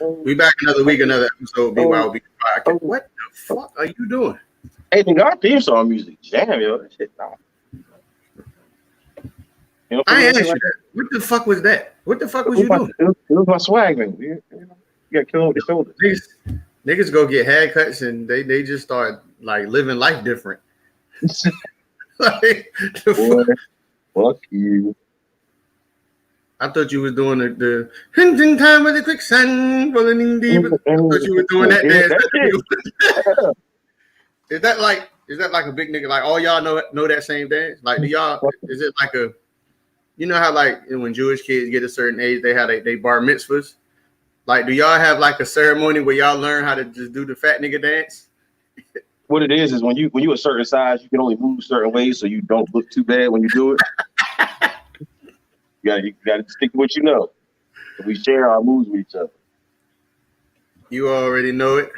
We back another week, another episode. B.Y.O.B. podcast. What the fuck are you doing? Hey, nigga, our theme song music jam, yo. That shit, nah. You know, I ain't asked you that. What the fuck was that? What the fuck was you doing? It was my swag, man. You got killed with the shoulders. Niggas go get haircuts and they just start like living life different. Like, boy, fuck you. I thought you was doing the hinting time with the quicksand rolling deep. I thought you were doing that dance. Is that like a big nigga? Like all y'all know that same dance? Like do y'all? Is it like a? You know how like when Jewish kids get a certain age, they have they bar mitzvahs. Like, do y'all have like a ceremony where y'all learn how to just do the fat nigga dance? What it is when you a certain size, you can only move certain ways so you don't look too bad when you do it. You gotta stick to what you know. So we share our moves with each other. You already know it.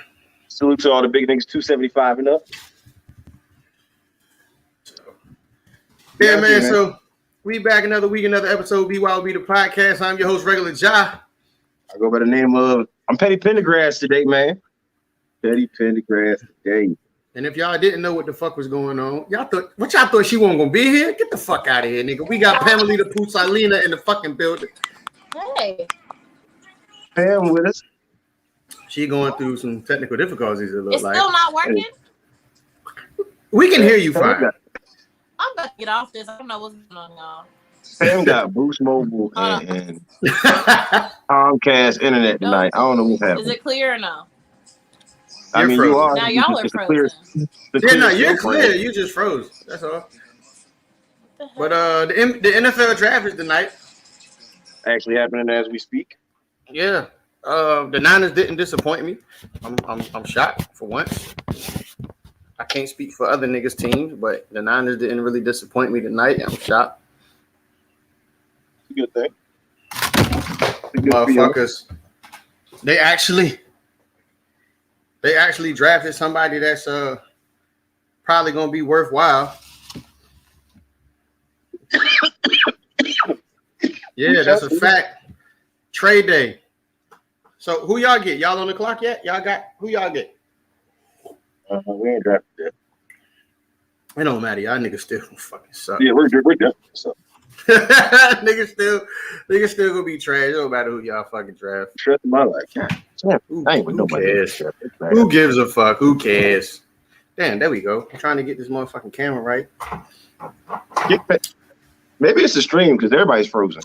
Salute to all the big niggas 275 and up. Yeah, man. So we back another week, another episode. B.Y.O.B. the podcast. I'm your host, Regular Ja. I go by the name of I'm Petty Pendergrass today, man. Petty Pendergrass today. And if y'all didn't know what the fuck was going on, y'all thought she wasn't gonna be here? Get the fuck out of here, nigga. We got Pamela the Pusalina in the fucking building. Hey. Pam with us. She going through some technical difficulties, it looks it's like. Still not working? We can hear you fine. I'm about to get off this. I don't know what's going on, y'all. Pam got Boost Mobile and Comcast internet tonight. I don't know what's happening. Is it clear or no? I mean, you are. Now y'all are frozen. You're clear. You just froze. That's all. But the NFL draft is tonight. Actually happening as we speak. Yeah. The Niners didn't disappoint me. I'm shocked for once. I can't speak for other niggas' teams, but the Niners didn't really disappoint me tonight. I'm shocked. Good thing. Motherfuckers. They actually drafted somebody that's probably gonna be worthwhile. Yeah, that's a fact. Trade day. So who y'all get? Y'all on the clock yet? Who y'all get? We ain't drafted yet. It don't matter. Y'all niggas still fucking suck. Yeah, we're definitely suck. niggas still gonna be trash. It don't matter who y'all fucking draft. Trust my life. Who cares? Who gives a fuck? Who cares? Damn, there we go. I'm trying to get this motherfucking camera right. Maybe it's the stream because everybody's frozen.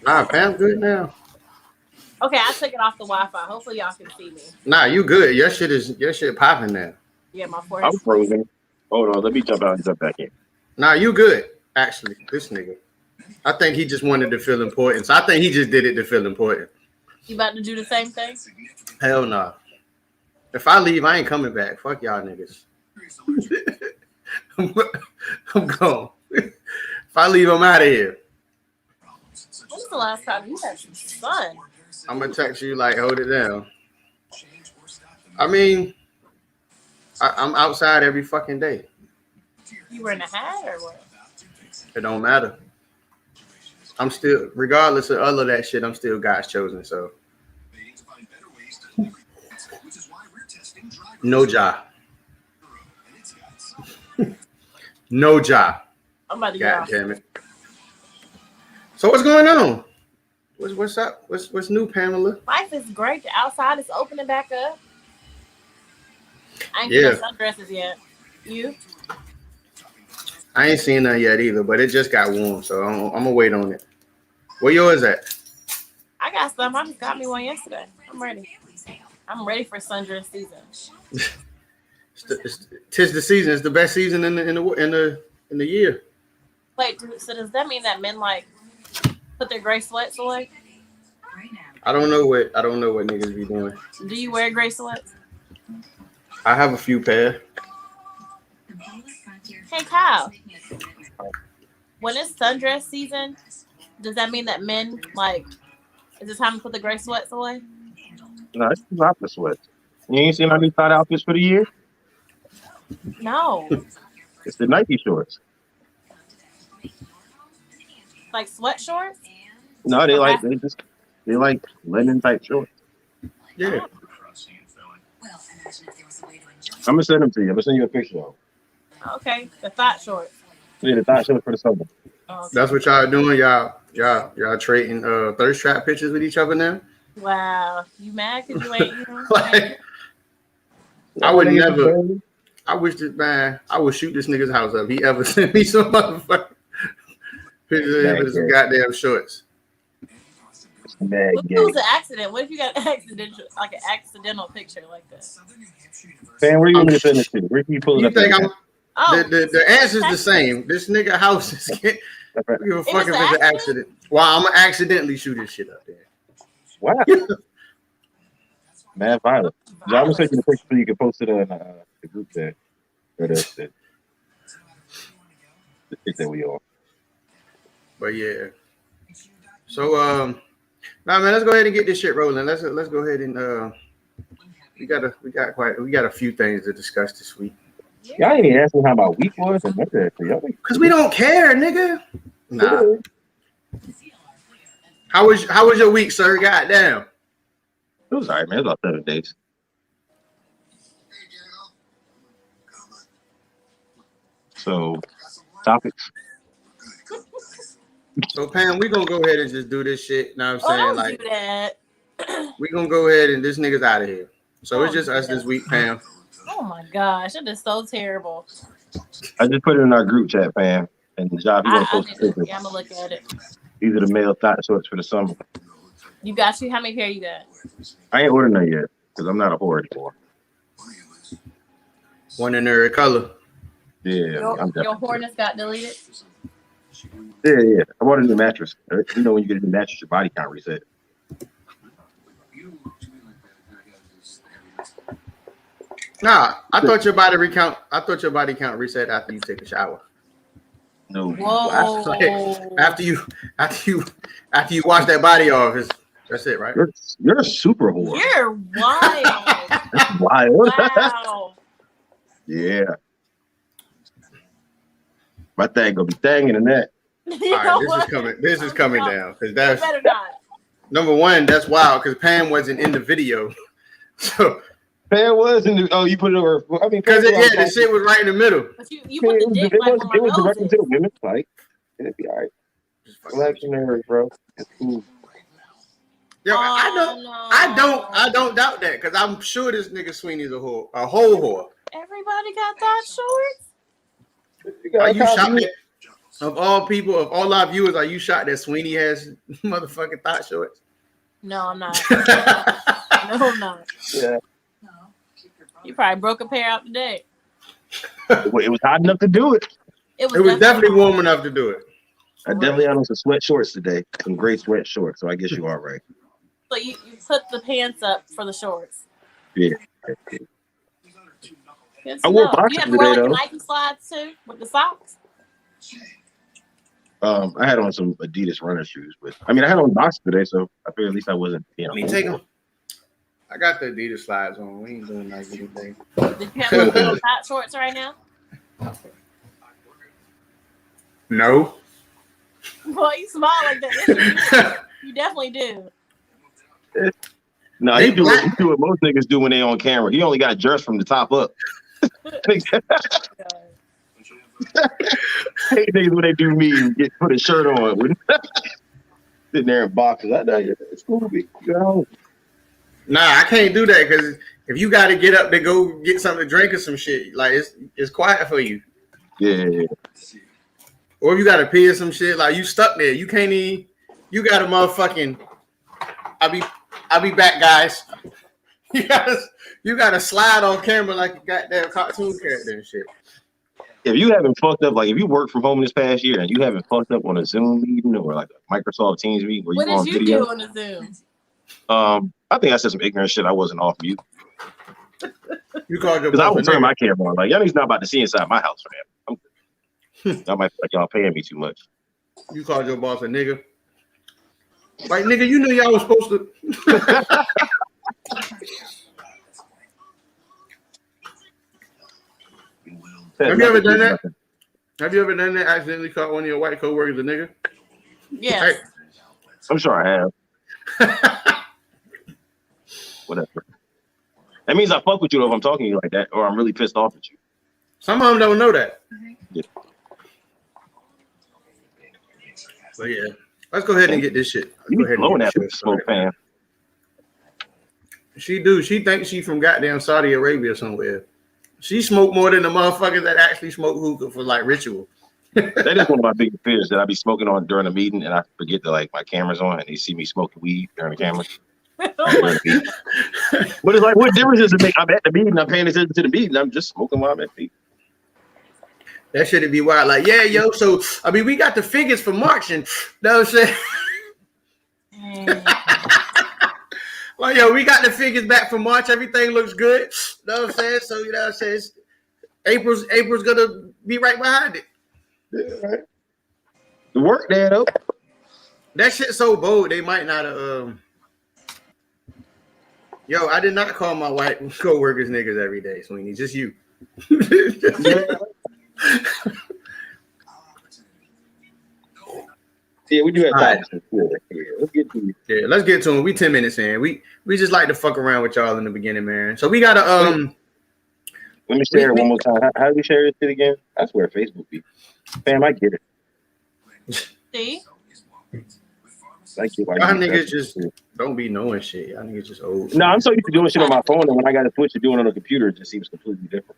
Nah, Pam, good now. Okay, I took it off the Wi-Fi. Hopefully y'all can see me. Nah, you good. Your shit popping now. Yeah, my forehead. I'm frozen. Hold on, let me jump out and jump back in. Nah, you good. Actually, this nigga. I think he just wanted to feel important. So I think he just did it to feel important. You about to do the same thing? Hell nah. If I leave, I ain't coming back. Fuck y'all niggas. I'm gone. If I leave, I'm out of here. When's the last time you had some sun? I'm gonna text you like, hold it down. I mean, I'm outside every fucking day. You were in a hat or what? It don't matter. I'm still, regardless of all of that shit, I'm still God's chosen. So, no job. No job. I'm about to God damn it. So what's going on? What's up? What's new, Pamela? Life is great. The outside is opening back up. I ain't seen no sundresses yet. You? I ain't seen none yet either, but it just got warm, so I'm gonna wait on it. Where yours at? I got some. I just got me one yesterday. I'm ready. I'm ready for sundress season. Tis the season. It's the best season in the year. Wait, so does that mean that men like put their gray sweats away? I don't know what niggas be doing. Do you wear gray sweats? I have a few pair. Hey Kyle, when it's sundress season, does that mean that men like? Is it time to put the gray sweats away? No, it's not the sweats. You ain't seen how they thought outfits for the year? No. It's the Nike shorts. Like sweat shorts? No, they They like linen type shorts. Yeah. I'm gonna send them to you. I'm gonna send you a picture of them. Okay, the thought shorts. Yeah, the thought shorts for the summer. Okay. That's what y'all doing. Y'all trading thirst trap pictures with each other now. Wow, you mad because you ain't, Like, I would never. I wish this man. I would shoot this nigga's house up. He ever sent me some motherfucking pictures of him with some goddamn shorts. What if it was an accident? What if you got an accidental picture like this? Man, where you want me to send it to? Where can you pull it up? You think the answer's the same. This nigga house is give a fuck if it's an accident. Well, I'm gonna accidentally shoot this shit up there. Wow. Mad violent. I'm gonna send you the picture so you can post it on the group there. Or the shit that we are. But yeah. So nah, man, let's go ahead and get this shit rolling. Let's go ahead and we got a few things to discuss this week. Y'all ain't even asking how my week was and what that. Because we don't care, nigga. Nah. How was your week, sir? Goddamn. It was alright, man. It was about 7 days. So, topics. So Pam, we gonna go ahead and just do this shit. Know what I'm saying? Like, do that. We gonna go ahead and this nigga's out of here. So it's just us this week, Pam. Oh my gosh, it is so terrible. I just put it in our group chat, Pam. And the job you gonna post it. Yeah, I'm gonna look at it. These are the male thought shorts for the summer. You got you? How many pair you got? I ain't ordered none yet because I'm not a whore anymore. One in every color. Yeah, your whoreness got deleted. Yeah. I bought a new mattress. You know, when you get a new mattress, your body can't reset. Nah, I thought your body count reset after you take a shower. No. Whoa. After you wash that body off, that's it, right? You're a super whore. You're wild. That's wild. Wow. Yeah. My thing gonna be thanging in that. All right, this is coming down because that's better not. Number one. That's wild because Pam wasn't in the video, so. Pam was in the. Oh, you put it over. I mean, because the shit was right in the middle. But you put the dick like where my nose directed to the women's fight. It'd be all right. Relax your nerves, bro. It's cool. Yo, I don't doubt that because I'm sure this nigga Sweeney's a whole whore. Everybody got that shorts. Are you shocked that, of all people, of all our viewers, are you shocked that Sweeney has motherfucking thought shorts? No, I'm not. No, I'm not. Yeah. You probably broke a pair out today. It was hot enough to do it. It was definitely warm enough to do it. I definitely had on some sweat shorts today. Some gray sweat shorts. So I guess you are right. So you put the pants up for the shorts. Yeah. I wore boxers you have to today, wear though. Nike slides too with the socks. I had on some Adidas runner shoes, but I mean I had on boxers today, so I figured at least I wasn't. Let me take them. I got the Adidas slides on. We ain't doing like anything. Did you have little hot shorts right now? No. Well, you smile like that. You definitely do. No, he do what most niggas do when they on camera. He only got dressed from the top up. Niggas when they do me and put a shirt on. Sitting there in boxes. I know it's cool to be. Nah, I can't do that because if you got to get up to go get something to drink or some shit, like it's quiet for you. Yeah. Or if you got to pee or some shit, like you stuck there. You can't even. You got to motherfucking. I'll be back, guys. You gotta slide on camera like a goddamn cartoon character and shit. If you haven't fucked up, like if you worked from home this past year and you haven't fucked up on a Zoom meeting or like a Microsoft Teams meeting where what you on did you video, do on the Zoom? I think I said some ignorant shit. I wasn't off mute. You called your because I boss would turn my camera on. Like y'all niggas not about to see inside my house, man. I might feel like y'all paying me too much. You called your boss a nigga. Like nigga, you knew y'all was supposed to. Have you ever done that? Have you ever done that? Accidentally caught one of your white coworkers a nigga? Yeah. Hey. I'm sure I have. Whatever. That means I fuck with you though if I'm talking to you like that, or I'm really pissed off at you. Some of them don't know that. Yeah. But yeah, let's go ahead and get this shit. You be blowing that smoke fan. She do. She thinks she from goddamn Saudi Arabia somewhere. She smoked more than the motherfuckers that actually smoke hookah for like ritual. That is one of my biggest fears, that I be smoking on during a meeting and I forget that like my camera's on and they see me smoking weed during the camera. But it's like, what difference does it make? I'm at the meeting, I'm paying attention to the meeting, I'm just smoking while I'm at the meeting. That shit would be wild. Like, yeah, yo, so I mean we got the figures for March and know what I'm saying? Like, yo, we got the figures back for March, everything looks good. Know what I'm saying? So you know what I'm saying? April's gonna be right behind it. Yeah, right. The work there though. That shit's so bold, they might not have. Yo, I did not call my white co-workers niggas every day, Sweeney. Just you. Yeah, we do have time. Right. Yeah, let's get to it. Yeah, let's get to them. We 10 minutes in. We just like to fuck around with y'all in the beginning, man. So we gotta Let me share it one more time. How do we share this shit again? I swear Facebook be. Fam, I get it. See? Thank you. Y'all niggas just don't be knowing shit. Y'all niggas just old. No, I'm so used to doing shit on my phone, and when I got to switch to doing it on the computer, it just seems completely different.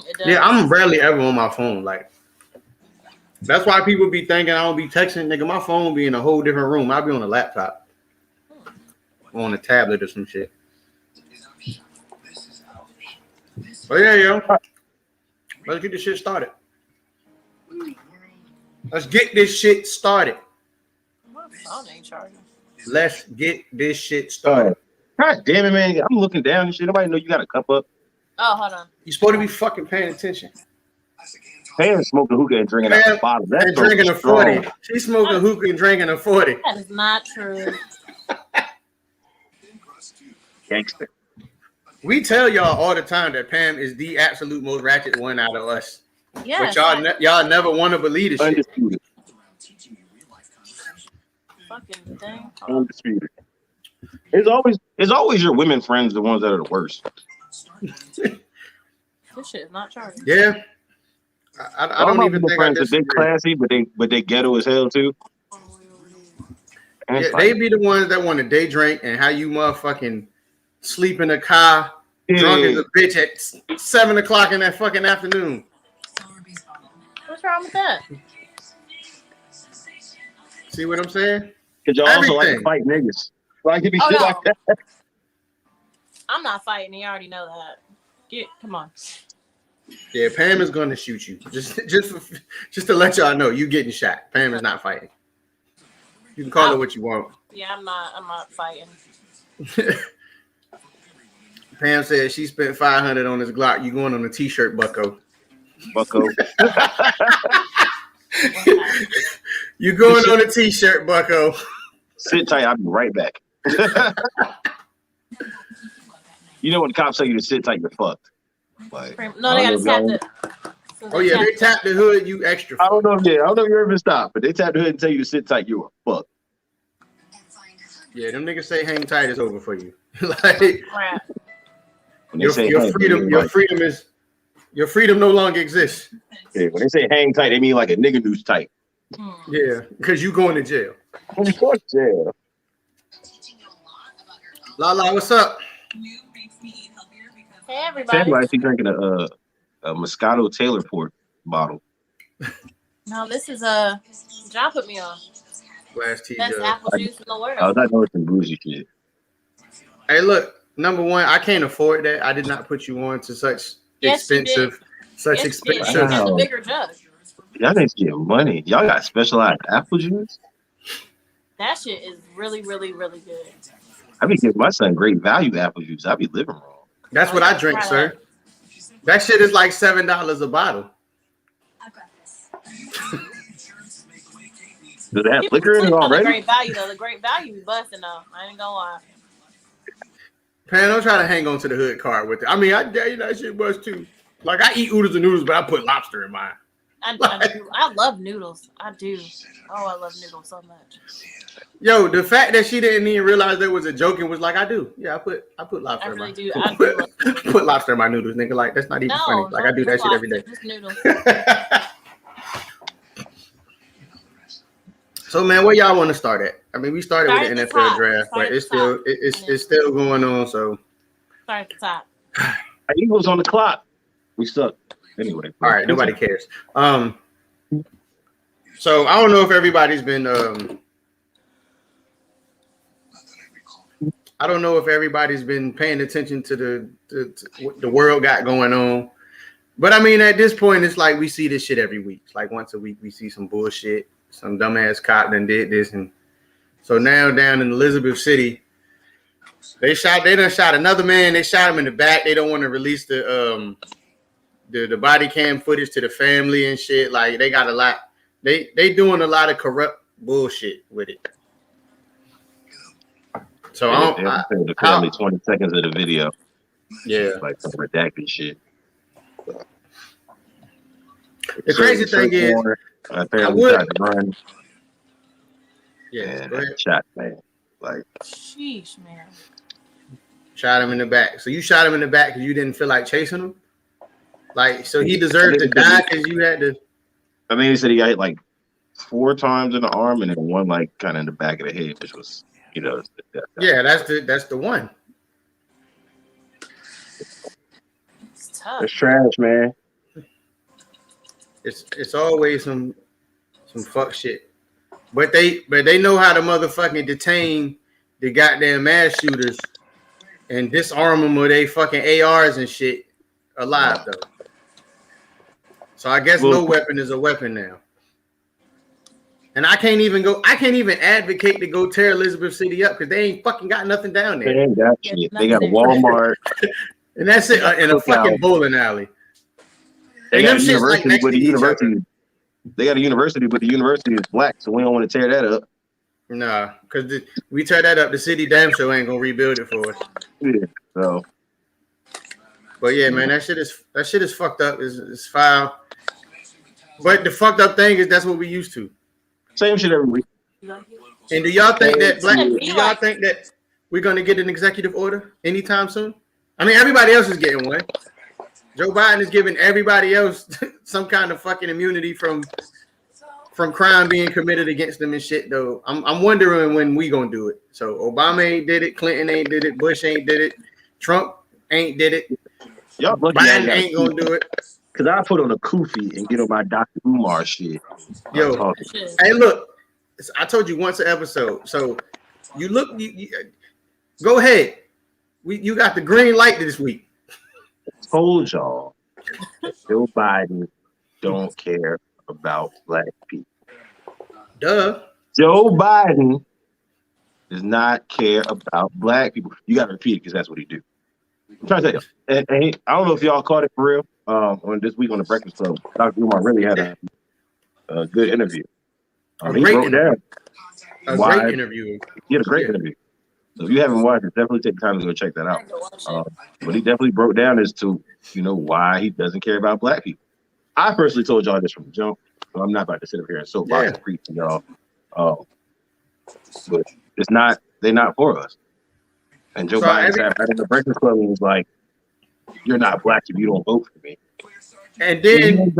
It does. Yeah, I'm rarely ever on my phone. Like, that's why people be thinking I don't be texting. Nigga, my phone be in a whole different room. I'll be on a laptop. Or on a tablet or some shit. But yeah, yo. Let's get this shit started. Let's get this shit started. My phone ain't charging. Let's get this shit started. God damn it, man. I'm looking down and shit. Nobody know you got a cup up. Oh, hold on. You supposed to be fucking paying attention. Pam smoking hookah and drinking out the bottle. That's drinking a 40. She's smoking hookah and drinking a 40. That is not true. Gangster. We tell y'all all the time that Pam is the absolute most ratchet one out of us. Yes, but y'all never want to believe the undisputed. Shit. Fucking thing. Undisputed. It's always your women friends, the ones that are the worst. This shit is not charging. Yeah. I don't even think friends that they classy, but they ghetto as hell too. Yeah, they be the ones that want to day drink and how you motherfucking sleep in a car, drunk as a bitch at 7 o'clock in that fucking afternoon. What's wrong with that? See what I'm saying? Because y'all also like to fight niggas. Like to be shit like that. I'm not fighting. You already know that. Come on. Yeah, Pam is going to shoot you. Just to let y'all know, you getting shot. Pam is not fighting. You can call it what you want. Yeah, I'm not fighting. Pam said she spent $500 on this Glock. You going on a t-shirt, bucko. Bucko. You going on a t-shirt, bucko. Sit tight, I'll be right back. You know when the cops tell you to sit tight, you're fucked. Like, no, they gotta tap it. Oh yeah, they tap the hood, you extra. I don't know if you ever been stopped, but they tap the hood and tell you to sit tight, you are fucked. Yeah, them niggas say hang tight is over for you. Like your freedom no longer exists. Yeah, when they say hang tight, they mean like a nigga noose tight. Yeah, because you going to jail. You going to jail. Lala, what's up? Hey everybody. Sam's actually drinking a Moscato Taylor Port bottle. No, this is John put me on. Glass tea. Best apple juice in the world. I know it's some bougie shit. Hey, look, number one, I can't afford that. I did not put you on to such expensive. It's a bigger jug. Y'all need to get money. Y'all got specialized apple juice? That shit is really, really, really good. I be giving my son great value apple juice. I be living wrong. That's what I drink, sir. That shit is like $7 a bottle. Does it have liquor in it already? The great value, though. The great value be busting, though. I ain't gonna lie. Pan, don't try to hang on to the hood card with it. I mean, I dare you that shit bust too. Like, I eat oodles and noodles, but I put lobster in mine. I love noodles. I do. Oh, I love noodles so much. Yo, the fact that she didn't even realize there was a joke and was like, I do. Yeah, I put lobster. I really in do. my, I do love noodles. put lobster in my noodles, nigga. Like that's not even funny. Like I do that shit every day. Just noodles. So man, where y'all want to start at? I mean, we started with the NFL draft, but it's still going on. So start at the top. Eagles on the clock. We suck. Anyway. All right, nobody cares. So I don't know if everybody's been I don't know if everybody's been paying attention to what the world got going on. But I mean, at this point, it's like we see this shit every week. It's like once a week, we see some bullshit. Some dumbass cop done did this. And so now down in Elizabeth City, they done shot another man. They shot him in the back. They don't want to release the body cam footage to the family and shit. Like they got a lot. They doing a lot of corrupt bullshit with it. So I the family 20 seconds of the video. Yeah, like some redacted shit. The crazy thing is, apparently tried to run. Yeah, and shot man. Like, sheesh, man. Shot him in the back. So you shot him in the back because you didn't feel like chasing him. Like, so he deserved to die because you had to. I mean, he said he got hit like 4 times in the arm and then one like kind of in the back of the head, which was. Yeah, that's the one. It's tough. It's trash, man. It's always some fuck shit. But they know how to motherfucking detain the goddamn mass shooters and disarm them with they fucking ARs and shit alive though. So I guess no weapon is a weapon now. And I can't even advocate to go tear Elizabeth City up because they ain't fucking got nothing down there. They ain't got shit. They got a Walmart. And that's it in a fucking bowling alley. They got a university, but they got a university, but the university is black, so we don't want to tear that up. Nah, because we tear that up, the city damn sure ain't gonna rebuild it for us. Yeah. So. But yeah, man, that shit is fucked up. It's foul. But the fucked up thing is that's what we used to. Same shit every week. And do y'all think that we're gonna get an executive order anytime soon? I mean, everybody else is getting one. Joe Biden is giving everybody else some kind of fucking immunity from crime being committed against them and shit. Though I'm wondering when we gonna do it. So Obama ain't did it, Clinton ain't did it, Bush ain't did it, Trump ain't did it. Y'all Biden ain't gonna do it. Cause I put on a kufi and get on my Dr. Umar shit. Yo, hey, look, I told you once an episode. So you look, you go ahead. You got the green light this week. I told y'all that Joe Biden don't care about black people. Duh. Joe Biden does not care about black people. You got to repeat it because that's what he do. I'm trying to tell you. And I don't know if y'all caught it for real. On this week on the Breakfast Club, Dr. Umar really had a good interview. He broke down a great interview. He had a great interview. So if you haven't watched it, definitely take time to go check that out. But he definitely broke down as to why he doesn't care about black people. I personally told y'all this from the jump, so I'm not about to sit up here and soapbox and preach to y'all. But they're not for us. And Joe Biden sat right in the Breakfast Club and was like, "You're not black if you don't vote for me." And then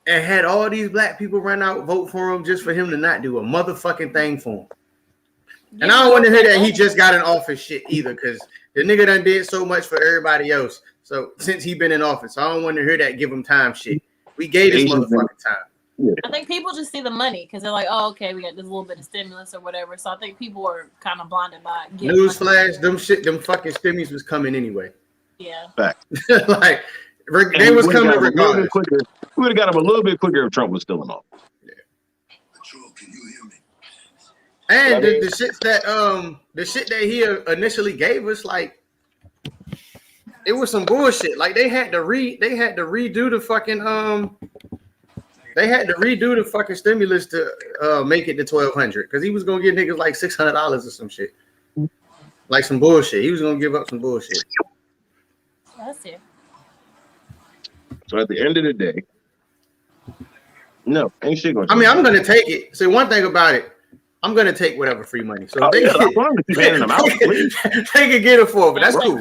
and had all these black people run out vote for him just for him to not do a motherfucking thing for him. And I don't want to hear that he just got in office shit either, because the nigga done did so much for everybody else. So since he been in office, I don't want to hear that give him time shit. We gave this motherfucking time. Yeah. I think people just see the money because they're like, oh, okay, we got this little bit of stimulus or whatever. So I think people are kind of blinded by it. Newsflash, them fucking stimulus was coming anyway. Yeah. Fact. Like, they was coming regardless. We would have got him a little bit quicker if Trump was still in office. And the shit that he initially gave us, like, it was some bullshit. Like they had to redo the fucking stimulus to make it to 1,200 because he was gonna give niggas like $600 or some shit, like some bullshit. He was gonna give up some bullshit. That's it. So at the end of the day, No, ain't shit gonna I change. mean, I'm gonna take it. See, one thing about it, I'm gonna take whatever free money. So I want to keep handing them out, please. they can get it for, but that's cool.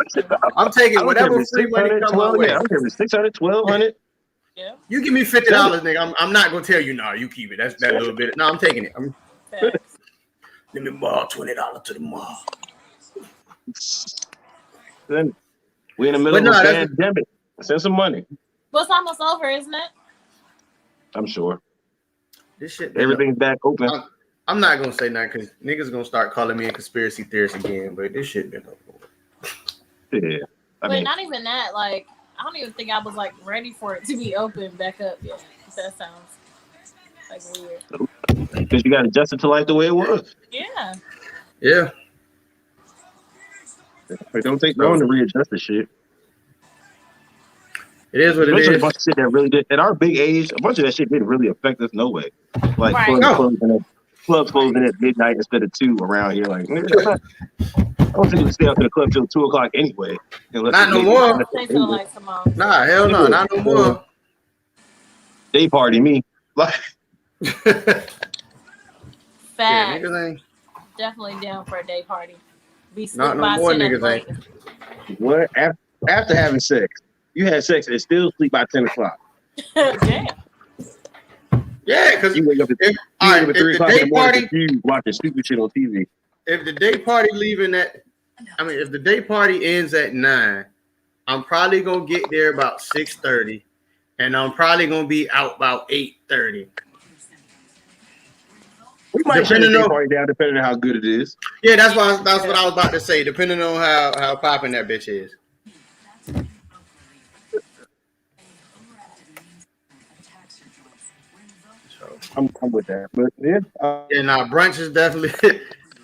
I'm taking whatever free money comes my way. Yeah, I'm giving 600, 1,200. Yeah. You give me $50, nigga. I'm not gonna tell you, nah, you keep it. That's that little bit. No, I'm taking it. Let me borrow $20 to the mall. Then we in the middle of a pandemic. Send some money. Well, it's almost over, isn't it? I'm sure. This shit. Everything's back open. I'm not gonna say nothing because niggas gonna start calling me a conspiracy theorist again. But this shit been over. Yeah. But not even that. Like, I don't even think I was like ready for it to be open back up yet. That sounds like weird. Because you got adjusted to life the way it was. Yeah. Yeah. It don't take long to readjust the shit. It is what Especially it is. A bunch of shit that really did. At our big age, a bunch of that shit didn't really affect us no way. Like clubs closing at midnight instead of 2 around here. Like, I don't think we stay out to the club till 2 o'clock anyway. Not no more. Nah, hell no, not no more. Day party me. Like Fat. Yeah, definitely down for a day party. Be not no more niggas ain't. What? After having sex, you had sex and still sleep by 10 o'clock. Damn. Yeah, because you wake up at 3 o'clock in the morning confused, watching stupid shit on TV. If the day party if the day party ends at 9, I'm probably gonna get there about 6:30, and I'm probably gonna be out about 8:30. We might shut the day party down depending on how good it is. Yeah, that's what I was about to say. Depending on how popping that bitch is. So I'm with that, but yeah. Brunch is definitely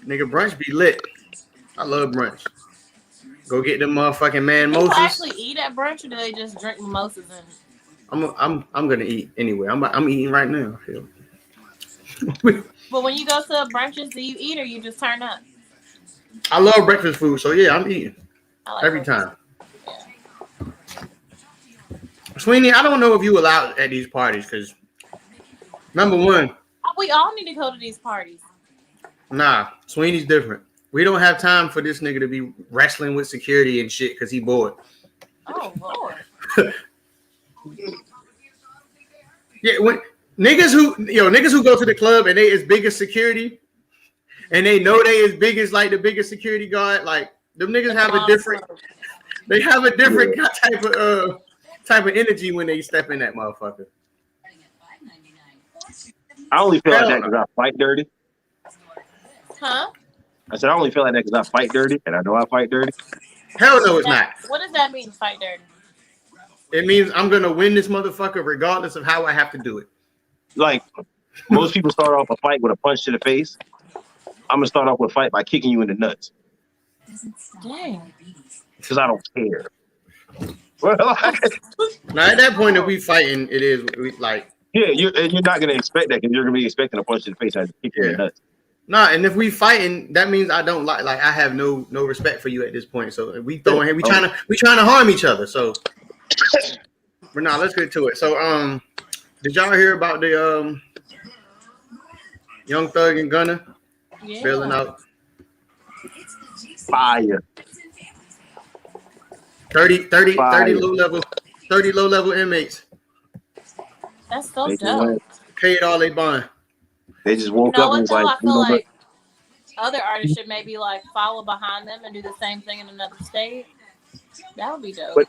nigga. Brunch be lit. I love brunch. Go get them motherfucking mimosas. People actually eat at brunch, or do they just drink mimosas? I'm gonna eat anyway. I'm eating right now. I feel. But when you go to brunches, do you eat or you just turn up? I love breakfast food, so yeah, I'm eating every time. Yeah. Sweeney, I don't know if you allowed at these parties because number one, we all need to go to these parties. Nah, Sweeney's different. We don't have time for this nigga to be wrestling with security and shit because he bored. Oh Lord. Yeah, when niggas who go to the club and they as big as security, and they know they as big as like the biggest security guard, like them niggas have a different. They have a different type of energy when they step in that motherfucker. I only feel like that because I fight dirty. Huh? I said I only feel like that because I fight dirty, and I know I fight dirty. Hell no, it's not. What does that mean, fight dirty? It means I'm gonna win this motherfucker regardless of how I have to do it. Like most people start off a fight with a punch to the face. I'm gonna start off with a fight by kicking you in the nuts. Dang. Because I don't care. Now at that point, if we fighting, it is like. Yeah, you're not gonna expect that because you're gonna be expecting a punch to the face as a kick in the nuts. Nah, and if we fighting, that means I don't like I have no respect for you at this point. So if we throwing him, we trying to harm each other. So, but nah, let's get to it. So did y'all hear about the Young Thug and Gunna bailing out? Fire. 30 low level inmates. That's so dope. Paid all they bond. They just woke up and was like, I feel like other artists should maybe like follow behind them and do the same thing in another state. That would be dope. But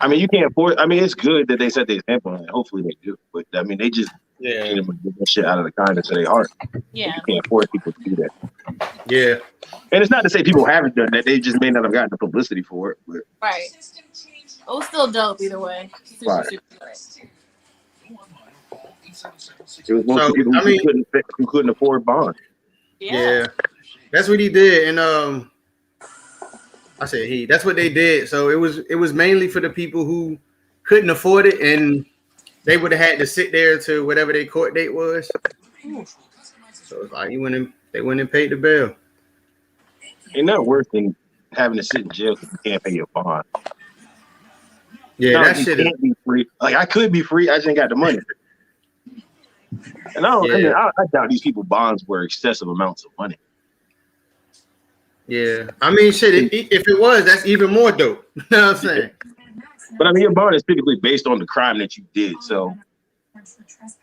I mean, you can't force. I mean, it's good that they set the example, and hopefully they do. But I mean, they just get that shit out of the kindness of their heart. Yeah, you can't force people to do that. Yeah, and it's not to say people haven't done that; they just may not have gotten the publicity for it. But right, it was still dope either way. Super great. It was most people who couldn't afford bond. Yeah, that's what he did, and I said he. That's what they did. So it was mainly for the people who couldn't afford it, and they would have had to sit there to whatever their court date was. So it's like they went and paid the bill. Ain't nothing worse than having to sit in jail because you can't pay your bond. Yeah, that shit can't be free. Like I could be free, I just ain't got the money. And I doubt these people bonds were excessive amounts of money. Yeah, I mean, shit. If it was, that's even more dope. You know what I'm saying? But I mean, your bond is typically based on the crime that you did. So, you know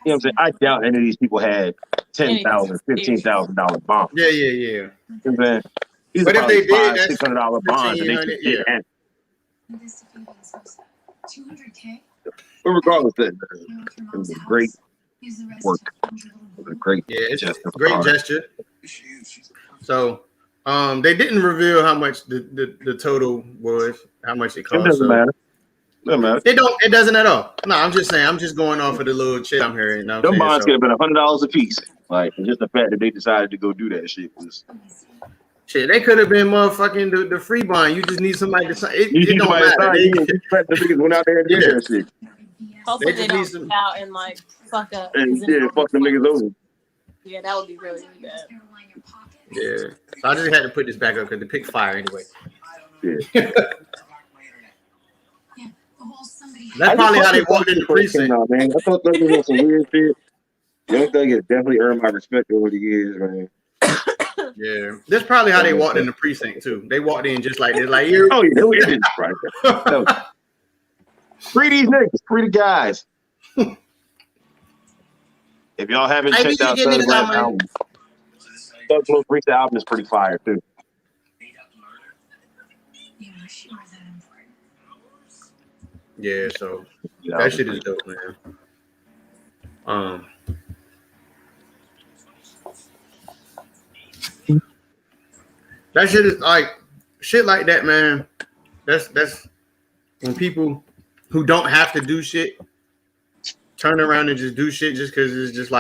what I'm saying? I doubt any of these people had $10,000, $15,000 bonds. Yeah. You know what I'm saying? These But are if they did, $500, that's $600 bonds, and they just did it. But regardless, it was a great work. It was a great gesture. Great gesture. So, they didn't reveal how much the total was, how much it cost. It doesn't matter. It doesn't at all. No, I'm just saying. I'm just going off of the little shit I'm hearing. You know them bonds could have been $100 a piece. Like, just the fact that they decided to go do that shit was. Shit, they could have been motherfucking the free bond. You just need somebody to sign. It don't matter. The niggas went out there and did that shit. Hopefully they don't come out and like fuck up. And fuck them niggas over. Yeah, that would be really, really bad. Yeah. So I just had to put this back up because the pick fire anyway. Yeah. That's probably how they walked in the precinct. Man. I thought that was some weird shit. Young Thug has definitely earned my respect over the years, man. Yeah, that's probably how they walked in the precinct too. They walked in just like this, like oh yeah, we did right. Free these niggas, free the guys. If y'all haven't checked out Thug's last album, Thug's most recent album is pretty fire too. Yeah, so that shit is dope, man. That shit is like shit like that, man. That's when people who don't have to do shit turn around and just do shit just because it's just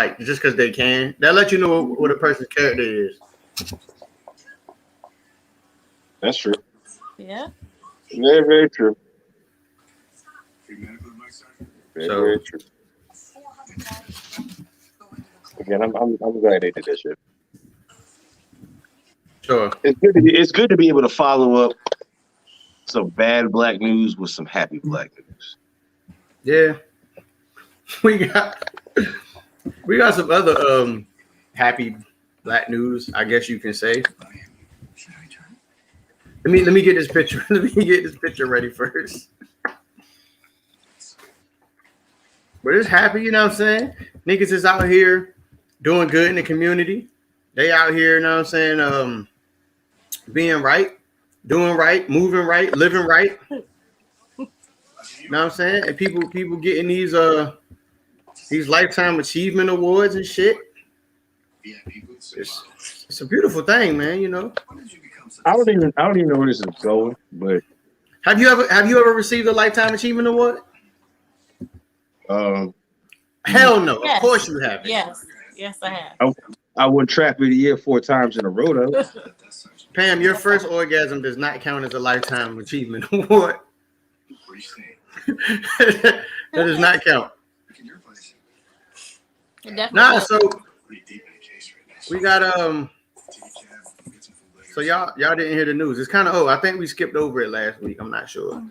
because they can. That let you know what a person's character is. That's true. Yeah. Very, very true. Very true. Again, I'm glad they did that shit. Sure. It's good to be able to follow up some bad black news with some happy black news. Yeah. We got some other happy black news, I guess you can say. Let me get this picture. Let me get this picture ready first. But it's happy, you know what I'm saying? Niggas is out here doing good in the community. They out here, you know what I'm saying, being right, doing right, moving right, living right. You know what I'm saying? And people getting these lifetime achievement awards and shit. It's a beautiful thing, man, you know. I don't even know where this is going, but have you ever received a lifetime achievement award? Hell no. Yes. Of course you have. Yes, I have. I won trap of the year 4 times in a row, though. Pam, your first orgasm does not count as a lifetime achievement award. That does not count. Nah, so we got so y'all didn't hear the news. It's kind of I think we skipped over it last week. I'm not sure.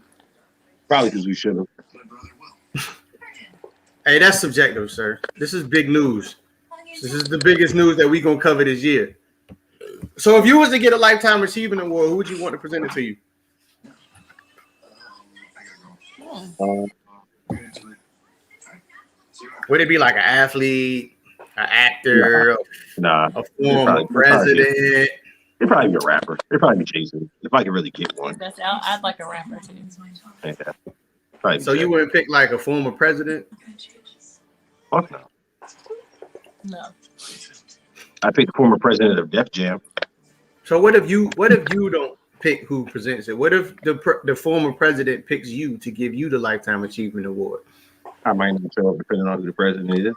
Probably because we should have. Hey, that's subjective, sir. This is big news. This is the biggest news that we gonna cover this year. So if you was to get a lifetime achievement award, who would you want to present it to you? Would it be like an athlete, an actor, a former president? It'd probably be a rapper. It'd probably be Jason. If I could really get one. I'd like a rapper too. Yeah. So you wouldn't pick like a former president? Fuck no. No. I picked the former president of Def Jam. So what if you don't pick who presents it? What if the former president picks you to give you the lifetime achievement award? I might not show up depending on who the president is,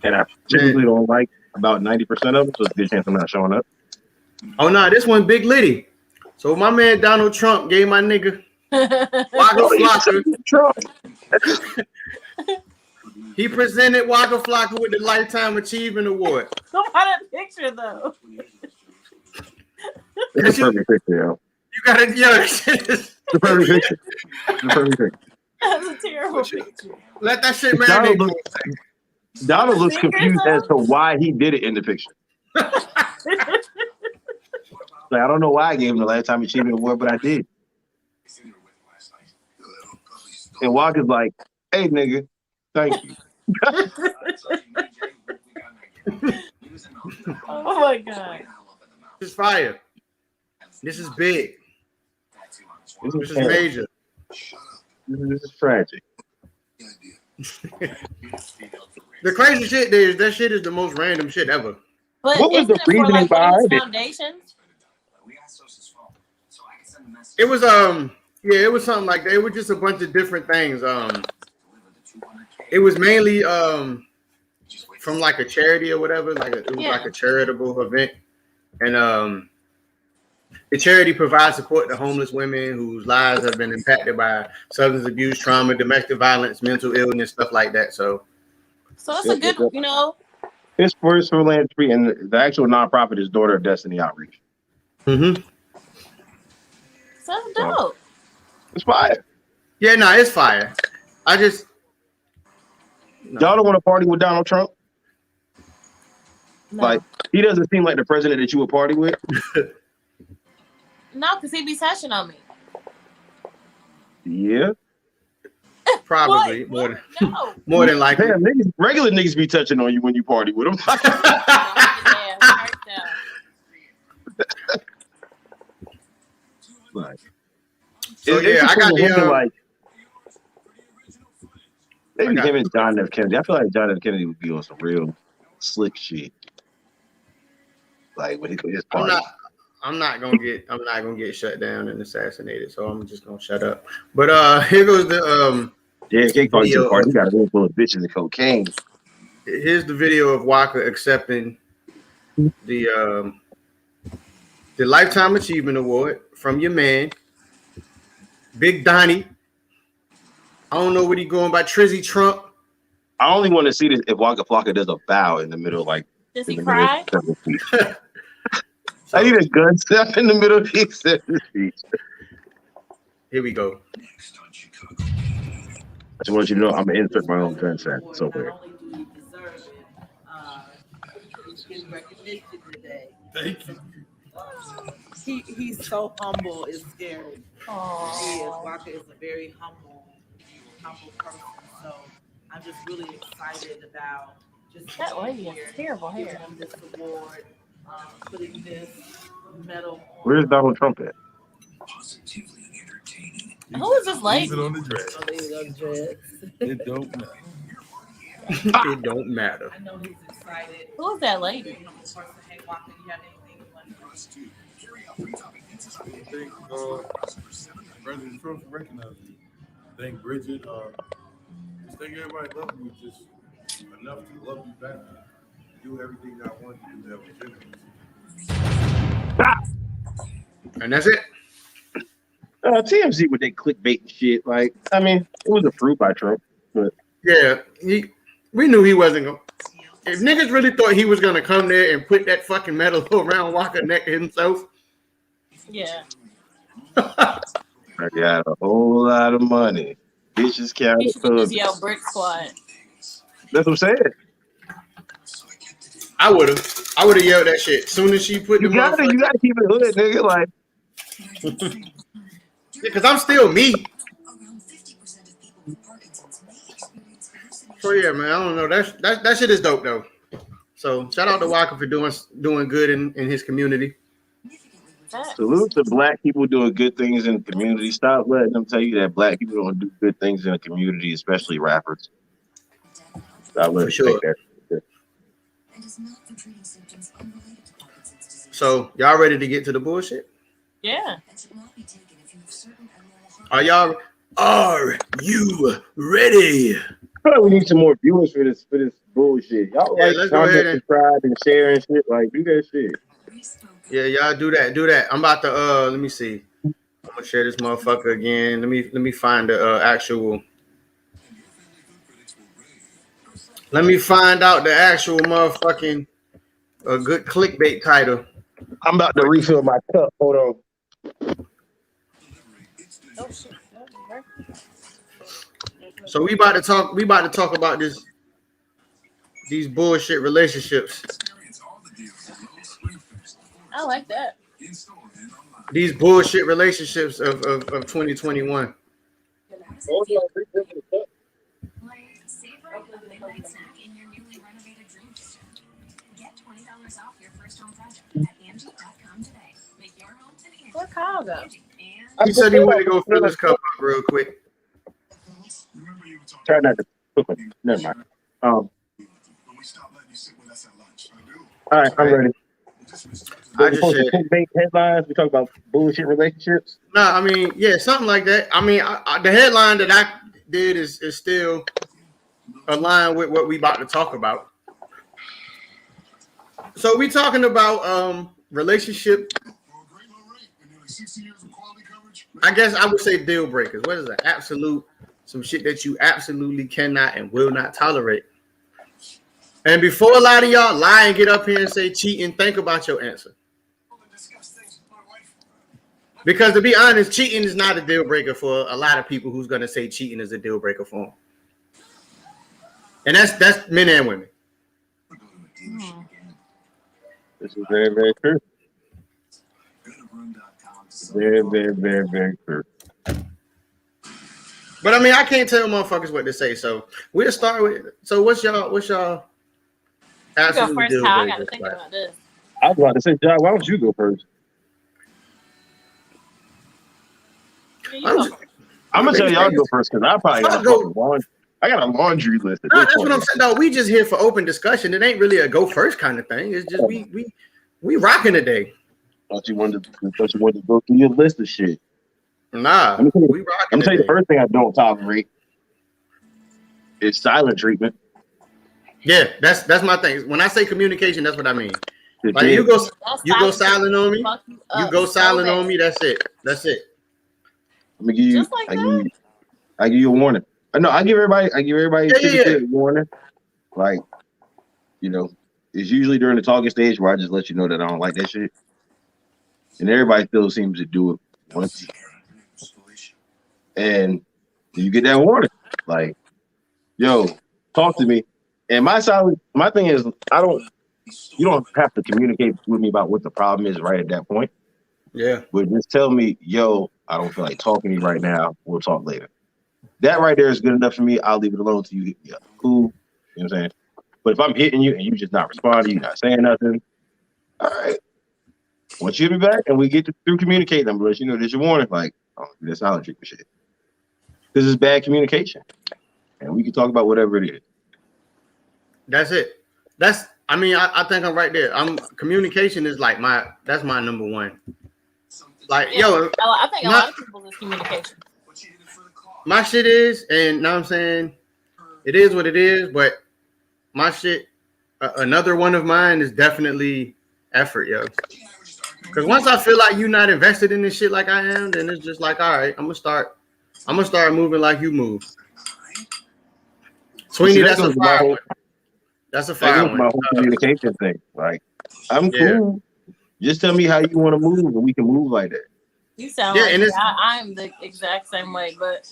and I typically don't like about 90% of them, so it's a good chance I'm not showing up. Oh no, this one Big Liddy. So my man Donald Trump gave my nigga Waka Flocka. He presented Waka Flocka with the Lifetime Achievement Award. Look at that picture though. It's a perfect picture, yo. You gotta it's a perfect picture. It's a perfect picture. That's a terrible picture. Let that shit marinate. Donald looks confused as to why he did it in the picture. Like, I don't know why I gave him the Lifetime Achievement Award, but I did. And Waka's like, hey, nigga, thank you. Oh my god. This is fire. This is big. This is major. This is tragic. The crazy shit is that shit is the most random shit ever. But What was the reasoning behind it? Foundations? It was yeah, it was something like that. It was just a bunch of different things. It was mainly from like a charity or whatever. Like it was like a charitable event, and the charity provides support to homeless women whose lives have been impacted by substance abuse, trauma, domestic violence, mental illness, stuff like that. So it's a good, you know. It's for philanthropy, and the actual nonprofit is Daughter of Destiny Outreach. Mm-hmm. So dope. It's fire. Yeah, no, it's fire. I just y'all don't want to party with Donald Trump. No. Like, he doesn't seem like the president that you would party with. No, because he be touching on me. Yeah. Probably more than likely. Damn, regular niggas be touching on you when you party with them. Like, so yeah, I got the like maybe him and John F. Kennedy. I feel like John F. Kennedy would be on some real slick shit. Like when he could just party. I'm not gonna get shut down and assassinated, so I'm just gonna shut up. But here goes the JFK party to the party. He got a room full of bitches and cocaine. Here's the video of Waka accepting the Lifetime Achievement Award from your man, Big Donnie. I don't know what he going by, Trizzy Trump. I only want to see this if Waka Flocka does a bow in the middle, like. Does he cry? I need a gun step in the middle of his speech. Here we go. I just want you to know I'm gonna insert my own gun sound somewhere. Thank you. He's so humble, it's scary. He is. Waka is a very humble person. So I'm just really excited about just that lady has terrible hair. Him this award, putting this medal. Where's Donald Trump at? Who is this lady? On the dress. It don't matter. It don't matter. I know he's excited. Who is that lady? Hey, Waka, you have anything you want to I think President Trump recognizes you. I think Bridget, just think everybody loves you just enough to love you back. Do everything I want you to do that was And that's it. TMZ with that clickbait and shit. Like, I mean, it was approved by Trump, but yeah, we knew he wasn't gonna. If niggas really thought he was gonna come there and put that fucking medal around Waka's neck himself, yeah. I got a whole lot of money. Bitches count. He should just yell Brick Squad. That's what I'm saying. I would have yelled that shit as soon as she put you gotta keep it hood, nigga. Like, because I'm still me. So yeah, man, I don't know. That shit is dope though. So shout out to Waka for doing good in his community. Salute to black people doing good things in the community. Stop letting them tell you that black people don't do good things in the community, especially rappers. Stop letting them take that. So y'all ready to get to the bullshit? Yeah. Are you ready? I feel like we need some more viewers for this bullshit. Y'all let's go ahead and subscribe and share and shit. Like, do that shit. Yeah, y'all do that. I'm about to let me see. I'm gonna share this motherfucker again. Let me find the actual. Let me find out the actual motherfucking good clickbait title. I'm about to refill my cup. Hold on. Oh shit. So we about to talk about this these bullshit relationships. I like that. These bullshit relationships of 2021. Where Kyle go? He said he wanted to go fill his cup up real quick. Try not to put my, never mind. All right, I'm ready. I just said, clickbait headlines. We talk about bullshit relationships. no, I mean, yeah, something like that. I mean, the headline that I did is still aligned with what we about to talk about. So we talking about relationship. I guess I would say deal breakers. What is that? Absolute, some shit that you absolutely cannot and will not tolerate. And before a lot of y'all lie and get up here and say cheating, think about your answer. Because to be honest, cheating is not a deal breaker for a lot of people who's going to say cheating is a deal breaker for them. And that's men and women. This is very, very true. Very, very, very, very true. But I mean, I can't tell motherfuckers what to say. So we'll start with. So what's y'all absolute first, deal Kyle. I breaker? gotta think about this. I was about to say, John, why don't you go first? I'm gonna tell y'all go first because I probably got a laundry list. No, that's what I'm saying. No, we just here for open discussion. It ain't really a go first kind of thing. It's just we rocking today. Thought you wanted to go through your list of shit. Nah, we rocking. I'm gonna tell you the first thing I don't tolerate is silent treatment. Yeah, that's my thing. When I say communication, that's what I mean. Like you go silent on me. You go silent on me. That's it. Let me give you. I give you a warning. I give everybody a warning. Like, it's usually during the talking stage where I just let you know that I don't like that shit. And everybody still seems to do it once. And you get that warning. Like, yo, talk to me. And my thing is, you don't have to communicate with me about what the problem is right at that point. Yeah. But just tell me, yo, I don't feel like talking to you right now. We'll talk later. That right there is good enough for me. I'll leave it alone till you hit me up. Cool. You know what I'm saying? But if I'm hitting you and you just not responding, you're not saying nothing, all right. Once you hit me back and we get through communicating, I'm gonna let you know there's your warning. Like, that's how I treat shit. This is bad communication. And we can talk about whatever it is. That's it. I think I'm right there. Communication is like that's my number one. Like, yo, I think a lot of people is communication. My shit is, and now I'm saying it is what it is, but my shit, another one of mine is definitely effort, yo. Because once I feel like you're not invested in this shit like I am, then it's just like, all right, I'm gonna start moving like you move. Sweeney, that's a fire one. That's a fire one. My whole communication thing. Like, I'm cool. Just tell me how you want to move, and we can move like that. You sound like I'm the exact same way, but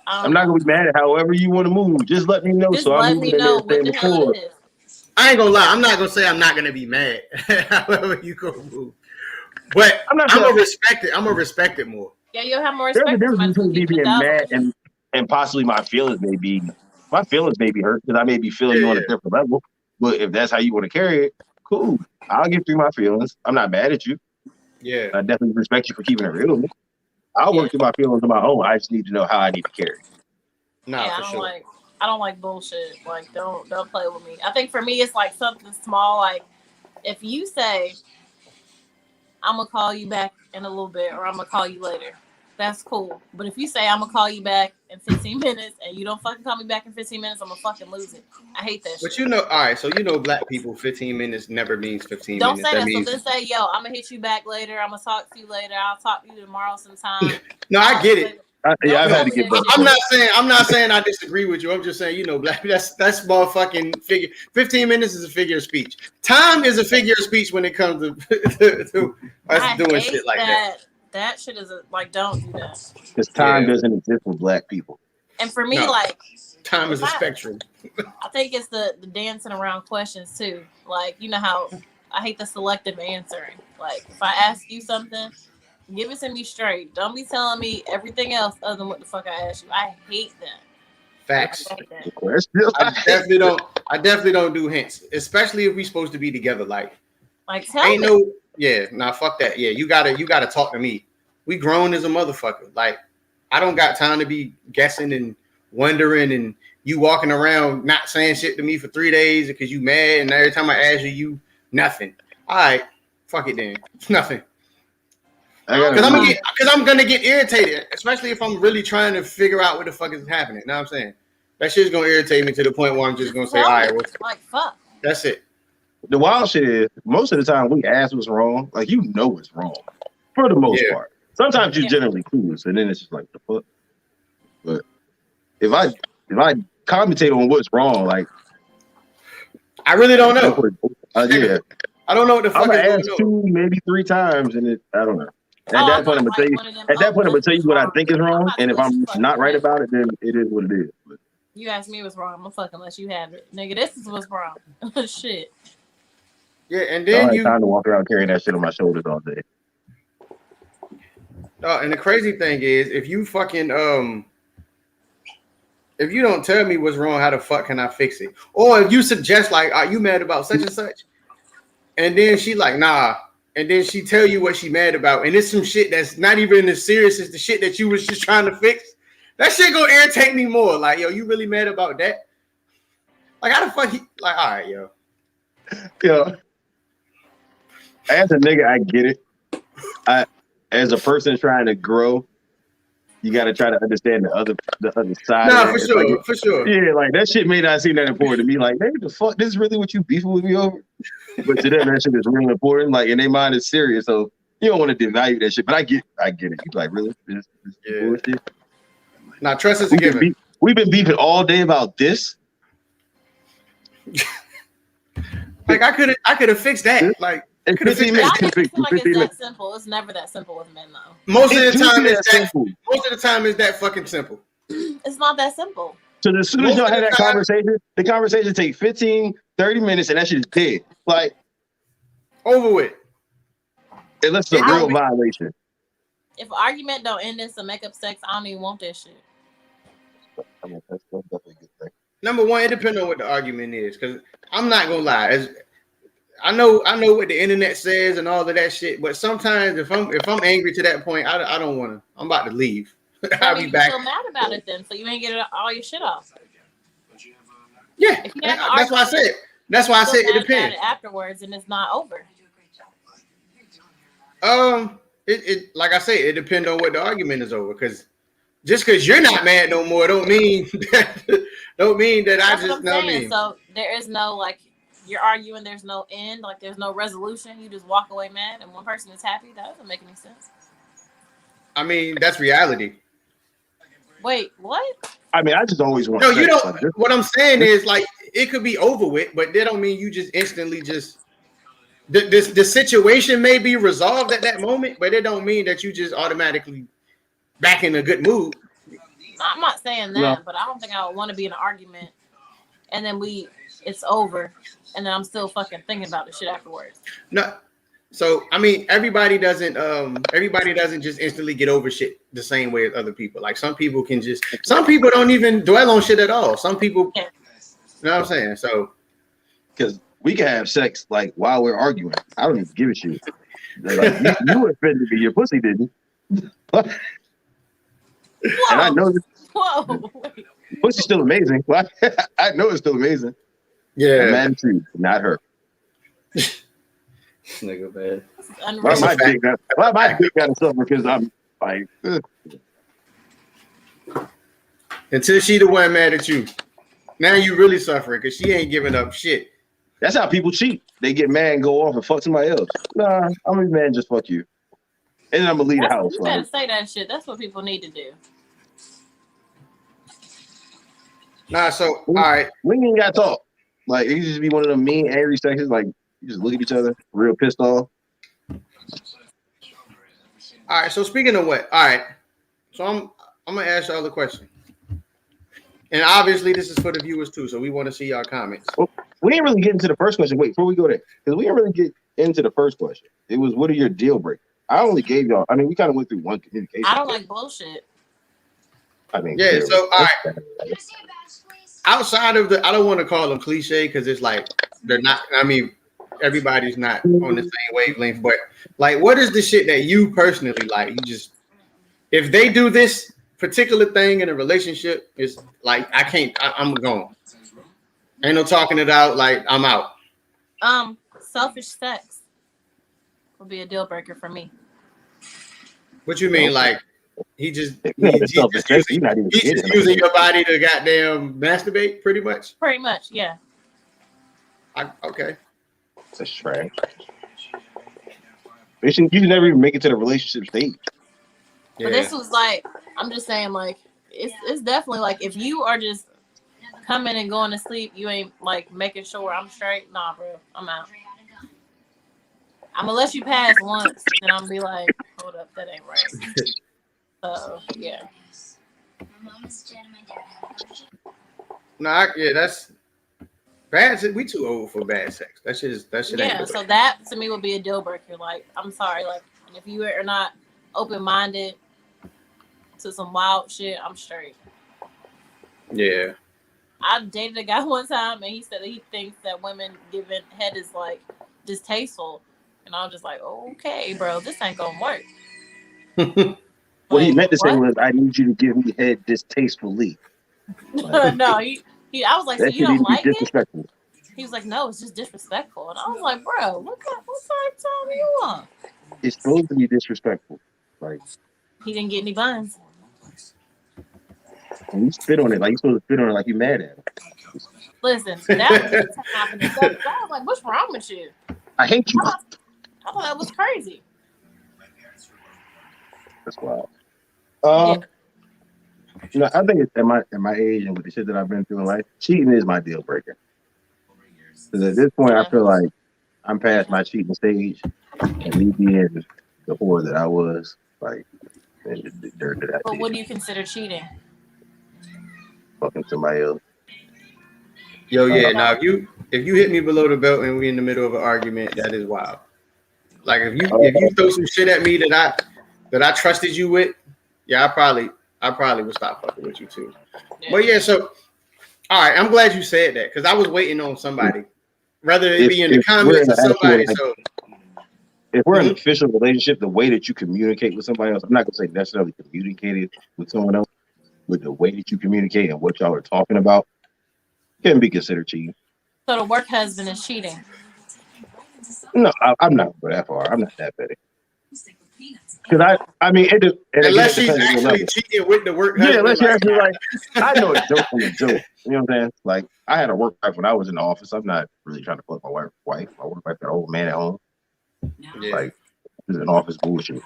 I'm not gonna be mad at however you want to move. Just let me know. Let me know what the hell it is. I ain't gonna lie. I'm not gonna say I'm not gonna be mad. However you go move, but I'm gonna respect it. I'm gonna respect it more. Yeah, you'll have more respect. There's a difference between me being mad and possibly my feelings may be hurt because I may be feeling you on a different level. But if that's how you want to carry it, cool. I'll get through my feelings. I'm not mad at you. Yeah, I definitely respect you for keeping it real with me. I'll work through my feelings on my own. I just need to know how I need to carry it. I don't like bullshit. Like, don't play with me. I think for me, it's like something small. Like, if you say, I'm going to call you back in a little bit or I'm going to call you later, that's cool. But if you say, I'm going to call you back in 15 minutes and you don't fucking call me back in 15 minutes, I'm going to fucking lose it. I hate that shit. But all right, so black people, 15 minutes never means 15 don't minutes. Don't say that. So then say, yo, I'm going to hit you back later. I'm going to talk to you later. I'll talk to you tomorrow sometime. No, I get it. I've had to get back. I'm not saying I disagree with you. I'm just saying, black. That's motherfucking figure. 15 minutes is a figure of speech. Time is a figure of speech when it comes to us doing shit like that. That shit is don't do that. Because time doesn't exist with black people. And for me, Time is a spectrum. I think it's the dancing around questions too. Like, you know how I hate the selective answering. Like, if I ask you something, give it to me straight. Don't be telling me everything else other than what the fuck I asked you. I hate that. Facts. I hate that. I definitely don't do hints, especially if we supposed to be together. Like tell me. Fuck that. Yeah, you gotta talk to me. We grown as a motherfucker. Like, I don't got time to be guessing and wondering and you walking around not saying shit to me for 3 days because you mad, and every time I ask you nothing. All right, fuck it then. Nothing. Because I'm gonna get irritated, especially if I'm really trying to figure out what the fuck is happening. You know what I'm saying? That shit's gonna irritate me to the point where I'm just gonna say, all right, well, fuck. That's it. The wild shit is most of the time we ask what's wrong, like you know what's wrong for the most part. Sometimes you generally clueless, and then it's just like the fuck. But if I commentate on what's wrong, like I really don't know. Yeah, I don't know what the fuck. I'm gonna ask 2, maybe 3 times, and I don't know. At that point, I'm gonna tell you what I think is wrong, and if I'm not right about it, then it is what it is. But you ask me what's wrong, I'm gonna fucking let you have it, nigga. This is what's wrong. Shit. Yeah, and then you time to walk around carrying that shit on my shoulders all day. And the crazy thing is, if you fucking if you don't tell me what's wrong, how the fuck can I fix it? Or if you suggest like, are you mad about such and such? And then she like, nah. And then she tell you what she mad about, and it's some shit that's not even as serious as the shit that you was just trying to fix. That shit gonna irritate me more. Like, yo, you really mad about that? Like, how the fuck like, all right, yo. Yo. As a nigga, I get it. As a person trying to grow, you got to try to understand the other side. Nah, for sure. Yeah, like that shit may not seem that important to me. Like, maybe the fuck, this is really what you beefing with me over? But to them, that shit is really important. Like, in their mind, it's serious. So you don't want to devalue that shit. But I get it. You like, really? This bullshit? Nah, trust is a given. We've been beefing all day about this. Like, I could have fixed that. Like, in 15 minutes. It's that simple. It's never that simple with men, though. Most of the time, it's that fucking simple. It's not that simple. So as soon as y'all have that conversation, the conversation takes 15, 30 minutes, and that shit is dead. Like, over with. Unless it's a real violation. If an argument don't end in some makeup sex, I don't even want that shit. I mean, that's definitely a good thing. Number one, it depends on what the argument is, because I'm not gonna lie. I know what the internet says and all of that shit, but sometimes if I'm angry to that point, I don't want to. I'm about to leave. I'll be back. You feel mad about it then, so you ain't get all your shit off. Yeah, that's why I said. That's why I said it depends. Afterwards, and it's not over. It like I say, it depends on what the argument is over. Because just because you're not mad no more, don't mean that I just know me. So there is no like. You're arguing, there's no end, like there's no resolution. You just walk away mad, and one person is happy. That doesn't make any sense. I mean, that's reality. Wait, what? I mean, I just always want. No, you don't. What I'm saying is, like, it could be over with, but that don't mean you just instantly just. The situation may be resolved at that moment, but it don't mean that you just automatically back in a good mood. I'm not saying that, but I don't think I would want to be in an argument, and then it's over. And then I'm still fucking thinking about the shit afterwards. No, so I mean, everybody doesn't just instantly get over shit the same way as other people. Like some people don't even dwell on shit at all. Some people, you know what I'm saying? So, because we can have sex like while we're arguing. I don't even give a shit. Like, you offended me. Your pussy didn't. And I know this. Whoa. Pussy's still amazing. I know it's still amazing. Yeah, I'm mad at you, not her. Nigga, man. Why my dick got to suffer because I'm like. Until she the one mad at you. Now you really suffering because she ain't giving up shit. That's how people cheat. They get mad and go off and fuck somebody else. Nah, I'm gonna be mad and just fuck you. And then I'm gonna leave the house. You gotta say that shit. That's what people need to do. Nah, so all right. We ain't gotta talk. Like, it just be one of them mean, angry sections. Like, you just look at each other, real pissed off. All right. So speaking of what? All right. So I'm gonna ask y'all the question. And obviously, this is for the viewers too, so we want to see your comments. Well, we didn't really get into the first question. Wait, before we go there, because we didn't really get into the first question. It was, what are your deal breakers? I only gave y'all. I mean, we kind of went through one communication. I don't like bullshit. I mean, yeah. So, all right. Outside of the, I don't want to call them cliche because it's like they're not. I mean, everybody's not on the same wavelength. But like, what is the shit that you personally like? You just, if they do this particular thing in a relationship, it's like I can't. I'm gone. Ain't no talking it out. Like I'm out. Selfish sex would be a deal breaker for me. What you mean, like? He just he's just using your body to goddamn masturbate, pretty much. Pretty much, yeah. Okay. That's trash. You can never even make it to the relationship stage. Yeah. But this was like, I'm just saying, like, it's definitely like if you are just coming and going to sleep, you ain't like making sure I'm straight. Nah, bro, I'm out. I'm gonna let you pass once, and I'm gonna be like, hold up, that ain't right. Yeah. Nah, yeah, that's bad. We too old for bad sex. That shit. Yeah, so that to me would be a deal breaker. Like, I'm sorry, like if you are not open minded to some wild shit, I'm straight. Yeah. I dated a guy one time, and he said that he thinks that women giving head is like distasteful, and I was just like, okay, bro, this ain't gonna work. What he meant to say was, I need you to give me head distastefully. No, I was like, so you don't like it? He was like, no, it's just disrespectful. And I was like, bro, what side of time are you on? It's supposed to be disrespectful. Like, he didn't get any buns. And you spit on it like you supposed to spit on it like you mad at him. Listen, that was happening. I was like, what's wrong with you? I hate you. I thought that was crazy. That's wild. I think it's at my age and with the shit that I've been through in life, cheating is my deal breaker. Because at this point, I feel like I'm past my cheating stage, and me being the whore that I was, like, and the dirt that I did. But what do you consider cheating? Fucking somebody else. Yo, yeah. Now, if you hit me below the belt and we in the middle of an argument, that is wild. Like if you throw some shit at me that I trusted you with, yeah, I probably would stop fucking with you too. Yeah. But yeah, so all right, I'm glad you said that because I was waiting on somebody, rather it be in the comments or somebody. So if we're in an official relationship, the way that you communicate with somebody else, I'm not gonna say necessarily communicated with someone else, but the way that you communicate and what y'all are talking about can be considered cheating. So the work husband is cheating. No, I'm not going that far. I'm not that petty. Because I mean, unless she's actually cheating with the work husband. Yeah, unless you're actually like, I know a joke from a joke. You know what I'm saying? Like, I had a work wife when I was in the office. I'm not really trying to fuck my wife. My work wife got an old man at home. Yeah. Like, this is an office bullshit.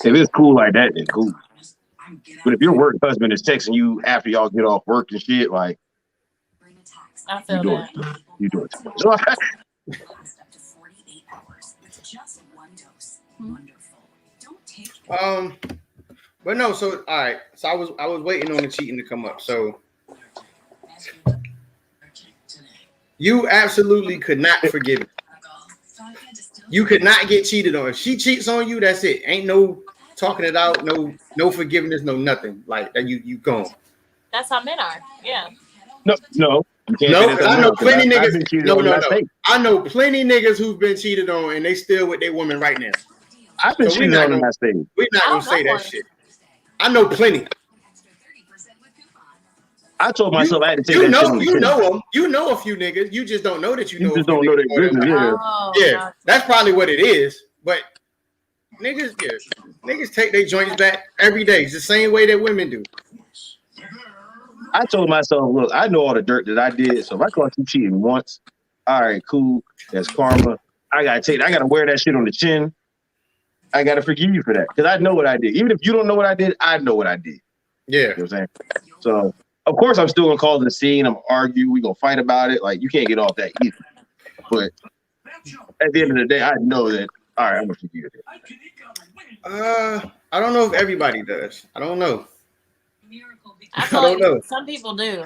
If it's cool like that, then cool. But if your work husband is texting you after y'all get off work and shit, like, I feel that. You do it. So, but no, so all right. So I was waiting on the cheating to come up. So you absolutely could not forgive it. You could not get cheated on. If she cheats on you, that's it. Ain't no talking it out, no forgiveness, no nothing. Like that you gone. That's how men are. Yeah. No. No, I know plenty niggas. No. I know plenty niggas who've been cheated on and they still with their woman right now. I've been cheated on in that stage. We're not gonna say that shit. I know plenty. I told myself I had to take that shit. You know them. You know a few niggas. You just don't know that you know. You just don't know their business. Yeah, that's probably what it is. But niggas take their joints back every day. It's the same way that women do. I told myself, look, I know all the dirt that I did. So if I caught you cheating once, all right, cool. That's karma. I gotta wear that shit on the chin. I gotta forgive you for that. Because I know what I did. Even if you don't know what I did, I know what I did. Yeah. You know what I'm saying? So of course I'm still gonna call the scene, I'm gonna argue, we gonna fight about it. Like you can't get off that easy. But at the end of the day, I know that all right, I'm gonna forgive it. I don't know if everybody does. I don't know. I I feel don't like know. some people do.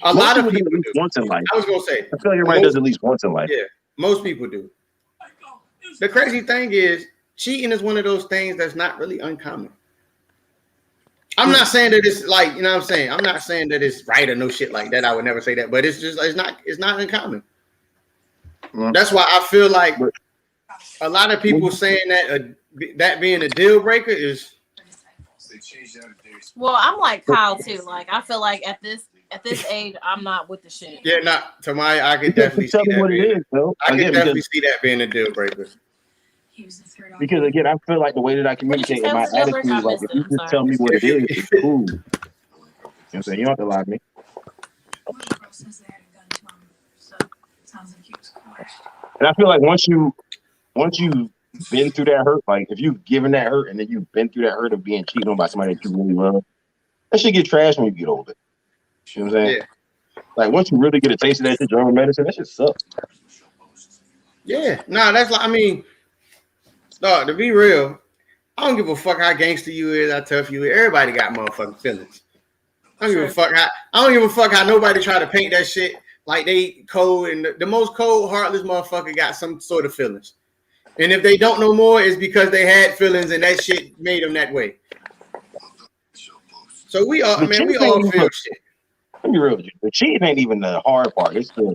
A lot of people do at least do. once in life. I was gonna say. I feel like everybody does at least once in life. Yeah, most people do. The crazy thing is, cheating is one of those things that's not really uncommon. I'm not saying that it's like, you know what I'm saying? I'm not saying that it's right or no shit like that. I would never say that, but it's not uncommon. That's why I feel like a lot of people saying that that being a deal breaker is. Well, I'm like Kyle too. Like I feel like at this age, I'm not with the shit. Yeah, not to my. I could definitely see that. I could definitely see that being a deal breaker. Because again, I feel like the way that I communicate in my attitude, like if you just tell me what it is, it's cool. You know what I'm saying? You don't have to lie to me. And I feel like once you've been through that hurt, like if you've given that hurt and then you've been through that hurt of being cheated on by somebody that you really love, that shit get trashed when you get older. You know what I'm saying? Yeah. Like once you really get a taste of that shit, German medicine, that shit sucks. Yeah, that's like, I mean, no, to be real, I don't give a fuck how gangster you is, how tough you is. Everybody got motherfucking feelings. I don't give a fuck how nobody try to paint that shit like they cold, and the most cold, heartless motherfucker got some sort of feelings. And if they don't know more, it's because they had feelings and that shit made them that way. So we all feel shit. Let me be real with you. The cheating ain't even the hard part. It's the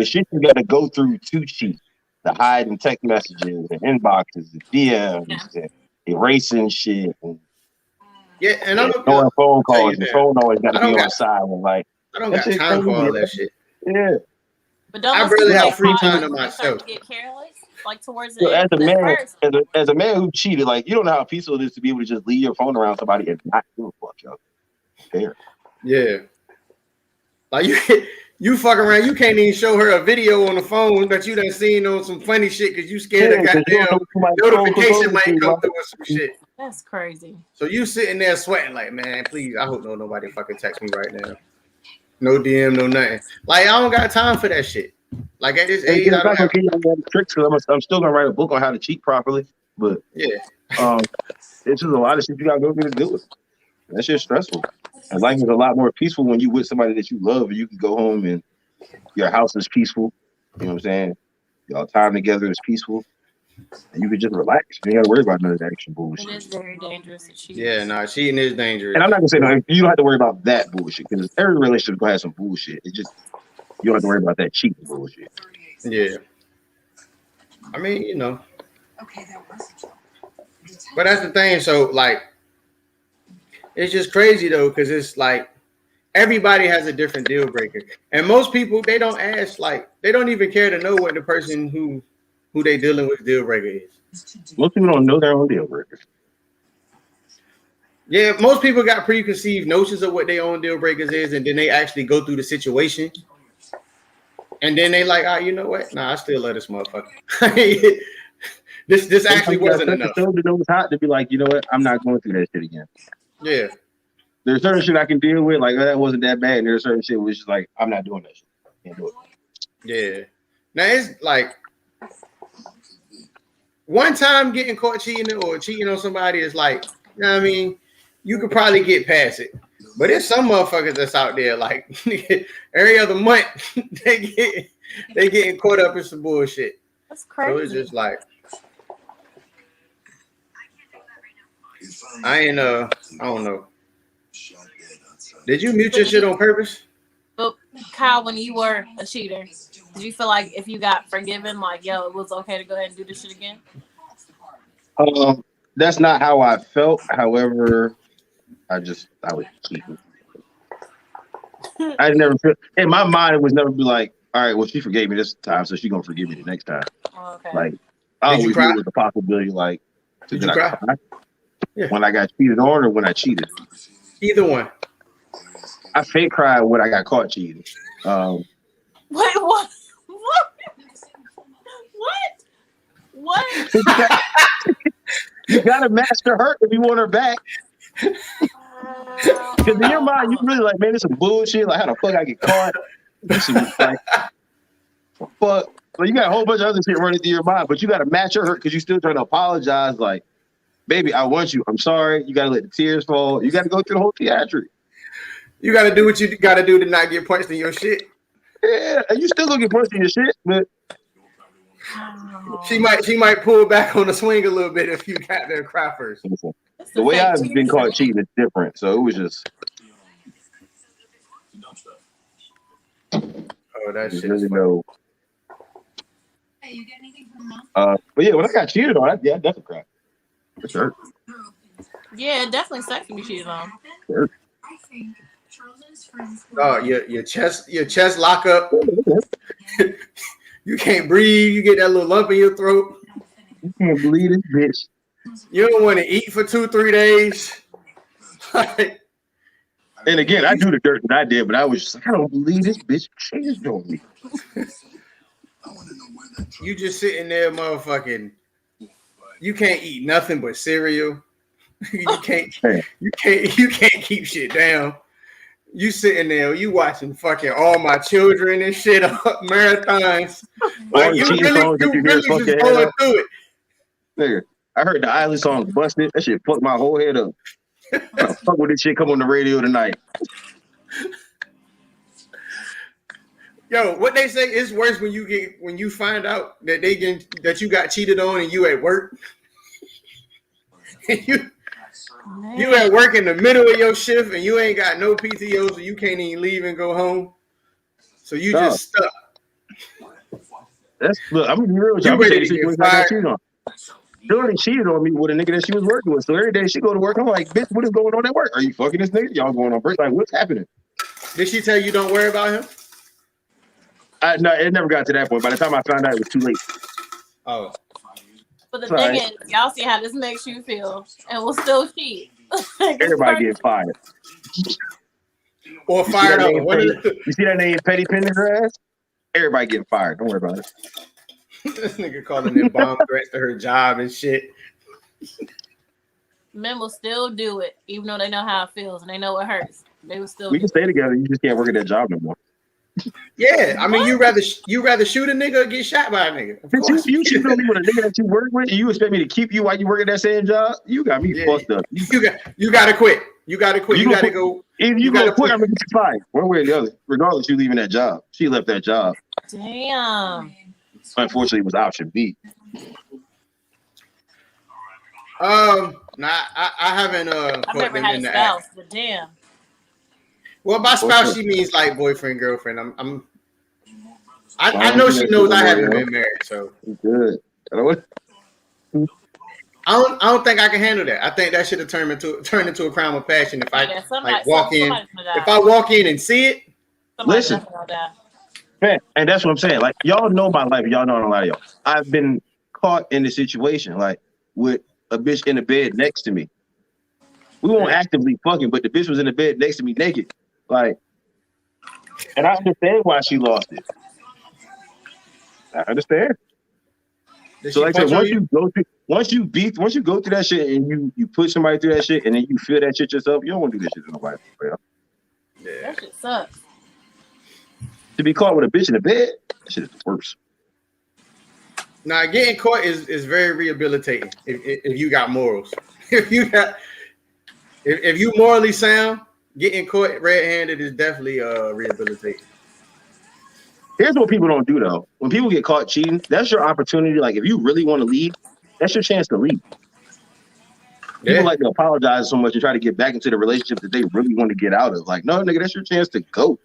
shit you got to go through to cheat. The hiding text messages, the inboxes, the DMs, the erasing shit. And I'm ignoring phone calls. The phone always got to be on silent. Like I don't got time for all that shit. Yeah. But don't I really have free time to myself. Get careless, like towards the end. As a man who cheated, like you don't know how peaceful it is to be able to just leave your phone around somebody and not give a fuck, yo. Fair. Yeah. Like you fuck around, you can't even show her a video on the phone that you done seen on some funny shit because you scared a goddamn notification might come through or some shit. That's crazy. So you sitting there sweating like, man, please, I hope nobody fucking text me right now. No DM, no nothing. Like I don't got time for that shit. Like at this age, I don't have tricks because I'm still gonna write a book on how to cheat properly. But it's just a lot of shit you gotta go through to do it. That shit's stressful. And life is a lot more peaceful when you with somebody that you love and you can go home and your house is peaceful. You know what I'm saying? Y'all time together is peaceful. And you can just relax. You ain't gotta worry about none of that extra bullshit. It is very dangerous to cheat. Yeah, cheating is dangerous. And I'm not gonna say no, you don't have to worry about that bullshit because every relationship is gonna have some bullshit. It just you don't have to worry about that cheating bullshit. Yeah. I mean, you know. But that's the thing. So like it's just crazy though, because it's like everybody has a different deal breaker. And most people, they don't ask, like, they don't even care to know what the person who they dealing with deal breaker is. Most people don't know their own deal breakers. Yeah, most people got preconceived notions of what their own deal breakers is, and then they actually go through the situation. And then they like, you know what? Nah, I still love this motherfucker. This actually wasn't enough. It was hot to be like, you know what? I'm not going through that shit again. Yeah. There's certain shit I can deal with, like that wasn't that bad. And there's certain shit which is like, I'm not doing that shit. Can't do it. Yeah. Now it's like one time getting caught cheating or cheating on somebody is like, you know what I mean? You could probably get past it. But there's some motherfuckers that's out there like every other month they getting caught up in some bullshit. That's crazy. So it's just like I don't know. Did you mute your shit on purpose? But Kyle, when you were a cheater, did you feel like if you got forgiven, like, yo, it was okay to go ahead and do this shit again? That's not how I felt. However, I was cheating. I never feel in my mind it was never be like, all right, well, she forgave me this time, so she's gonna forgive me the next time. Oh, okay. Like I always knew with the possibility, like, did you cry? Yeah. When I got cheated on or when I cheated? Either one. I fake cried when I got caught cheating. Wait, what? What? You gotta match the hurt if you want her back. Because in your mind, you really like, man, this some bullshit. Like, how the fuck I get caught? This is like, fuck. So you got a whole bunch of other shit running through your mind, but you gotta match her hurt because you still trying to apologize. Like, baby, I want you. I'm sorry. You gotta let the tears fall. You gotta go through the whole theatric. You got to do what you got to do to not get punched in your shit. Yeah, you still gonna get punched in your shit, but she might pull back on the swing a little bit if you got there cry first. The way I've been caught cheating is different, so it was just. Oh, that shit. Really no. But yeah, when I got cheated on, I definitely cried. For sure. Yeah, definitely sucks to be cheated on. Sure. Oh, your chest lock up. You can't breathe. You get that little lump in your throat. You can't believe this bitch. You don't want to eat for 2-3 days. And again, I do the dirt that I did, but I was just like, I don't believe this bitch changed on me. You just sitting there, motherfucking. You can't eat nothing but cereal. you can't keep shit down. You sitting there, you watching fucking All My Children and shit up marathons. Like you really just going through it. Nigga, I heard the Island song Busted. That shit fucked my whole head up. Fuck with this shit come on the radio tonight. Yo, what they say is worse when you find out that that you got cheated on and you at work. You at work in the middle of your shift and you ain't got no PTO, so you can't even leave and go home. So you just stuck. Look, I'm gonna be real with you. I'm ready to get fired. Shorty cheated on me with a nigga that she was working with. So every day she go to work, I'm like, bitch, what is going on at work? Are you fucking this nigga? Y'all going on break? Like, what's happening? Did she tell you don't worry about him? No, it never got to that point. By the time I found out, it was too late. Oh. But the thing is, y'all see how this makes you feel, and we'll still cheat. Everybody get fired. Or fired up. You see that name, Petty Pendergrass? Everybody getting fired. Don't worry about it. This nigga calling them bomb threats to her job and shit. Men will still do it, even though they know how it feels and they know it hurts. They will still. We can stay together. You just can't work at that job no more. Yeah, I mean, you rather shoot a nigga or get shot by a nigga. You cheat on me with a nigga that you work with, and you expect me to keep you while you work at that same job? You got me fucked up. You gotta quit. You gotta quit. You gotta go. If you gotta quit, I'm gonna get you fired. One way or the other. Regardless, you leaving that job. She left that job. Damn. Unfortunately, it was option B. I haven't I've never had a spouse, but damn. Well, by spouse she means like boyfriend, girlfriend. I know she knows I haven't been married, so good. I don't think I can handle that. I think that should have turned into a crime of passion if I walk in. If I walk in and see it, listen. Man, and that's what I'm saying. Like, y'all know my life. Y'all know a lot of y'all. I've been caught in the situation, like, with a bitch in the bed next to me. We weren't actively fucking, but the bitch was in the bed next to me naked. Like, and I understand why she lost it. I understand. So like I said, once you go through that shit and you push somebody through that shit and then you feel that shit yourself, you don't want to do this shit to nobody. Yeah. That shit sucks. To be caught with a bitch in the bed, that shit is worse. Now, getting caught is very rehabilitating if you got morals. If you morally sound, getting caught red-handed is definitely rehabilitating. Here's what people don't do though. When people get caught cheating, that's your opportunity. Like, if you really want to leave, that's your chance to leave. People like to apologize so much and try to get back into the relationship that they really want to get out of. Like, no, nigga, that's your chance to go.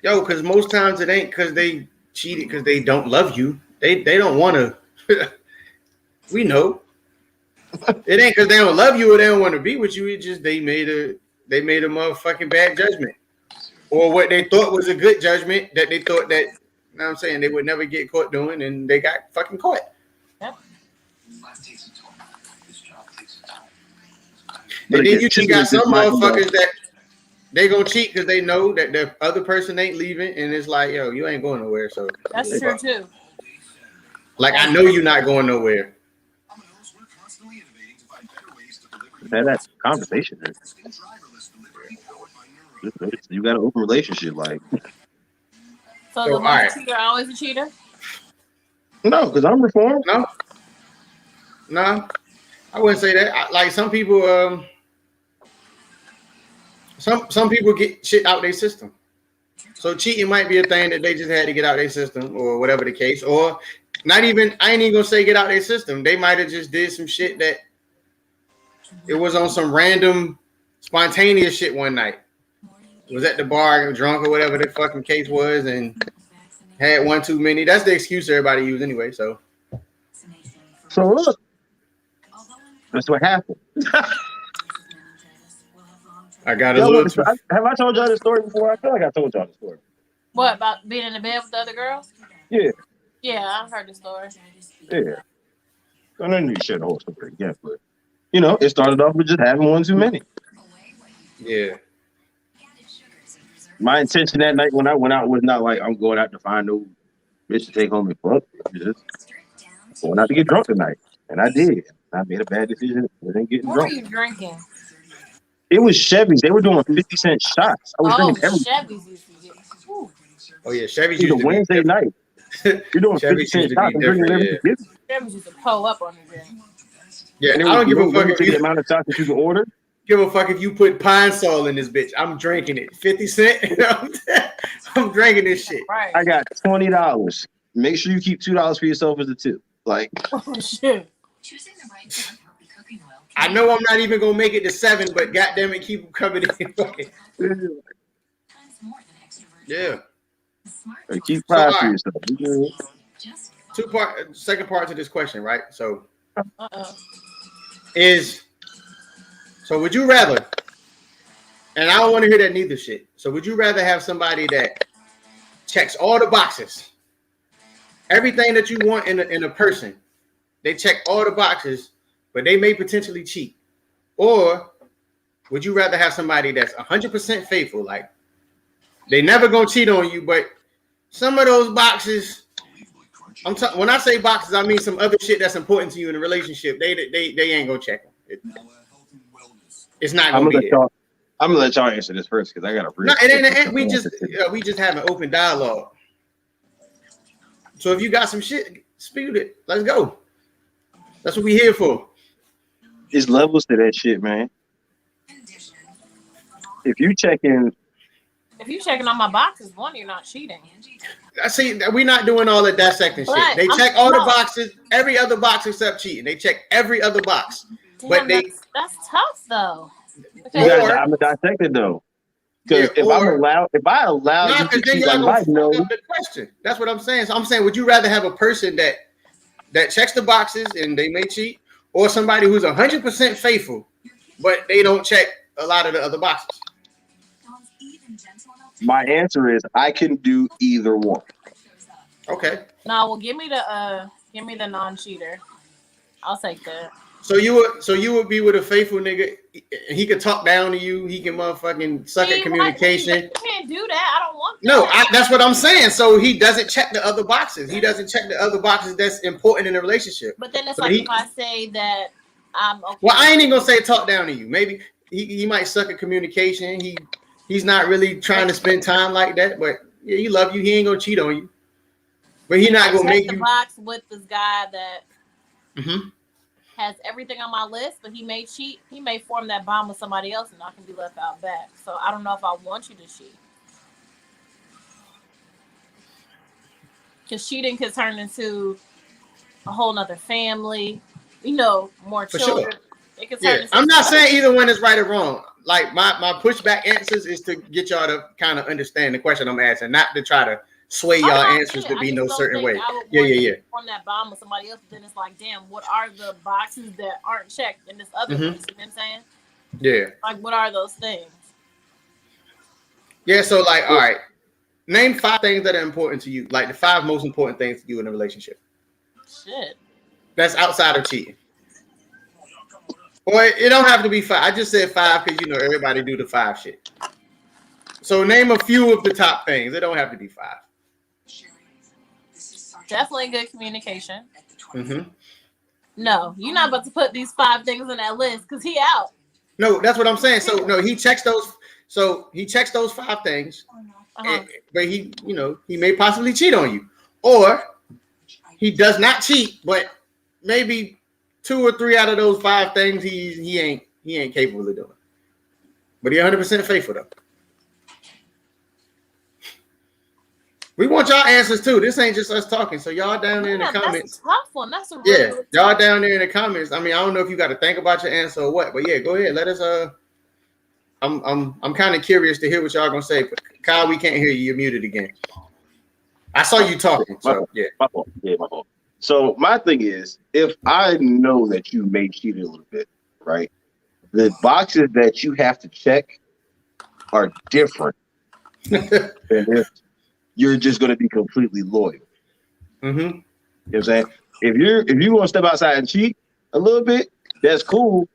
Yo, because most times it ain't because they cheated because they don't love you. They don't want to. We know. It ain't because they don't love you or they don't want to be with you. It's just they made a motherfucking bad judgment. Or what they thought was a good judgment that they thought that, you know what I'm saying, they would never get caught doing, and they got fucking caught. Yep. And then you just got some motherfuckers that they gonna cheat because they know that the other person ain't leaving, and it's like, yo, you ain't going nowhere. So that's true too. Like, I know you're not going nowhere. That's conversation. You got an open relationship, like. So the one cheater always a cheater? No, because I'm reformed. No, I wouldn't say that. Like some people, Some people get shit out their system. So cheating might be a thing that they just had to get out their system, or whatever the case, or not even. I ain't even gonna say get out their system. They might have just did some shit that it was on some random, spontaneous shit one night. Was at the bar, drunk or whatever the fucking case was, and had one too many. That's the excuse everybody use anyway. So look, that's what happened. I got a little. Have I told y'all this story before? I feel like I told y'all the story. What about being in the bed with the other girls? Yeah. Yeah, I've heard the story. Yeah. I don't need to share the whole story again, but it started off with just having one too many. Yeah. My intention that night when I went out was not like I'm going out to find no bitch to take home and fuck. Just going out to get drunk tonight, and I did. I made a bad decision. I didn't get drunk. What were you drinking? It was Chevys. They were doing 50-cent shots. I was drinking everything. Chevys used to get. Whew. Oh yeah, Chevys used to be Wednesday night. You're doing 50-cent shots and drinking everything. Chevys used to pull up on the drink. Yeah, I don't give a fuck if the amount of shots that you can order. Give a fuck if you put pine sol in this bitch. I'm drinking it. 50 cents. I'm drinking this shit. Right. I got $20. Make sure you keep $2 for yourself as a tip. Like, oh shit. I know I'm not even gonna make it to 7, but goddamn it, keep coming in. Yeah. Keep 5 for yourself. Second part to this question, right? So, would you rather? And I don't want to hear that neither shit. So, would you rather have somebody that checks all the boxes, everything that you want in a person? They check all the boxes, but they may potentially cheat. Or would you rather have somebody that's 100% faithful? Like, they never gonna cheat on you, but some of those boxes, when I say boxes, I mean some other shit that's important to you in a relationship. They ain't gonna check them. It's not gonna be there. I'm gonna let y'all answer this first because I got a real. No, it ain't. We just have an open dialogue. So if you got some shit, spew it. Let's go. That's what we here for. There's levels to that shit, man. If you checking on my boxes, one, you're not cheating. I see. We're not doing all that dissecting shit. They check all the boxes, every other box except cheating. They check every other box. Damn, but that's tough though. I'm gonna dissect it though. Because if I allow you to cheat, like the question. That's what I'm saying. So I'm saying, would you rather have a person that checks the boxes and they may cheat, or somebody who's 100% faithful, but they don't check a lot of the other boxes? My answer is I can do either one. Okay. No, well, give me the non-cheater. I'll take that. So you would be with a faithful nigga. He could talk down to you. He can motherfucking suck at communication. You can't do that. I don't want that. No, that's what I'm saying. So he doesn't check the other boxes. He doesn't check the other boxes that's important in a relationship. But then it's if I say that I'm okay. Well, I ain't even gonna say talk down to you. Maybe he might suck at communication. He's not really trying to spend time like that. But yeah, he love you. He ain't gonna cheat on you. But he not gonna make the you box with this guy that. Mm-hmm. Has everything on my list, but he may cheat. He may form that bond with somebody else, and I can be left out back. So I don't know if I want you to cheat, because cheating could turn into a whole nother family. More children. Sure. It could turn. I'm not saying either one is right or wrong. Like my pushback answers is to get y'all to kind of understand the question I'm asking, not to try to sway y'all answers to be no certain way. Yeah. Form that bond with somebody else, but then it's like, damn, what are the boxes that aren't checked in this other place? You know what I'm saying? Yeah. Like, what are those things? Yeah. So, like, all right, name 5 things that are important to you. Like the 5 most important things to you in a relationship. Shit. That's outside of cheating. Or it don't have to be 5. I just said 5 because everybody do the 5 shit. So name a few of the top things. It don't have to be 5. Definitely good communication. Mm-hmm. No, you're not about to put these 5 things in that list because he out. No, that's what I'm saying. So no, he checks those. So he checks those 5 things, but he may possibly cheat on you, or he does not cheat, but maybe 2 or 3 out of those 5 things he ain't capable of doing. But he 100% faithful though. We want y'all answers too. This ain't just us talking. So y'all down there in the comments. That's a tough one. That's a really y'all down there in the comments. I mean, I don't know if you got to think about your answer or what, but yeah, go ahead. Let us. I'm kind of curious to hear what y'all gonna say. But Kyle, we can't hear you. You're muted again. I saw you talking. So yeah, my fault. Yeah, my fault. So my thing is, if I know that you may cheat a little bit, right? The boxes that you have to check are different than if you're just going to be completely loyal. Mm-hmm. You know what I'm saying? If you want to step outside and cheat a little bit, that's cool.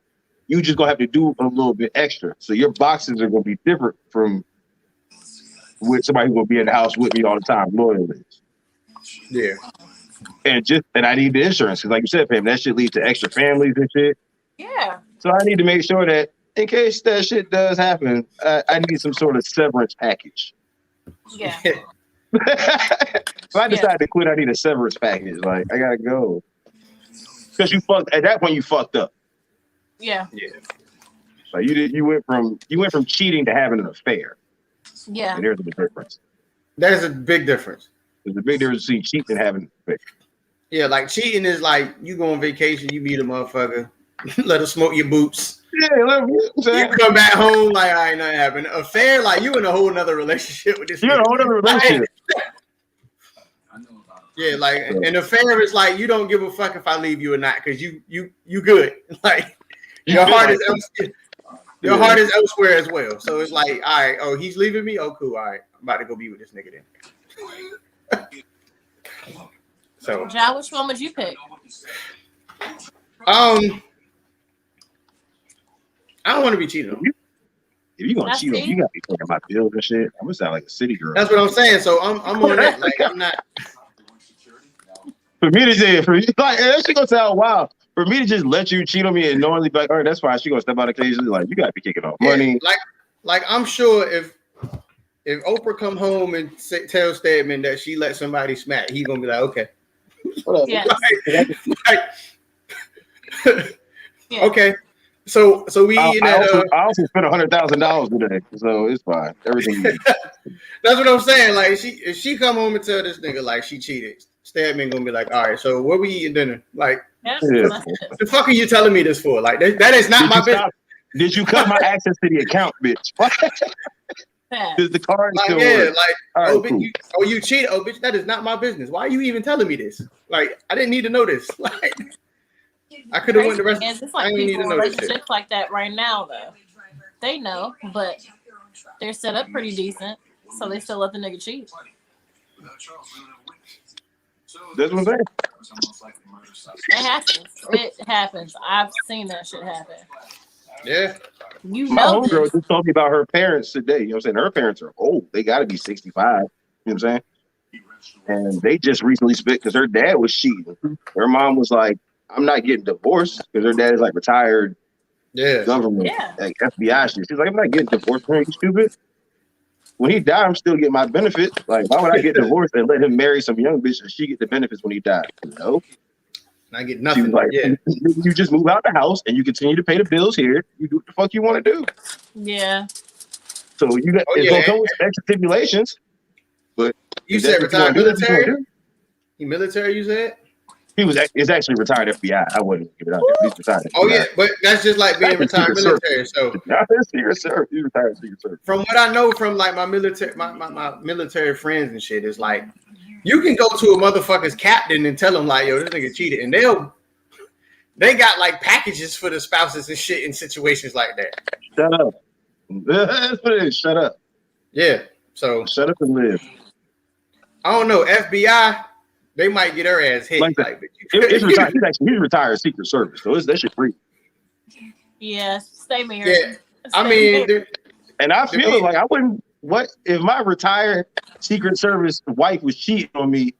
You just gonna have to do a little bit extra. So your boxes are gonna be different from with somebody who's gonna be in the house with me all the time, loyal is. Yeah. And I need the insurance because, like you said, Pam, that shit leads to extra families and shit. Yeah. So I need to make sure that in case that shit does happen, I need some sort of severance package. Yeah. If I decide to quit, I need a severance package. Like, I gotta go. Because at that point you fucked up. Yeah. Yeah. Like you went from cheating to having an affair. Yeah. And there's a big difference. There's a big difference. There's a big difference between cheating and having an affair. Yeah, like cheating is like you go on vacation, you meet a motherfucker, let her smoke your boots. Yeah, you come back home like, all right, nothing happened. Affair, like you in a whole nother relationship with this. You're in a whole other relationship. Yeah, like an affair is like you don't give a fuck if I leave you or not because you good. Like your heart is heart is elsewhere as well. So it's like, all right, oh, he's leaving me. Oh, cool. All right, I'm about to go be with this nigga then. So, John, which one would you pick? I don't want to be cheated on. If you're gonna cheat on, you gotta be paying my bills and shit. I'm gonna sound like a city girl. That's what I'm saying. So I'm on that. Like I'm not. For me to say, like that shit gonna sound wild. For me to just let you cheat on me and knowingly be like, all right, that's fine. She gonna step out occasionally. Like you gotta be kicking off money. Like I'm sure if Oprah come home and tell Stedman that she let somebody smack, he gonna be like, okay. Yeah. Okay. So we I also spent $100,000 today, so it's fine. Everything you need. That's what I'm saying. Like if she come home and tell this nigga like she cheated, Stedman gonna be like, all right, so what we eating dinner? Like, the fuck are you telling me this for? Like that is not my business. Did you cut my access to the account, bitch? Is the card like, still yeah, work? like, oh, cool. You cheated. Oh, bitch, that is not my business. Why are you even telling me this? Like, I didn't need to know this. Like, I could have went the rest. It's like people in relationships like that right now, though. They know, but they're set up pretty decent, so they still let the nigga cheat. That's what I'm saying. It happens. It happens. I've seen that shit happen. Yeah. My homegirl just told me about her parents today. You know what I'm saying? Her parents are old. They got to be 65. You know what I'm saying? And they just recently split because her dad was cheating. Her mom was like, I'm not getting divorced because her dad is like retired government, like FBI shit. She's like, I'm not getting divorced from him. You stupid. When he died, I'm still getting my benefits. Like, why would I get divorced and let him marry some young bitch and she get the benefits when he died? No. I get nothing. Like, you just move out the house and you continue to pay the bills here. You do what the fuck you want to do. Yeah. So you got it's gonna come with extra stipulations. But you said retired military? He military, you said? It's actually retired FBI. I wouldn't give it out there. He's retired. Oh yeah, but that's just like being retired military. So Secret Service. He's retired Secret Service. From what I know from like my military, my military friends and shit, is like you can go to a motherfucker's captain and tell them like, yo, this nigga cheated, and they got like packages for the spouses and shit in situations like that. Shut up. That's what it is. Shut up. Yeah. So shut up and live. I don't know. FBI. They might get her ass hit. It's retired. He's retired Secret Service, so that shit free. Yeah, stay married. Yeah, I mean, and I feel like I wouldn't. What if my retired Secret Service wife was cheating on me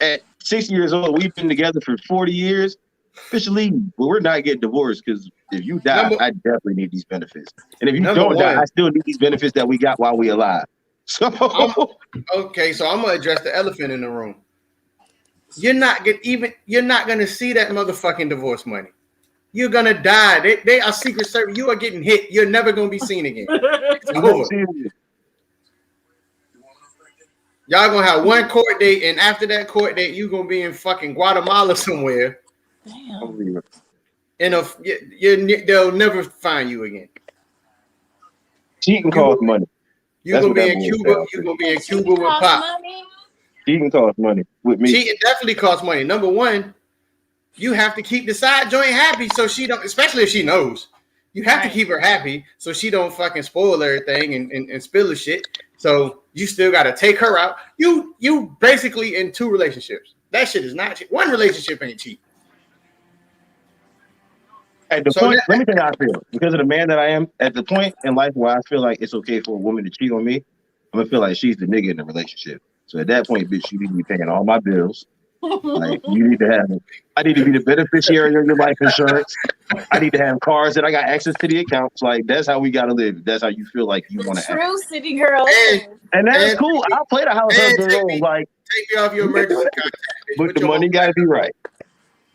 at 60 years old? We've been together for 40 years. Officially, well, we're not getting divorced because if you die, I definitely need these benefits. And if you don't die, I still need these benefits that we got while we alive. So okay, so I'm gonna address the elephant in the room. You're not gonna see that motherfucking divorce money. You're gonna die. They are Secret Service. You are getting hit. You're never gonna be seen again. It's over. Y'all gonna have one court date, and after that court date, you gonna be in fucking Guatemala somewhere. Damn. They'll never find you again. Cheating costs money. You're gonna be in Cuba. You're gonna be in Cuba with Pop. Cheating costs money with me. Cheating definitely costs money. Number one, you have to keep the side joint happy so she don't, especially if she knows. You have to keep her happy so she don't fucking spoil everything and spill the shit. So you still gotta take her out. You basically in two relationships. That shit is not cheap. One relationship ain't cheap. At the point, let me tell you how I feel. Because of the man that I am, at the point in life where I feel like it's okay for a woman to cheat on me, I'm gonna feel like she's the nigga in the relationship. So at that point, bitch, you need to be paying all my bills. Like you need to have, I need to be the beneficiary of your life insurance. I need to have cars that I got access to the accounts. Like that's how we gotta live. That's how you feel like you want to act. True city girl. And that's cool. I'll play the house husband role. Like take me off your emergency contact. But the money gotta be right.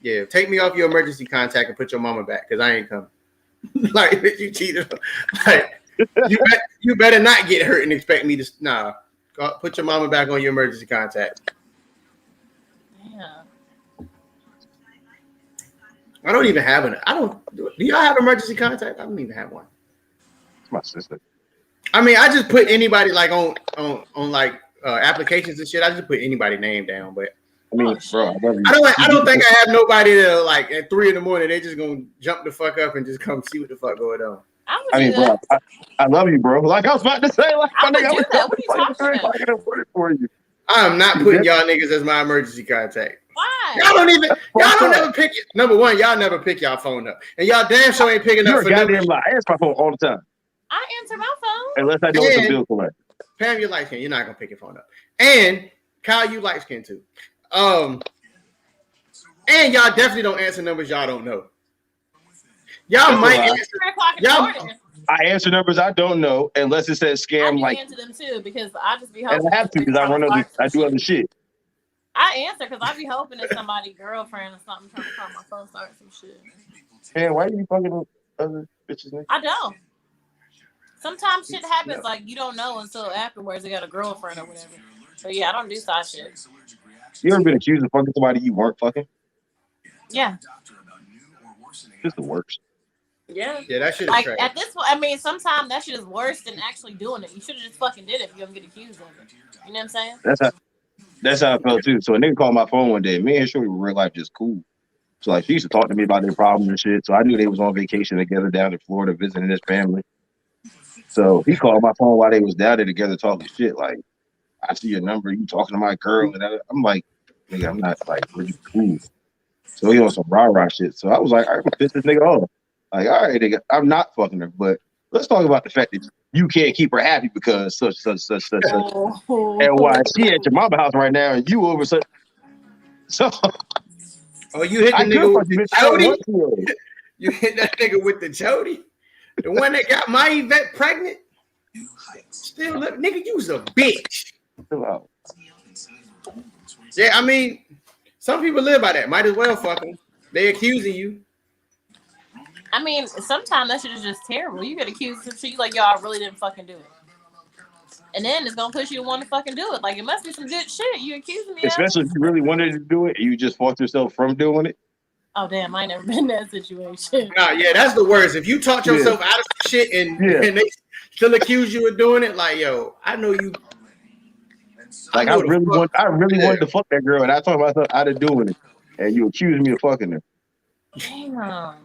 Yeah, take me off your emergency contact and put your mama back because I ain't coming. Like you cheated. Like you better not get hurt and expect me to put your mama back on your emergency contact. Yeah. I don't even have an. Do y'all have emergency contact? I don't even have one. It's my sister. I mean, I just put anybody like on like applications and shit. I just put anybody name down, but I mean, bro, I don't think I have nobody that like at 3 a.m. they just gonna jump the fuck up and just come see what the fuck going on. I mean, bro, I love you, bro. Like I was about to say, like I would do that. What are you talking about? I can put it for you. I am not putting y'all niggas as my emergency contact. Why? Y'all don't ever pick it. Number one, y'all never pick y'all phone up. And y'all damn sure ain't picking up for goddamn lie. I answer my phone all the time. I answer my phone. Unless I know it's a bill collect. Pam, you're light skin. You're not gonna pick your phone up. And Kyle, you light skin too. And y'all definitely don't answer numbers y'all don't know. Y'all might answer. I answer numbers I don't know unless it says scam. I answer them too because I just be hoping. And I have to because I do other shit. I answer because I be hoping that somebody's girlfriend or something trying to call my phone, start some shit. Man, why are you fucking with other bitches? Nigga? I don't. Sometimes shit happens like you don't know until afterwards they got a girlfriend or whatever. So yeah, I don't do side shit. You ever been accused of fucking somebody you weren't fucking? Yeah. Just the worst. Yeah. Yeah, that shit is like trash. at this point, I mean, sometimes that shit is worse than actually doing it. You should have just fucking did it if you're gonna get accused of it. You know what I'm saying? That's how I felt too. So a nigga called my phone one day. Me and Shorty were real life just cool. So like she used to talk to me about their problems and shit. So I knew they was on vacation together down in Florida visiting his family. So he called my phone while they was down there together talking shit. Like, I see your number, you talking to my girl, and I'm like, nigga, I'm not like really cool. So he on some rah-rah shit. So I was like, all right, piss this nigga off. Like, all right, nigga, I'm not fucking her, but let's talk about the fact that you can't keep her happy because such. And why she at your mama house right now and you over such. So you hit the nigga with the Jody? You hit that nigga with the Jody? The one that got my Yvette pregnant? Still look, nigga, you was a bitch. Yeah, I mean, some people live by that. Might as well fuck them. They accusing you. I mean, sometimes that shit is just terrible. You get accused of shit like, y'all really didn't fucking do it. And then it's gonna push you to want to fucking do it. Like, it must be some good shit you accusing me of. Especially if you really wanted to do it and you just fought yourself from doing it. Oh, damn, I ain't never been in that situation. Nah, yeah, that's the worst. If you talk yourself out of shit and they still accuse you of doing it, like, yo, I know you. Like, I really wanted to fuck that girl, and I talked myself out of doing it, and you accused me of fucking her. Damn.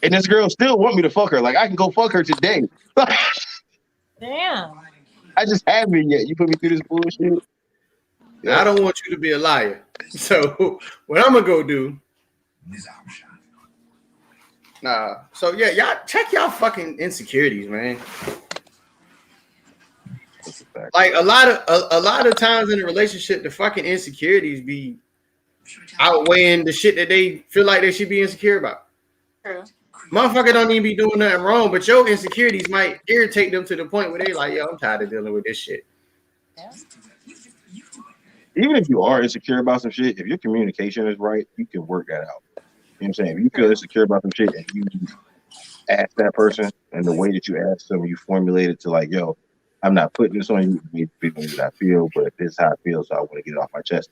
And this girl still want me to fuck her. Like, I can go fuck her today. Damn. I just haven't yet. You put me through this bullshit. Yeah. I don't want you to be a liar. So what I'm gonna go do? So yeah, y'all check y'all fucking insecurities, man. Like a lot of times in a relationship, the fucking insecurities be outweighing the shit that they feel like they should be insecure about. True. Motherfucker don't even be doing nothing wrong, but your insecurities might irritate them to the point where they like, yo, I'm tired of dealing with this shit. Yeah. Even if you are insecure about some shit, if your communication is right, you can work that out. what I'm saying? If you feel insecure about some shit and you ask that person, and the way that you ask them, you formulate it to like, yo, I'm not putting this on you to be the way that I feel, but this is how I feel, so I want to get it off my chest.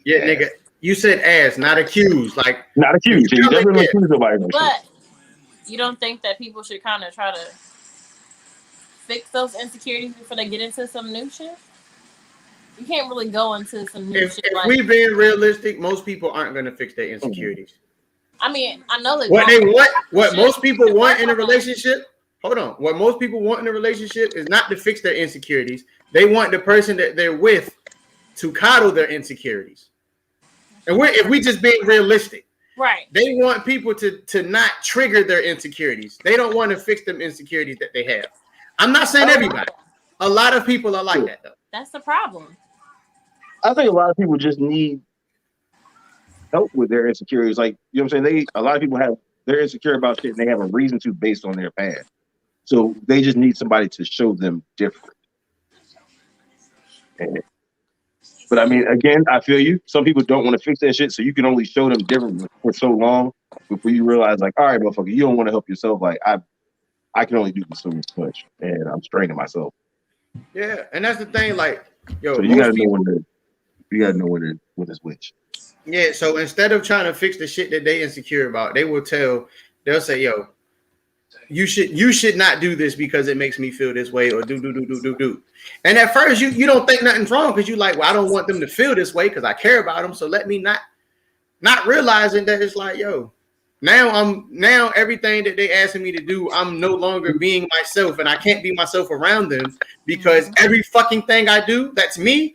Yeah, nigga. You said ask, not accuse. Like not accuse. You definitely don't accuse nobody. But you don't think that people should kind of try to fix those insecurities before they get into some new shit? You can't really go into some new shit. If we being realistic, most people aren't going to fix their insecurities. I mean, I know what most people want in a relationship. Hold on. What most people want in a relationship is not to fix their insecurities. They want the person that they're with to coddle their insecurities. And if we just being realistic, right? They want people to not trigger their insecurities. They don't want to fix them insecurities that they have. I'm not saying everybody. A lot of people are like that, though. That's the problem. I think a lot of people just need help with their insecurities. Like, you know what I'm saying? A lot of people they're insecure about shit and they have a reason to based on their past. So they just need somebody to show them different. But I mean, again, I feel you. Some people don't want to fix that shit, so you can only show them different for so long before you realize, like, all right, motherfucker, you don't want to help yourself. Like, I can only do so much, and I'm straining myself. Yeah, and that's the thing. Like, yo, so you gotta know when it's which. Yeah, so instead of trying to fix the shit that they insecure about, they'll say, yo, you should not do this because it makes me feel this way, or do. And at first you don't think nothing's wrong because you like, well, I don't want them to feel this way because I care about them. So let me not realizing that it's like, yo, now everything that they asking me to do, I'm no longer being myself, and I can't be myself around them because every fucking thing I do that's me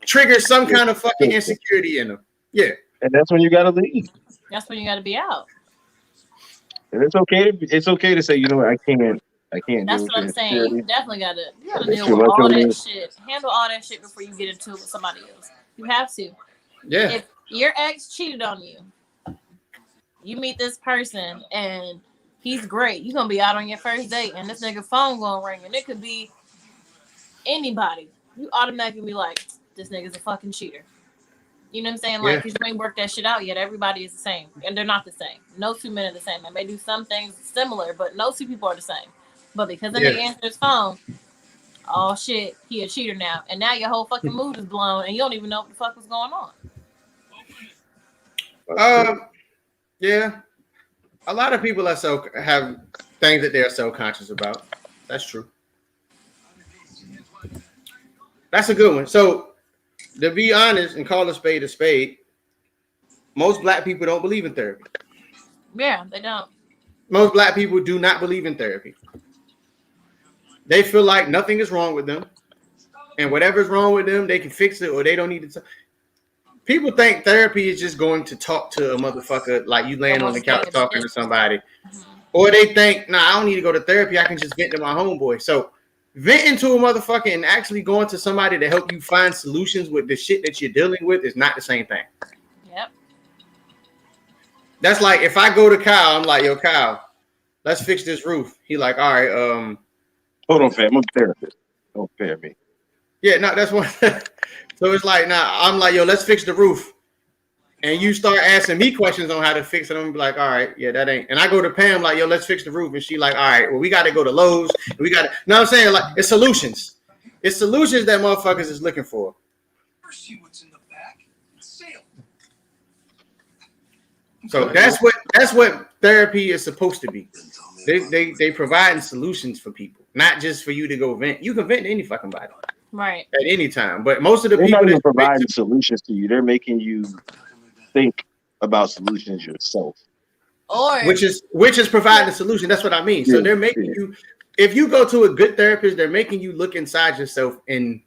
triggers some kind of fucking insecurity in them. Yeah. And that's when you gotta leave. That's when you gotta be out. And it's okay to say, you know what, I can't. That's what I'm saying. You definitely gotta deal with all that shit. Handle all that shit before you get into it with somebody else. You have to. Yeah. If your ex cheated on you, you meet this person and he's great. You're gonna be out on your first date and this nigga phone gonna ring, and it could be anybody. You automatically be like, this nigga's a fucking cheater. You know what I'm saying? Like, because you ain't worked that shit out yet. Everybody is the same, and they're not the same. No two men are the same. They may do some things similar, but no two people are the same. But because the nigga answered his phone, oh shit, he a cheater now, and now your whole fucking mood is blown, and you don't even know what the fuck was going on. Yeah, a lot of people have things that they're self-conscious about. That's true. That's a good one. So, to be honest and call a spade, most black people don't believe in therapy. Yeah, they don't. Most black people do not believe in therapy. They feel like nothing is wrong with them, and whatever's wrong with them, they can fix it, or they don't need to. People think therapy is just going to talk to a motherfucker like you laying on the couch talking to somebody, or they think, nah, I don't need to go to therapy. I can just vent to my homeboy. So venting to a motherfucker and actually going to somebody to help you find solutions with the shit that you're dealing with is not the same thing. Yep. That's like if I go to Kyle, I'm like, yo, Kyle, let's fix this roof. He like, all right, hold on, fam, I'm a therapist. Don't fair me. Yeah, no, that's one. So it's like, nah, I'm like, yo, let's fix the roof. And you start asking me questions on how to fix it. I'm gonna be like, all right, yeah, that ain't. And I go to Pam like, yo, let's fix the roof. And she like, all right, well, we got to go to Lowe's. We got to. No, I'm saying like, it's solutions. It's solutions that motherfuckers is looking for. So that's what therapy is supposed to be. They providing solutions for people, not just for you to go vent. You can vent to any fucking body, right, at any time. But most of the they're people not even providing solutions to you. They're making you think about solutions yourself. Or which is providing the solution. That's what I mean. So they're making you. If you go to a good therapist, they're making you look inside yourself and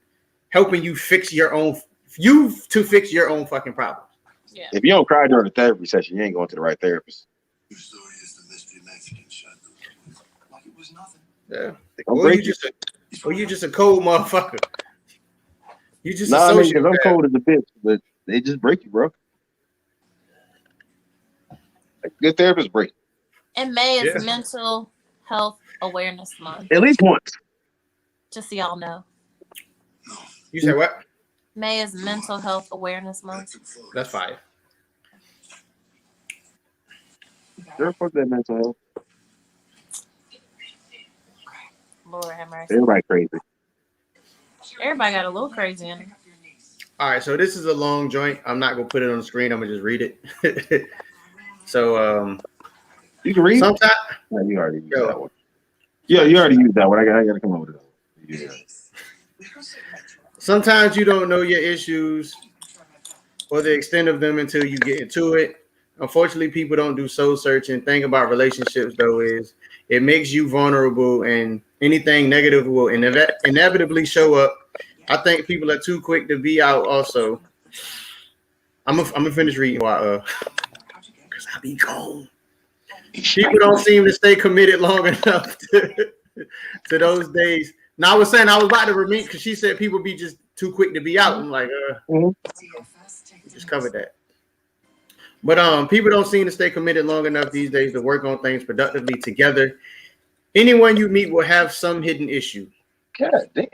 helping you fix your own. Fix your own fucking problems. Yeah. If you don't cry during a therapy session, you ain't going to the right therapist. Yeah. Or you just a cold motherfucker. You just nah, niggas, I'm cold as a bitch, but they just break you, bro. A good therapist break. And May is Mental Health Awareness Month. At least once. Just so y'all know. You say what? May is Mental Health Awareness Month. That's fine. Sure, fuck that mental health. Lord have mercy. Everybody crazy. Everybody got a little crazy in it. All right, so this is a long joint. I'm not gonna put it on the screen. I'm gonna just read it. So you can read. Sometimes No, you already used that one. Yeah, you already used that one. I gotta come over to that one. Yeah. Sometimes you don't know your issues or the extent of them until you get into it. Unfortunately, people don't do soul searching. Thing about relationships, though, is it makes you vulnerable, and anything negative will inevitably show up. I think people are too quick to be out. Also, I'm gonna finish reading while because I be gone. People don't seem to stay committed long enough to those days. Now I was saying I was about to repeat because she said people be just too quick to be out. I'm like, just covered that. But people don't seem to stay committed long enough these days to work on things productively together. Anyone you meet will have some hidden issue. God damn.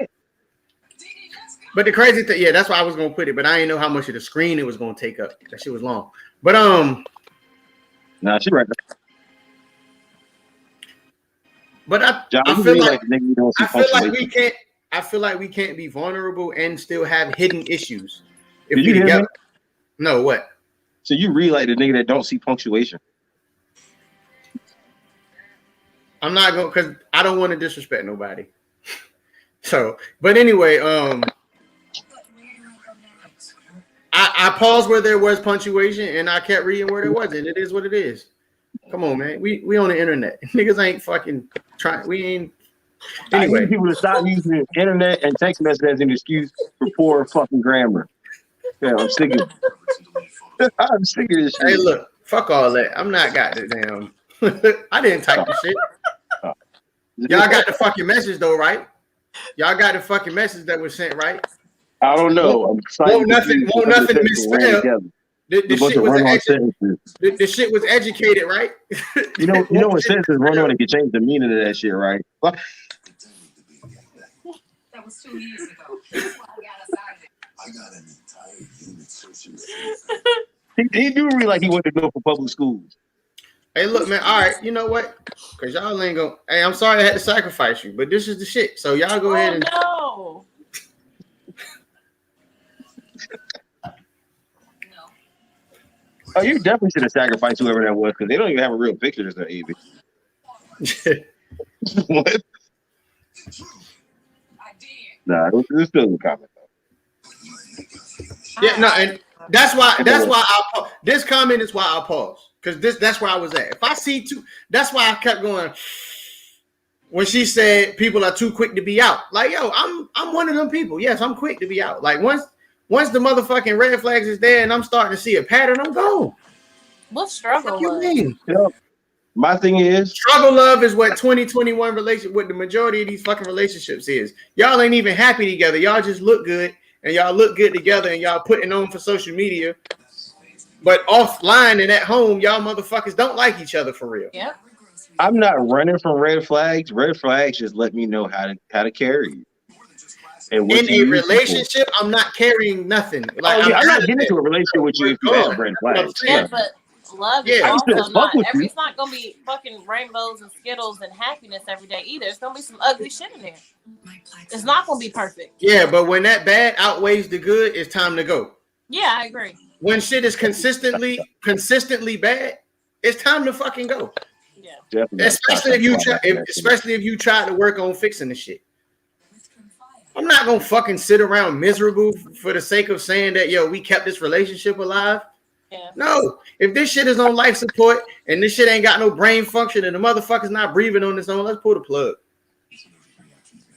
But the crazy thing, yeah, that's why I was gonna put it, but I didn't know how much of the screen it was gonna take up. That shit was long. But nah, she right there. But I feel like we can't be vulnerable and still have hidden issues if we together. No, what? So you really like the nigga that don't see punctuation? I'm not going because I don't want to disrespect nobody. So, but anyway, I paused where there was punctuation and I kept reading where there wasn't. It is what it is. Come on, man. We on the internet. Niggas ain't fucking trying. We ain't. Anyway, I need people to stop using the internet and text message as an excuse for poor fucking grammar. Yeah, I'm sick of it. I'm sick of this shit. Hey, look, fuck all that. I'm not got the damn. I didn't type the shit. Y'all got the fucking message though, right? Y'all got the fucking message that was sent, right? I don't know. Won't nothing misspelled. The shit was educated, right? You know what sentences run on and can change the meaning of that shit, right? That was 2 years ago. That's why I got an entire unit searching. He do read like he went to go for public schools. Hey, look, man. All right, you know what? Because y'all ain't gonna. Hey, I'm sorry I had to sacrifice you, but this is the shit. So y'all go ahead and. No. Oh, you definitely should have sacrificed whoever that was because they don't even have a real picture of that either. What? Nah, it was still a comment though. Yeah, no, and that's why this comment is why I pause because that's where I was at. If I see two, that's why I kept going. When she said people are too quick to be out, like yo, I'm one of them people. Yes, I'm quick to be out. Like once the motherfucking red flags is there and I'm starting to see a pattern, I'm gone. What struggle you mean? My thing is struggle love is what 2021 relationship what the majority of these fucking relationships is. Y'all ain't even happy together. Y'all just look good and y'all look good together and y'all putting on for social media. But offline and at home, y'all motherfuckers don't like each other for real. Yeah. I'm not running from red flags. Red flags just let me know how to carry you. In a relationship, I'm not carrying nothing. Like I'm not getting into a relationship with you if you have red flags. Yeah, but love is also not it's not gonna be fucking rainbows and skittles and happiness every day either. It's gonna be some ugly shit in there. It's not gonna be perfect. Yeah, but when that bad outweighs the good, it's time to go. Yeah, I agree. When shit is consistently bad, it's time to fucking go. Yeah. Definitely. Especially if you try to work on fixing the shit. I'm not gonna fucking sit around miserable for the sake of saying that yo, we kept this relationship alive. Yeah. No, if this shit is on life support and this shit ain't got no brain function and the motherfucker's not breathing on its own, let's pull the plug.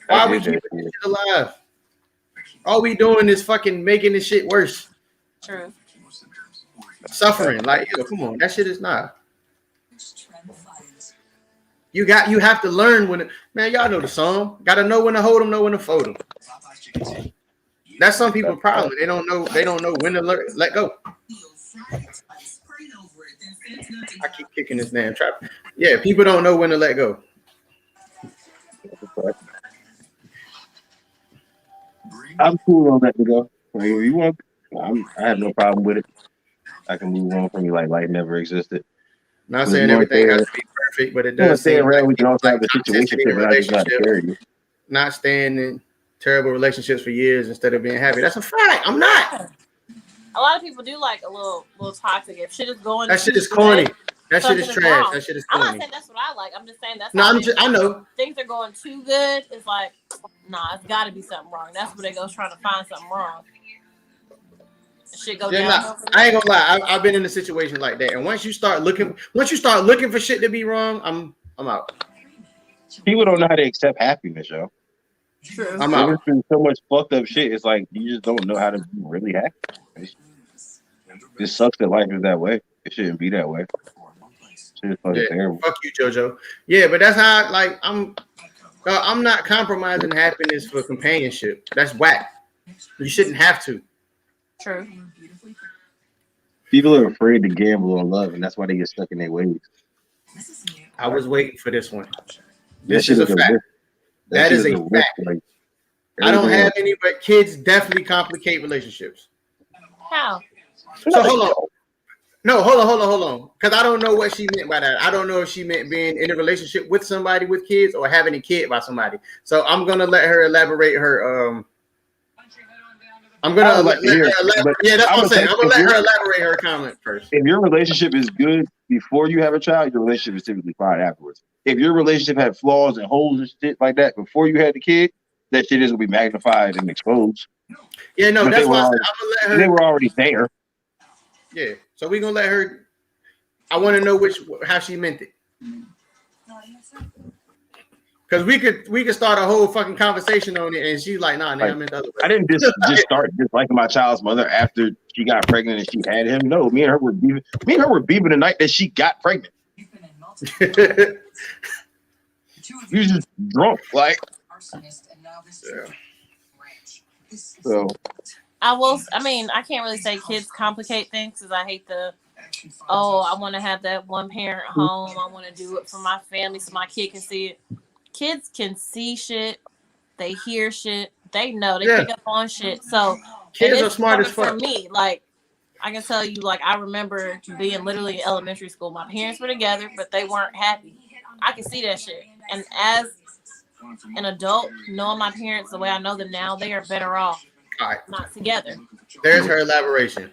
Why are we keeping this shit alive? All we doing is fucking making this shit worse. True. Suffering, like yo, come on, that shit is not. You have to learn when man, y'all know the song. Gotta know when to hold them, know when to fold them. That's some people's problem. They don't know when to let go. I keep kicking this damn trap. Yeah, people don't know when to let go. I'm cool on letting go. Like, if you want, I have no problem with it. I can move on from you like life never existed. Not But saying everything has to be perfect, but it does stay seem around, like we can people also like have a situation toxicity in and I just not relationships, carry you. not staying in terrible relationships for years instead of being happy. That's a fact. I'm not. A lot of people do like a little toxic. If shit is going That shit too is corny. good, That shit is something is trash. wrong. That shit is I'm not corny. saying that's what I like. I'm just saying that's No, how I know. things are going too good. It's like, nah, it's got to be something wrong. That's where they go trying to find something wrong. Shit go down. Nah, I ain't gonna lie. I've been in a situation like that, and once you start looking for shit to be wrong, I'm out. People don't know how to accept happiness, yo. True. I'm Living out. through so much fucked up shit. It's like you just don't know how to be really happy. It sucks that life is that way. It shouldn't be that way. Shit is fucking terrible. Fuck you, JoJo. Yeah, but that's how I'm not compromising happiness for companionship. That's whack. You shouldn't have to. True. People are afraid to gamble on love, and that's why they get stuck in their ways. I was waiting for this one. That This is a fact. That is a fact. Like, I don't have any, but kids definitely complicate relationships. How? So hold on. No, hold on. Because I don't know what she meant by that. I don't know if she meant being in a relationship with somebody with kids or having a kid by somebody. So I'm gonna let her elaborate her. I'm gonna let her elaborate. Yeah, that's what I'm saying. I'm gonna let her elaborate her comment first. If your relationship is good before you have a child, your relationship is typically fine afterwards. If your relationship had flaws and holes and shit like that before you had the kid, that shit is gonna be magnified and exposed. Yeah, no, that's why I'm gonna let her. They were already there. Yeah, so we're gonna let her. I want to know how she meant it. Because we could start a whole fucking conversation on it, and she's like, "Nah, I meant the other way." I didn't just start disliking my child's mother after she got pregnant and she had him. No, me and her were beefing the night that she got pregnant. You just drunk, like. Yeah. So. I can't really say kids complicate things because I hate I want to have that one parent home. I want to do it for my family so my kid can see it. Kids can see shit. They hear shit. They know. They pick up on shit. So kids are smart as fuck. For me, like, I can tell you, like, I remember being literally in elementary school. My parents were together, but they weren't happy. I can see that shit. And as an adult, knowing my parents the way I know them now, they are better off not together. There's her elaboration.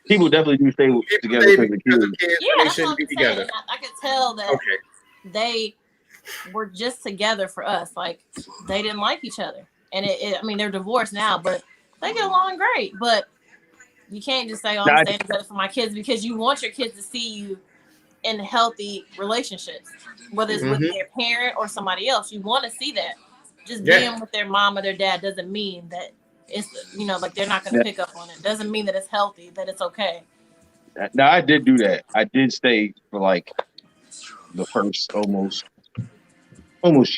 People definitely do stay together because of kids. Yeah, they shouldn't be together. I could tell that they were just together for us. Like, they didn't like each other. And they're divorced now, but they get along great. But you can't just say, I'm staying together for my kids, because you want your kids to see you in healthy relationships, whether it's with their parent or somebody else. You want to see that. Just being with their mom or their dad doesn't mean that it's, like, they're not going to pick up on it. Doesn't mean that it's healthy, that it's okay. Now, I did do that. I did stay for like the first almost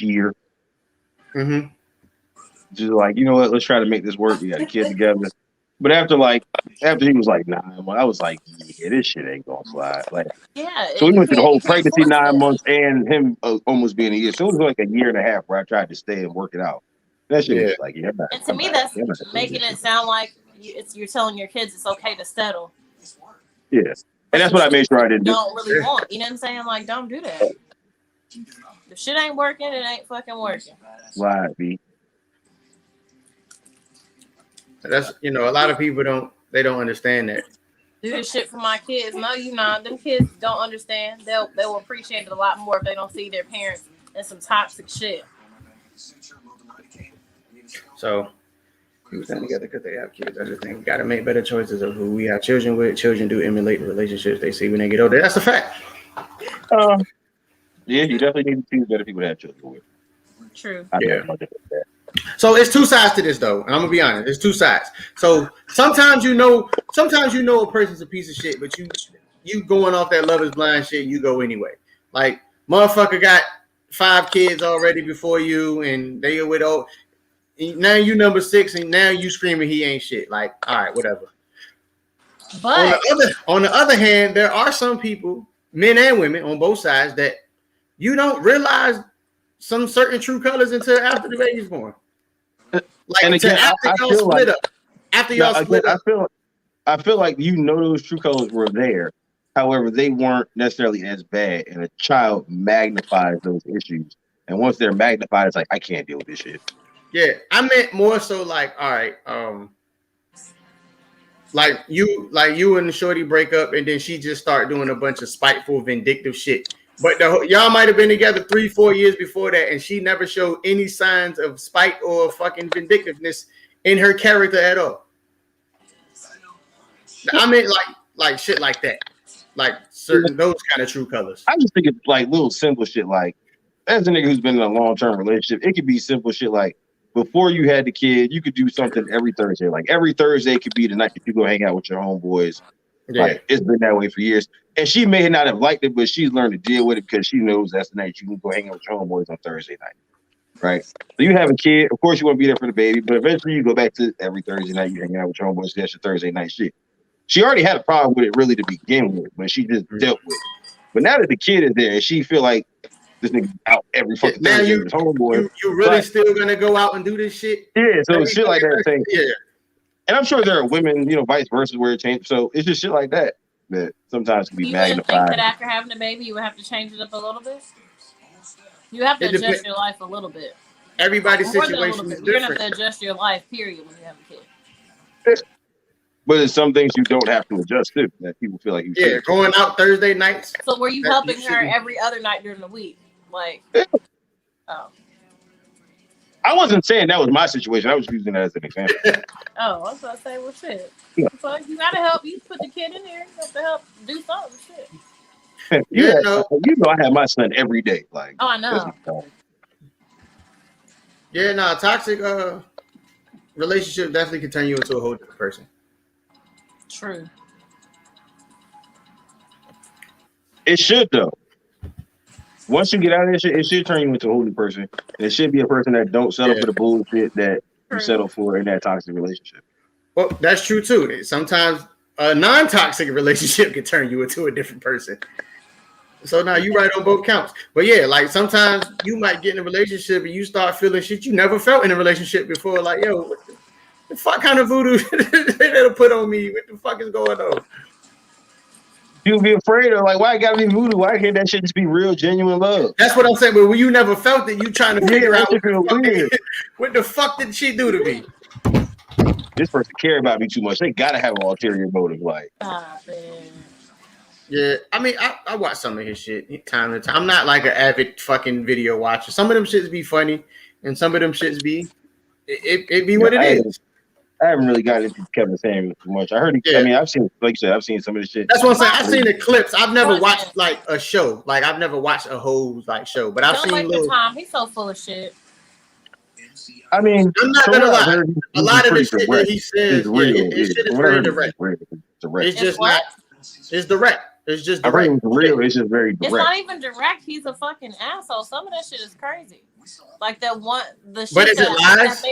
year. Mm-hmm. Just like, you know what? Let's try to make this work. We got a kid together. But after he was like 9 months, I was like, yeah, this shit ain't gonna slide. Like, so we went through the whole pregnancy 9 months and him almost being a year. So it was like a year and a half where I tried to stay and work it out. That shit was like, yeah. And to me, that's making it sound like you're telling your kids it's okay to settle. Yeah, and that's what I made sure I didn't do. Don't really want. You know what I'm saying? Like, don't do that. If shit ain't working, it ain't fucking working. Why, B? That's a lot of people don't understand that. Do this shit for my kids. No, you not. Them kids don't understand. They'll appreciate it a lot more if they don't see their parents in some toxic shit. So people stand together because they have kids. I just think we gotta make better choices of who we have children with. Children do emulate the relationships they see when they get older. That's a fact. Yeah, you definitely need to choose better people to have children with. True. So it's two sides to this, though, and I'm gonna be honest. There's two sides. So sometimes you know a person's a piece of shit, but you going off that love is blind shit, you go anyway. Like, motherfucker got 5 kids already before you, and they with now you number 6, and now you screaming he ain't shit. Like, all right, whatever. But on the other hand, there are some people, men and women on both sides, that you don't realize some certain true colors until after the baby's born. Like, and again, after y'all split up. After y'all split up. I feel like those true colors were there. However, they weren't necessarily as bad, and a child magnifies those issues. And once they're magnified, it's like, I can't deal with this shit. Yeah, I meant more so like, all right, like you and Shorty break up, and then she just start doing a bunch of spiteful, vindictive shit. But y'all might have been together 3-4 years before that, and she never showed any signs of spite or fucking vindictiveness in her character at all. I mean, like shit like that, like certain those kind of true colors. I just think it's like little simple shit. Like, as a nigga who's been in a long-term relationship, it could be simple shit like, before you had the kid, you could do something every Thursday. Like every Thursday could be the night that you go hang out with your homeboys. Yeah. Like it's been that way for years. And she may not have liked it, but she's learned to deal with it because she knows that's the night you can go hang out with your homeboys on Thursday night. Right? So you have a kid, of course you want to be there for the baby, but eventually you go back to every Thursday night you hang out with your homeboys. That's your Thursday night shit. She already had a problem with it really to begin with, but she just dealt with it. But now that the kid is there, she feel like this nigga out every fucking now Thursday you with his homeboy. You really still gonna go out and do this shit? Yeah, so shit like that thing. Yeah. And I'm sure there are women, vice versa, where it changes. So it's just shit like that sometimes can be magnified. You wouldn't think that after having a baby, you would have to change it up a little bit? You have to adjust your life a little bit. Everybody's situation is different. You're going to have to adjust your life, period, when you have a kid. But there's some things you don't have to adjust to that people feel like you should. Going out Thursday nights. So were you helping her every other night during the week? Like, oh. I wasn't saying that was my situation. I was using that as an example. Oh, I was about to say, well, shit. Yeah. So you got to help. You put the kid in there. You have to help do something, shit. I have my son every day. Like, oh, I know. Yeah, no, toxic relationship definitely can turn you into a whole different person. True. It should, though. Once you get out of this shit, it should turn you into a whole new person. And it should be a person that don't settle for the bullshit that you settle for in that toxic relationship. Well, that's true too. Sometimes a non-toxic relationship can turn you into a different person. So now you right on both counts. But yeah, like sometimes you might get in a relationship and you start feeling shit you never felt in a relationship before. Like, yo, what the fuck kind of voodoo they put on me? What the fuck is going on? You'll be afraid of, like, why it gotta be voodoo? Why can't that shit just be real, genuine love? That's what I'm saying. But when you never felt it, you trying to figure out what the fuck did she do to me? This person care about me too much. They gotta have an ulterior motive. Like, yeah, I mean, I watch some of his shit time to time. I'm not like an avid fucking video watcher. Some of them shits be funny, and some of them shits be it be what it is. I haven't really gotten into Kevin Samuels too much. I heard he, I mean, I've seen, like you said, I've seen some of the shit. That's what I'm saying. I've seen the clips. I've never watched like a show. Like I've never watched a whole like show, but I've seen little. Tom, he's so full of shit. I mean, I'm not gonna lie. A lot of the shit that he says, his shit is very direct. It's just not. It's direct. It's just direct. I think it's real. It's just very direct. It's not even direct. He's a fucking asshole. Some of that shit is crazy. Like that one. The shit. But is it lies?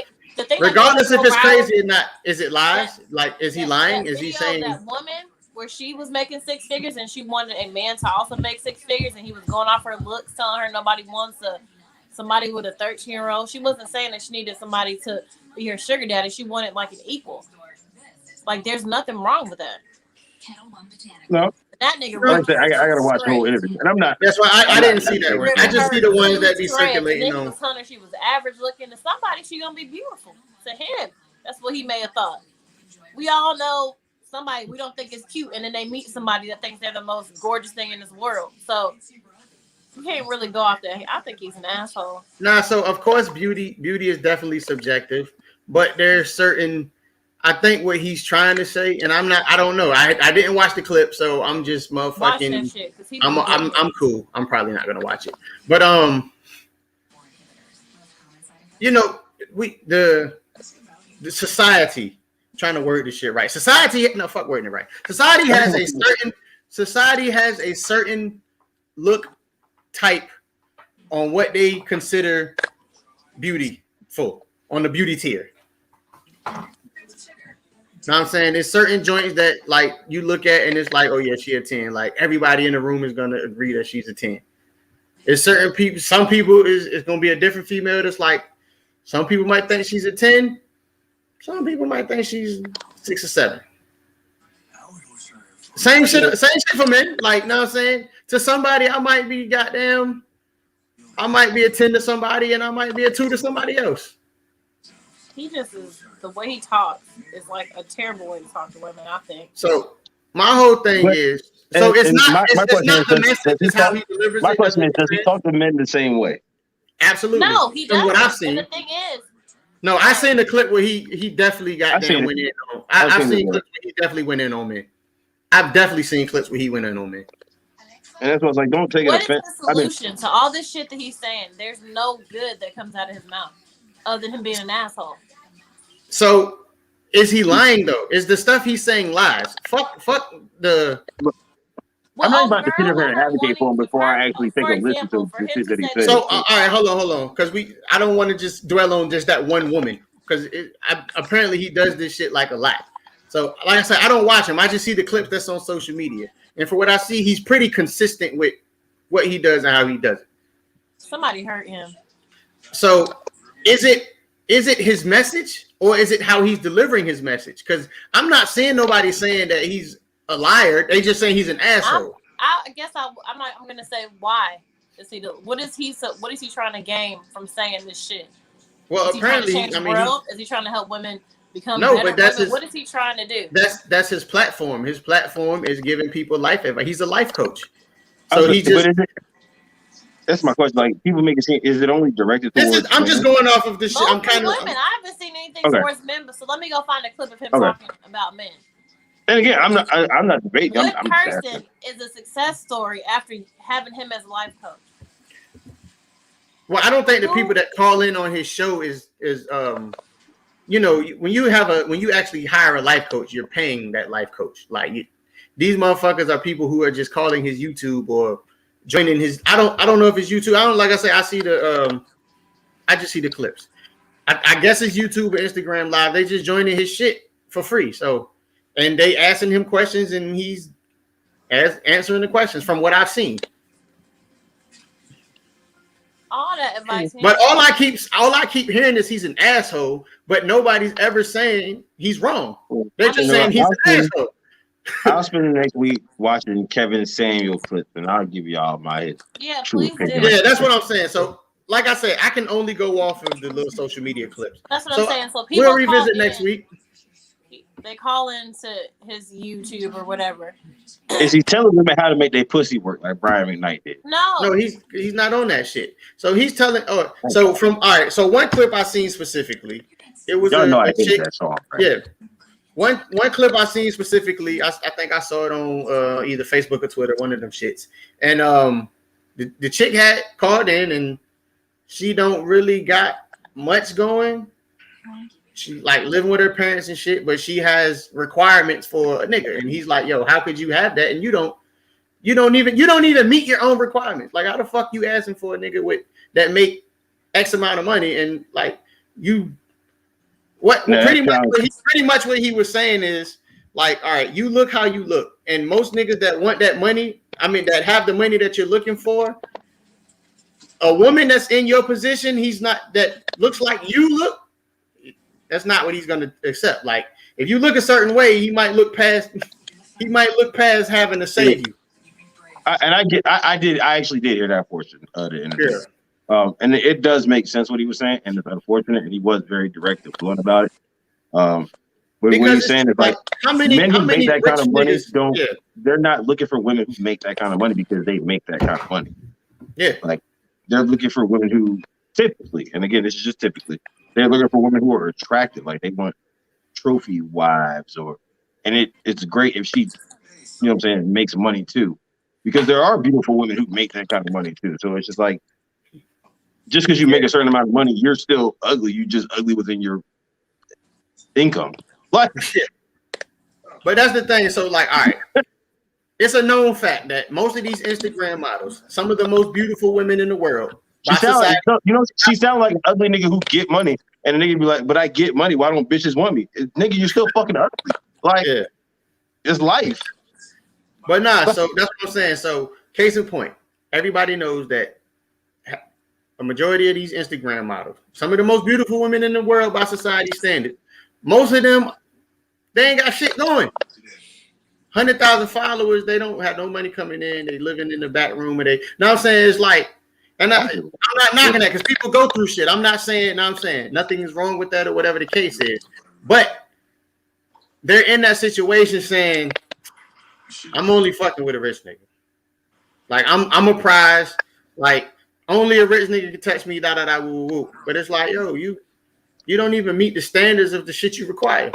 Regardless if it's crazy or not, is it lies? Like, is he lying? Is he saying that woman where she was making 6 figures and she wanted a man to also make 6 figures and he was going off her looks, telling her nobody wants somebody with a 13-year-old. She wasn't saying that she needed somebody to be her sugar daddy. She wanted like an equal. Like, there's nothing wrong with that. No. That nigga. I gotta watch the whole interview, and I'm not. That's why I didn't see that one. I just see the ones that be circulating on. She was average looking. To somebody, she gonna be beautiful. To him, that's what he may have thought. We all know somebody we don't think is cute, and then they meet somebody that thinks they're the most gorgeous thing in this world. So you can't really go off there. I think he's an asshole. Nah, so of course beauty is definitely subjective, but there's certain. I think what he's trying to say, and I don't know. I didn't watch the clip, so I'm just motherfucking. Shit, I'm cool. I'm probably not gonna watch it, but the society trying to word this shit right. Society wording it right. Society has a certain look type on what they consider beautiful on the beauty tier. Know what I'm saying? There's certain joints that like you look at and it's like, oh yeah, she a 10. Like everybody in the room is gonna agree that she's a 10. There's certain people, some people it's gonna be a different female that's like, some people might think she's a 10, some people might think she's 6 or 7. Same shit for men. Like, know what I'm saying? To somebody, I might be a 10 to somebody, and I might be a 2 to somebody else. He just is, the way he talks is like a terrible way to talk to women, I think. So my whole thing is, so it's not the message, it's how he delivers it. My question is, does he talk to men the same way? Absolutely. No, he doesn't. What I've seen. And the thing is, no, I seen the clip where he definitely got down went in on. I've seen clips where he definitely went in on me. I've definitely seen clips where he went in on me. And that's what's like, don't take it offense. What is the solution to all this shit that he's saying? There's no good that comes out of his mouth other than him being an asshole. So is he lying though? Is the stuff he's saying lies? Fuck the. I'm not about to sit here and advocate for him before I actually take a listen to the shit that he says. So all right, hold on, because I don't want to just dwell on just that one woman, because apparently he does this shit like a lot. So like I said, I don't watch him. I just see the clips that's on social media, and for what I see, he's pretty consistent with what he does and how he does it. Somebody hurt him. So is it his message, or is it how he's delivering his message? Because I'm not seeing nobody saying that he's a liar. They just saying he's an asshole. I guess I'm gonna say, why is he what is he trying to gain from saying this shit? Well, apparently, is he trying to help women become no, better? But that's what is he trying to do? That's his platform. His platform is giving people life advice. He's a life coach. So he just. That's my question. Like, people make it seem, is it only directed towards I'm just going off of this shit. I'm kind of women. I haven't seen anything towards men, so let me go find a clip of him talking about men. And again, I'm not debating. What person is a success story after having him as a life coach? Well, I don't think the people that call in on his show is when you actually hire a life coach, you're paying that life coach. Like these motherfuckers are people who are just calling his YouTube or joining his. I don't know if it's YouTube. Like I say, I see I just see the clips. I guess it's YouTube or Instagram Live. They just joining his shit for free. So. And they asking him questions, and he's answering the questions from what I've seen. All that advice. But all I keep hearing is he's an asshole, but nobody's ever saying he's wrong. They're just saying he's an asshole. I'll spend the next week watching Kevin Samuel clips, and I'll give y'all my please opinion. do. Yeah, that's what I'm saying. So, like I said, I can only go off of the little social media clips. That's what I'm saying. So people we'll revisit next week. They call into his YouTube or whatever. Is he telling women how to make their pussy work like Brian McKnight did? No, he's not on that shit. So he's telling. So one clip I seen specifically, it was a chick. That song, right? Yeah, one clip I seen specifically. I think I saw it on either Facebook or Twitter, one of them shits. And the chick had called in, and she don't really got much going. She like living with her parents and shit, but she has requirements for a nigga. And he's like, yo, how could you have that? And you don't even meet your own requirements. Like, how the fuck you asking for a nigga that make X amount of money? And like pretty much what he was saying is like, all right, you look how you look. And most niggas that want that money, that have the money that you're looking for, a woman that's in your position, that looks like you look. That's not what he's going to accept. Like, if you look a certain way, he might look past having to save you. I actually did hear that portion of the interview. Yeah. And it does make sense what he was saying, and it's unfortunate, and he was very direct and blunt about it. But what he's saying is like men who make that kind of money they're not looking for women who make that kind of money because they make that kind of money. Yeah. Like they're looking for women who typically, and again, this is just typically, they're looking for women who are attractive, like they want trophy wives, and it's great if she, makes money too, because there are beautiful women who make that kind of money too. So it's just like, just because you make a certain amount of money, you're still ugly. You just ugly within your income. But that's the thing. So like, all right, it's a known fact that most of these Instagram models, some of the most beautiful women in the world. She sound like an ugly nigga who get money, and the nigga be like, "But I get money. Why don't bitches want me?" Nigga, you still fucking ugly. Like, it's life. But nah, so that's what I'm saying. So, case in point, everybody knows that a majority of these Instagram models, some of the most beautiful women in the world by society standard, most of them, they ain't got shit going. 100,000 followers. They don't have no money coming in. They living in the back room. And they, know what I'm saying? It's like, and I'm not knocking that because people go through shit. I'm not saying, I'm saying nothing is wrong with that or whatever the case is. But they're in that situation saying, I'm only fucking with a rich nigga. Like I'm a prize. Like only a rich nigga can touch me. Woo woo. But it's like, yo, you don't even meet the standards of the shit you require.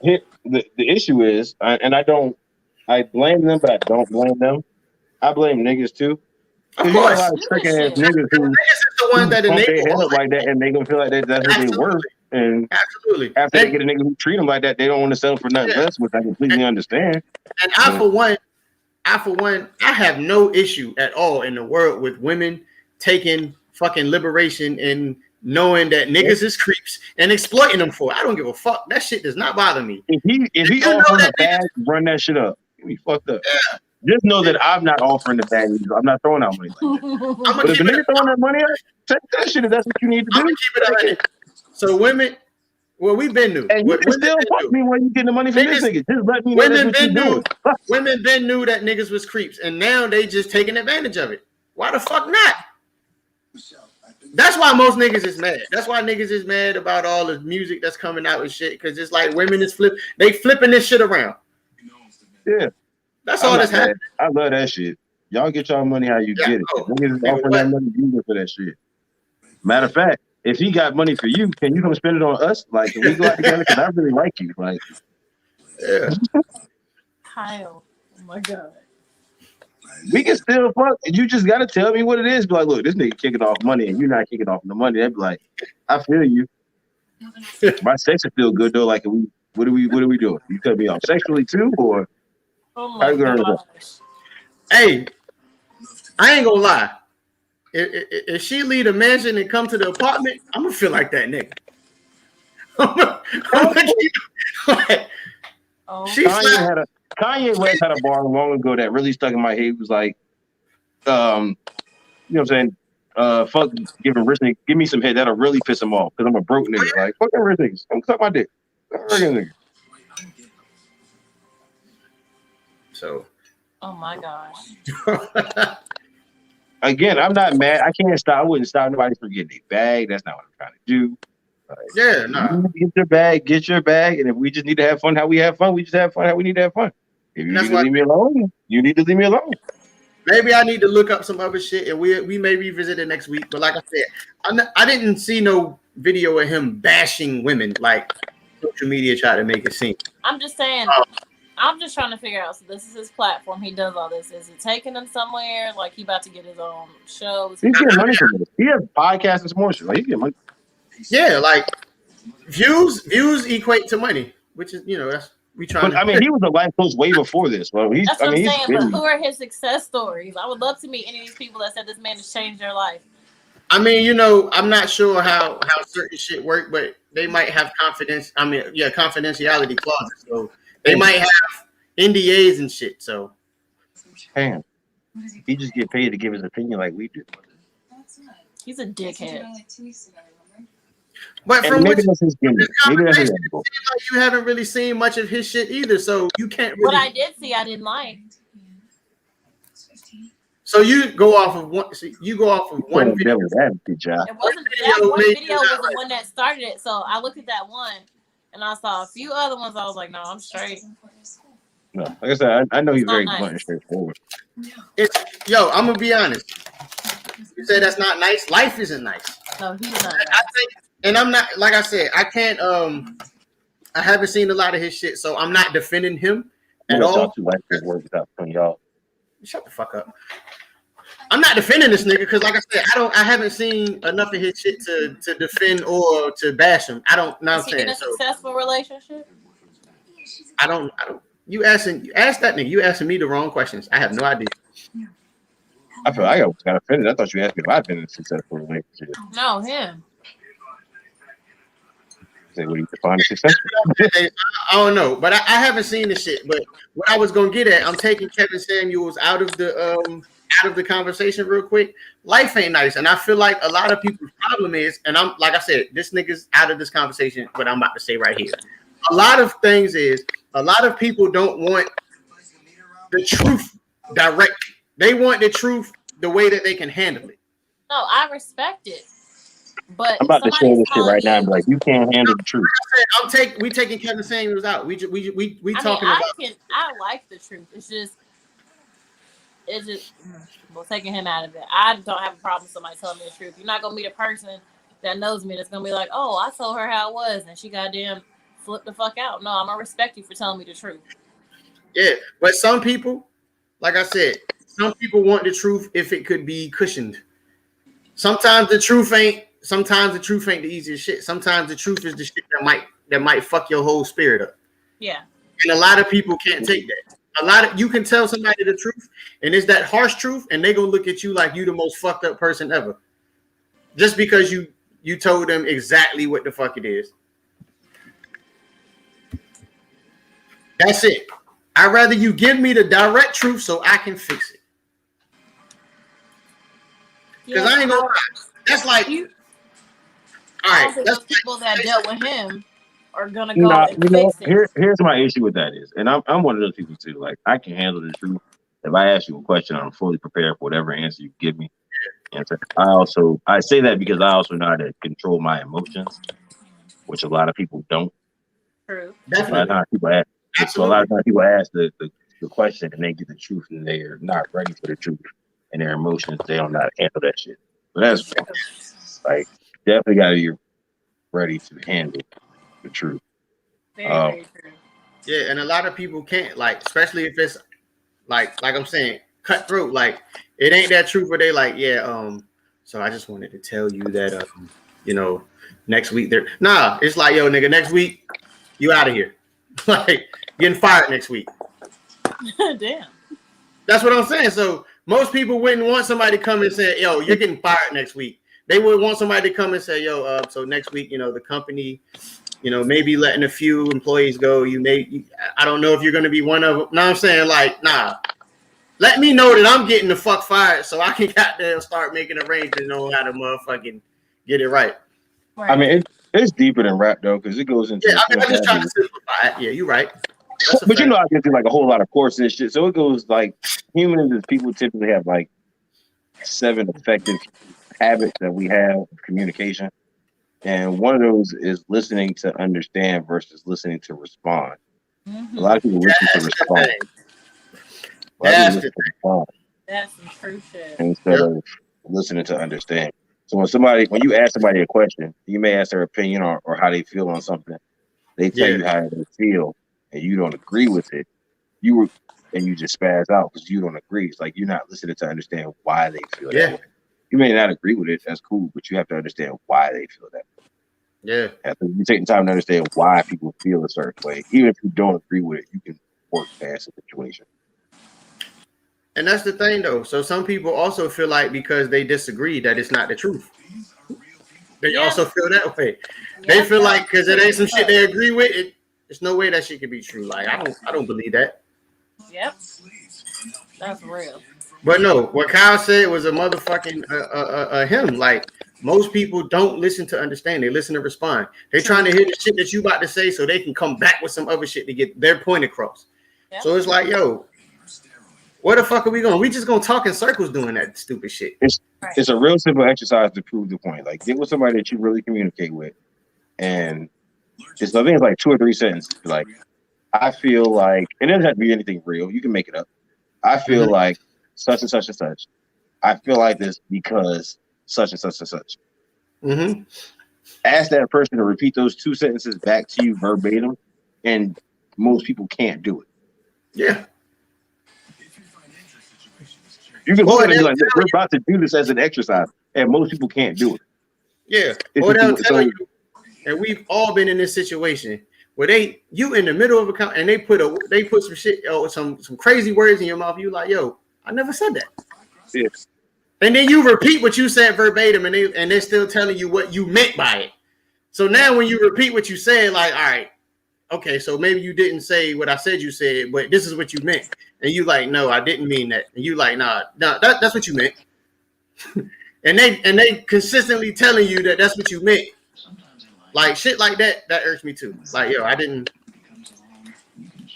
The issue is, I blame them, but I don't blame them. I blame niggas too. Of course, you got a lot of trick ass niggas who niggas is the ones that pump their enable head up like that, and they gonna feel like that's what they worth. And absolutely, after they get a nigga who treat them like that, they don't want to settle for nothing less, which I completely understand. And I for one, I have no issue at all in the world with women taking fucking liberation and knowing that niggas is creeps and exploiting them for it. I don't give a fuck. That shit does not bother me. If he offering a bag, run that shit up. We fucked up. Yeah. Just know that I'm not offering the bag. I'm not throwing out money like that. But if the nigga throwing that money out, take that shit if that's what you need to do. I'm gonna keep it up. So women, well, we've been new. And you can still fuck me when you getting the money from this nigga. Just let me know that's what you're doing. Women been knew that niggas was creeps, and now they just taking advantage of it. Why the fuck not? That's why most niggas is mad. That's why niggas is mad about all the music that's coming out and shit. Because it's like women is they flipping this shit around. Yeah. That's all that's happening. I love that shit. Y'all get y'all money how you get it. Niggas is offering that money, you get for that shit. Matter of fact, if he got money for you, can you come spend it on us? Like, can we go out together? Because I really like you. Like, yeah. Kyle, oh my god. We can still fuck. You just gotta tell me what it is. Be like, look, this nigga kicking off money, and you're not kicking off the money. They'd be like, I feel you. My sex would feel good though. Like, what are we doing? You cut me off sexually too, or? Oh my gosh. Hey, I ain't gonna lie. If she leave the mansion and come to the apartment, I'm gonna feel like that nigga. Kanye West had a bar long ago that really stuck in my head. He was like, you know what I'm saying? Fuck giving rich niggas, give me some head. That'll really piss him off because I'm a broke nigga. Like, fucking rich niggas. Don't suck my dick. Nigga. So, oh my gosh. Again, I'm not mad. I can't stop. I wouldn't stop nobody from getting a bag. That's not what I'm trying to do. Yeah, no. Get your bag. And if we just need to have fun how we have fun, we just have fun how we need to have fun. If you need to leave me alone, you need to leave me alone. Maybe I need to look up some other shit and we may revisit it next week. But like I said, I didn't see no video of him bashing women like social media tried to make it seem. I'm just saying. I'm just trying to figure out. So this is his platform. He does all this. Is it taking him somewhere? Like he about to get his own show? He's getting money from it. He has podcasts and some more shit. Like, he's getting money. Yeah, like views equate to money, which is that's we trying. But I mean, he was a life coach way before this. Well, that's what I'm saying. But who are his success stories? I would love to meet any of these people that said this man has changed their life. I mean, I'm not sure how certain shit work, but they might have confidentiality clauses. So they might have NDAs and shit. So, damn, he just get paid to give his opinion like we do. He's a dickhead. But from maybe that's his gimmick. Maybe that's his like you haven't really seen much of his shit either, so you can't really. What I did see, I didn't like. So you go off of one. So you go off of one video. Good job. It wasn't that one video was the one that started it. So I looked at that one, and I saw a few other ones. I was like, no, I'm straight. No, like I said, I know he's very blunt and straightforward. I'm gonna be honest. You say that's not nice. Life isn't nice. No, he's not. I think, and I'm not. Like I said, I can't. I haven't seen a lot of his shit, so I'm not defending him at all. Too like his words without putting y'all. Shut the fuck up. I'm not defending this nigga because, like I said, I haven't seen enough of his shit to defend or to bash him. I don't know. Is he in a successful relationship? I don't. You asked that nigga. You asking me the wrong questions. I have no idea. I feel like I got offended. I thought you asked me if I've been in a successful relationship. No, him. Say what do you define as successful? I don't know, but I haven't seen the shit. But what I was gonna get at, I'm taking Kevin Samuels out of the conversation real quick. Life ain't nice, and I feel like a lot of people's problem is, and I'm like I said, this nigga's out of this conversation. What I'm about to say right here, a lot of things is a lot of people don't want the truth directly. They want the truth the way that they can handle it. No, I respect it. But I'm about to share this shit right now and be like, you can't handle the truth. We taking Kevin Samuels out. We talking about. I like the truth. It's just well, taking him out of it. I don't have a problem with somebody telling me the truth. You're not gonna meet a person that knows me that's gonna be like, oh, I told her how it was, and she goddamn flipped the fuck out. No, I'm gonna respect you for telling me the truth. Yeah, but some people, like I said, some people want the truth if it could be cushioned. Sometimes the truth ain't the easiest shit. Sometimes the truth is the shit that might fuck your whole spirit up. Yeah. And a lot of people can't take that. You can tell somebody the truth, and it's that harsh truth, and they gonna look at you like you the most fucked up person ever. Just because you told them exactly what the fuck it is. That's it. I'd rather you give me the direct truth so I can fix it. Because I ain't gonna lie. That's like all right. That's people that dealt with him are gonna go and fix it. Here's my issue with that is, and I'm one of those people too. Like, I can handle the truth. If I ask you a question, I'm fully prepared for whatever answer you give me. And I say that because I also know how to control my emotions, which a lot of people don't. True. Definitely. A lot of times people ask the question and they get the truth and they're not ready for the truth and their emotions, they don't know how to handle that shit. So that's like, definitely got to be ready to handle the truth. Very true. Yeah, and a lot of people can't, like, especially if it's like I'm saying, cutthroat. Like, it ain't that truth where they like, so I just wanted to tell you that next week it's like, yo, nigga, next week you out of here. Like, getting fired next week. Damn. That's what I'm saying. So most people wouldn't want somebody to come and say, yo, you're getting fired next week. They would want somebody to come and say, yo, so next week, the company, maybe letting a few employees go. I don't know if you're going to be one of them. No, I'm saying, like, nah, let me know that I'm getting the fuck fired so I can goddamn start making arrangements on how to motherfucking get it right. I mean, it's deeper than rap though, because it goes into. Yeah, I just trying to simplify it. Yeah, you're right. But I get through like a whole lot of courses and shit. So it goes like, humans as people typically have like 7 effective habits that we have of communication. And one of those is listening to understand versus listening to respond. Mm-hmm. A lot of people listen to respond. That's some true shit. Instead of listening to understand. So when you ask somebody a question, you may ask their opinion or how they feel on something. They tell you how they feel, and you don't agree with it. You just spaz out because you don't agree. It's like you're not listening to understand why they feel that way. You may not agree with it. That's cool, but you have to understand why they feel that way. Yeah. After you take the time to understand why people feel a certain way, even if you don't agree with it, you can work past the situation. And that's the thing, though. So some people also feel like because they disagree that it's not the truth. They also feel that way. They feel like because it ain't some shit they agree with, there's no way that shit can be true. Like I don't believe that. Yep. That's real. But no, what Kyle said was a motherfucking him. Like, most people don't listen to understand. They listen to respond. They're trying to hear the shit that you about to say so they can come back with some other shit to get their point across. Yep. So it's like, yo, where the fuck are we going? We just gonna talk in circles doing that stupid shit. It's a real simple exercise to prove the point. Like, get with somebody that you really communicate with, and I think it's like 2 or 3 sentences. Like, I feel like, and it doesn't have to be anything real. You can make it up. I feel like such and such and such. I feel like this because such and such and such. Mm-hmm. Ask that person to repeat those 2 sentences back to you verbatim, and most people can't do it. Yeah. You can look at it and be like, we're about to do this as an exercise, and most people can't do it. Yeah. Or they'll tell you, and we've all been in this situation where you in the middle of a and they put some shit or some crazy words in your mouth. You like, yo, I never said that. Yeah. And then you repeat what you said verbatim, and they're still telling you what you meant by it. So now when you repeat what you said, like, all right, okay, so maybe you didn't say what I said you said, but this is what you meant. And you like, no, I didn't mean that. And you like, nah, that's what you meant. and they consistently telling you that that's what you meant. Like, shit like that irks me too. Like, yo, I didn't.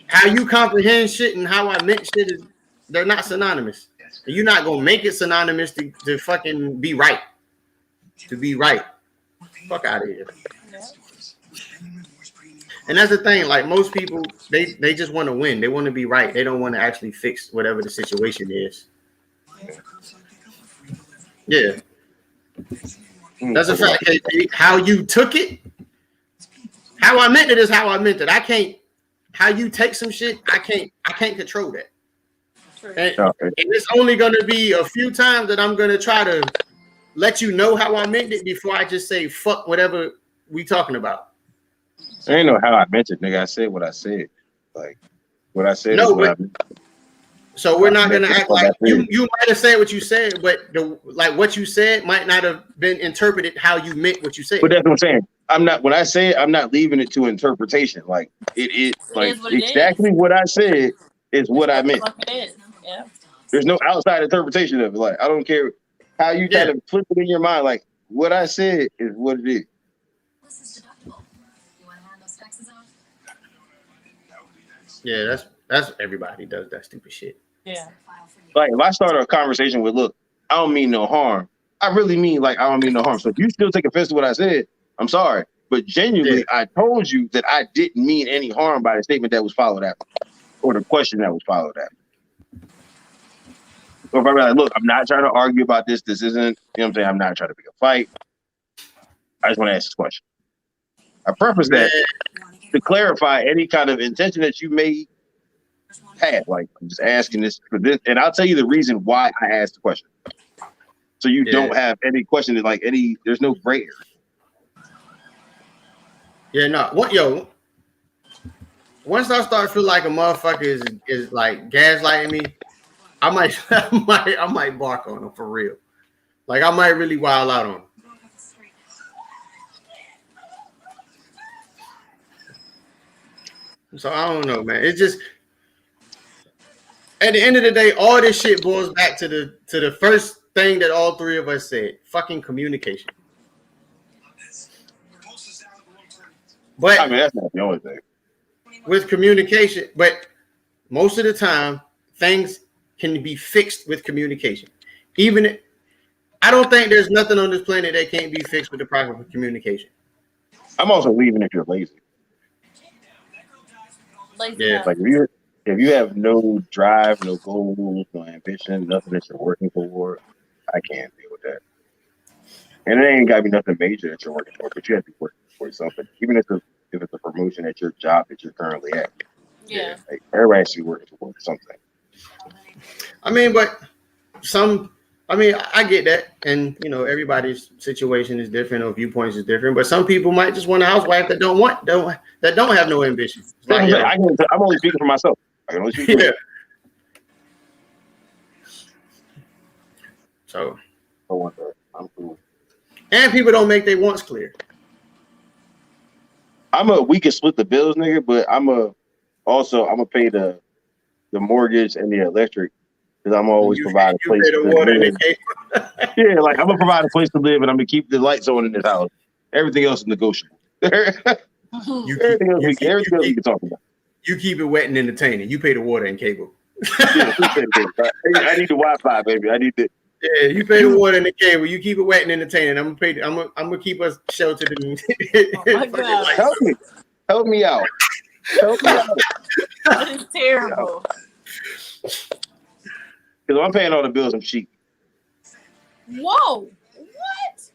how you comprehend shit and how I meant shit is they're not synonymous. And you're not gonna make it synonymous to fucking be right. To be right. Fuck out of here. Yeah. And that's the thing, like most people, they just want to win. They want to be right. They don't want to actually fix whatever the situation is. Yeah. That's a fact. How you took it, how I meant it is how I meant it. I can't, how you take some shit, I can't control that. And it's only gonna be a few times that I'm gonna try to let you know how I meant it before I just say fuck whatever we talking about. I ain't know how I meant it, nigga. I said what I said. Like what I said is what I meant. So we're not gonna act like you might have said what you said, but what you said might not have been interpreted how you meant what you said. But that's what I'm saying. I'm not when I say it, I'm not leaving it to interpretation. Like it is like exactly what I said is what I meant. Yeah. There's no outside interpretation of it. Like I don't care how you try to flip it in your mind. Like what I said is what it is. Yeah, that's everybody does that stupid shit. Yeah. Like if I start a conversation with, look, I don't mean no harm. I really mean like I don't mean no harm. So if you still take offense to what I said, I'm sorry. But genuinely, I told you that I didn't mean any harm by the statement that was followed after, or the question that was followed after. Or if I'm like, look, I'm not trying to argue about this. This isn't, you know what I'm saying? I'm not trying to pick a fight. I just want to ask this question. I preface that to clarify any kind of intention that you may have. Like, I'm just asking this for this, and I'll tell you the reason why I asked the question. So you don't have any question that like any, there's no gray area. Yeah, no. Once I start to feel like a motherfucker is like gaslighting me, I might bark on them for real. Like I might really wild out on them. So I don't know, man. It's just at the end of the day, all this shit boils back to the first thing that all three of us said: fucking communication. But I mean, that's not the only thing. With communication, but most of the time, things can be fixed with communication. I don't think there's nothing on this planet that can't be fixed with the proper communication. I'm also leaving if you're lazy. Yeah. Like if you have no drive, no goals, no ambition, nothing that you're working for, I can't deal with that. And it ain't gotta be nothing major that you're working for, but you have to be working for something. Even if it's a promotion at your job that you're currently at. Yeah. Like everybody should be working towards something. I mean, I get that, and you know, everybody's situation is different, or viewpoints is different. But some people might just want a housewife that don't have no ambition. Like, I'm only speaking for myself. I can only speak for myself. So I'm cool. And people don't make their wants clear. We can split the bills, nigga, but I'm gonna pay the mortgage and the electric because I'm always providing a place to live. Yeah, like I'm gonna provide a place to live and I'm gonna keep the lights on in this house. Everything else is negotiable. Everything else we can talk about. You keep it wet and entertaining. You pay the water and cable. Yeah, I need the Wi-Fi, baby. I need the. Yeah, you pay the water and the cable. You keep it wet and entertaining. I'm gonna keep us sheltered. Oh my God. Help me out. That is terrible. Because I'm paying all the bills, I'm cheap. Whoa! What?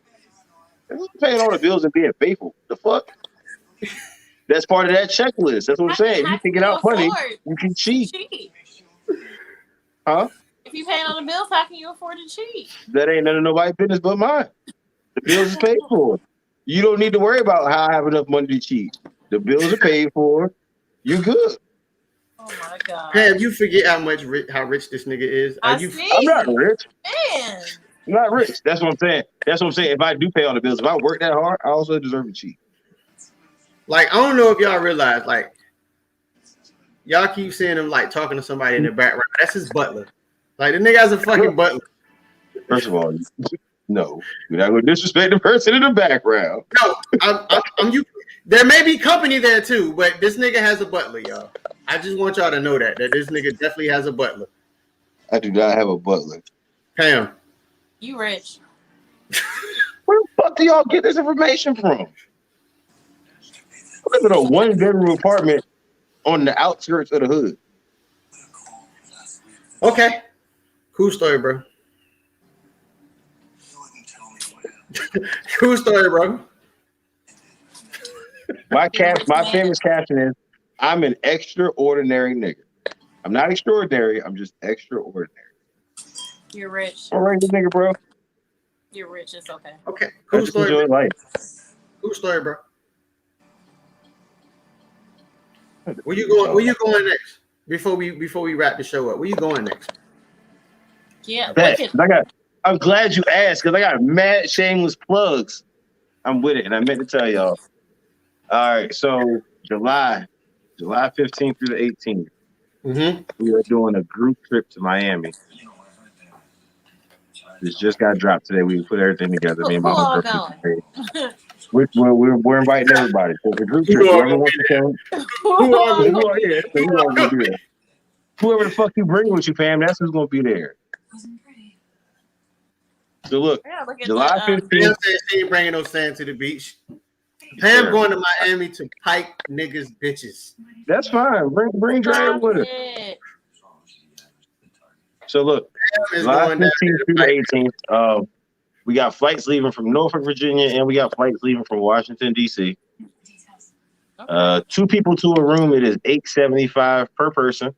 I'm paying all the bills and being faithful. The fuck? That's part of that checklist. That's what I'm saying. You can get out money, you can cheat. Huh? If you paying on the bills, how can you afford to cheat? That ain't none of nobody's business but mine. The bills is paid for. You don't need to worry about how I have enough money to cheat. The bills are paid for. You good. Oh my God. Pam, you forget how rich this nigga is. I'm not rich. Man. I'm not rich. That's what I'm saying. If I do pay all the bills, if I work that hard, I also deserve to cheat. Like, I don't know if y'all realize, like, y'all keep seeing him like talking to somebody in the background. That's his butler. Like, the nigga has a fucking butler. First of all, no, you're not going to disrespect the person in the background. No, There may be company there too, but this nigga has a butler, y'all. I just want y'all to know that this nigga definitely has a butler. I do not have a butler. Pam. You rich. Where the fuck do y'all get this information from? I live in a 1-bedroom apartment on the outskirts of the hood. Okay. Cool story, bro. Cool story, bro. My famous caption is, I'm an extraordinary nigga. I'm not extraordinary. I'm just extraordinary. You're rich. I'm a regular nigga, bro. You're rich. It's okay. Okay. Cool story. Enjoy life. Cool story, bro. Where you going next? Before we wrap the show up, where you going next? Yeah. I'm glad you asked because I got mad shameless plugs. I'm with it, and I meant to tell y'all. All right, so July 15th through the 18th, we are doing a group trip to Miami. This just got dropped today. We put everything together. Me and my all homegirl. going? We're inviting everybody. So the group trip, whoever wants to come. Whoever the fuck you bring with you, fam, that's who's gonna be there. So look, July 15th. Pam said she ain't bringing no sand to the beach. Pam going to Miami to pipe niggas bitches. That's fine. Bring Dre with her. So look, July 15th through the 18th. We got flights leaving from Norfolk, Virginia, and we got flights leaving from Washington, D.C. 2 people to a room. It is $875 per person.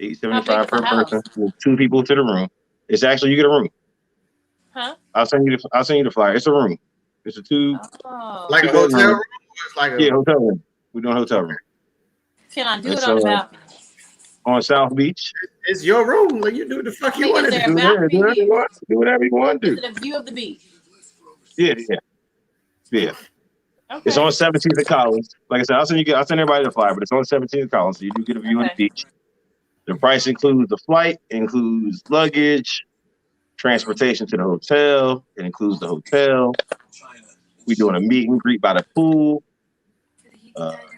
$875 per person with 2 people to the room. It's actually you get a room. Huh? I'll send you the flyer. It's a room. It's a 2. Like a hotel room. Hotel room. We're doing a hotel room. Can I do it on the balcony? On South Beach. It's your room. Like you do the fuck you want to do. Do whatever you want to do. Is it a view of the beach? Yeah. Okay. It's on 17th of Collins. Like I said, I'll send everybody the flyer, but it's on 17th of Collins, so you do get a view of the beach. The price includes the flight, includes luggage, transportation to the hotel. It includes the hotel. We're doing a meet and greet by the pool.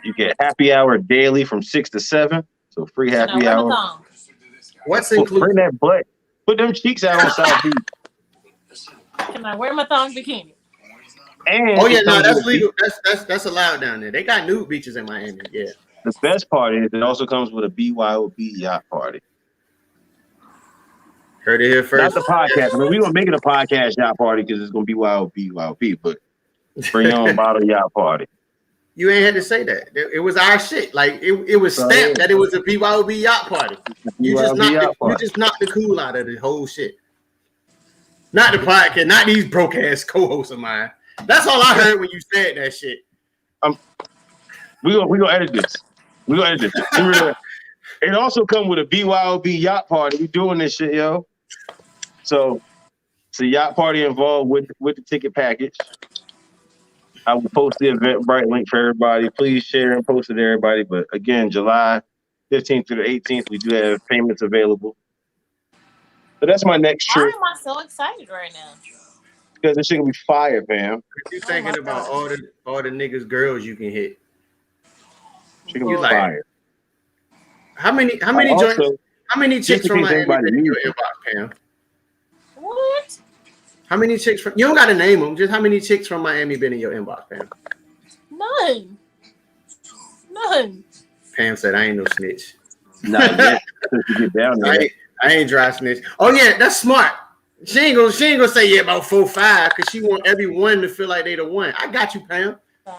You get happy hour daily from 6 to 7. So free happy hour. What's included? Bring that butt. Put them cheeks out on South Beach. Can I wear my thong bikini? And that's legal. That's allowed down there. They got nude beaches in Miami. Yeah. The best part is it also comes with a B.Y.O.B yacht party. Heard it here first. Not the podcast. I mean, we're gonna make it a podcast yacht party because it's gonna be B.Y.O.B. But bring your own bottle yacht party. You ain't had to say that. It was our shit. Like it was stamped that it was a B.Y.O.B. yacht party. You just knocked the cool out of the whole shit. Not the podcast. Not these broke ass co-hosts of mine. That's all I heard when you said that shit. We gonna edit this. It also come with a B.Y.O.B. yacht party. We doing this shit, yo. So it's a yacht party involved with the ticket package. I will post the Eventbrite link for everybody. Please share and post it to everybody. But again, July 15th through the 18th, we do have payments available. So that's my next trip. Why am I so excited right now? Because this shit gonna be fire, fam. You thinking about all the niggas, girls you can hit. Shit gonna be fire. How many chicks from Miami been in your inbox, Pam? What? How many chicks from? You don't gotta name them. Just how many chicks from Miami been in your inbox, Pam? None. Pam said, "I ain't no snitch." Nah, yeah. You get down there. I ain't dry snitch. Oh yeah, that's smart. She ain't gonna say about 4 or 5 because she want everyone to feel like they the one. I got you, Pam.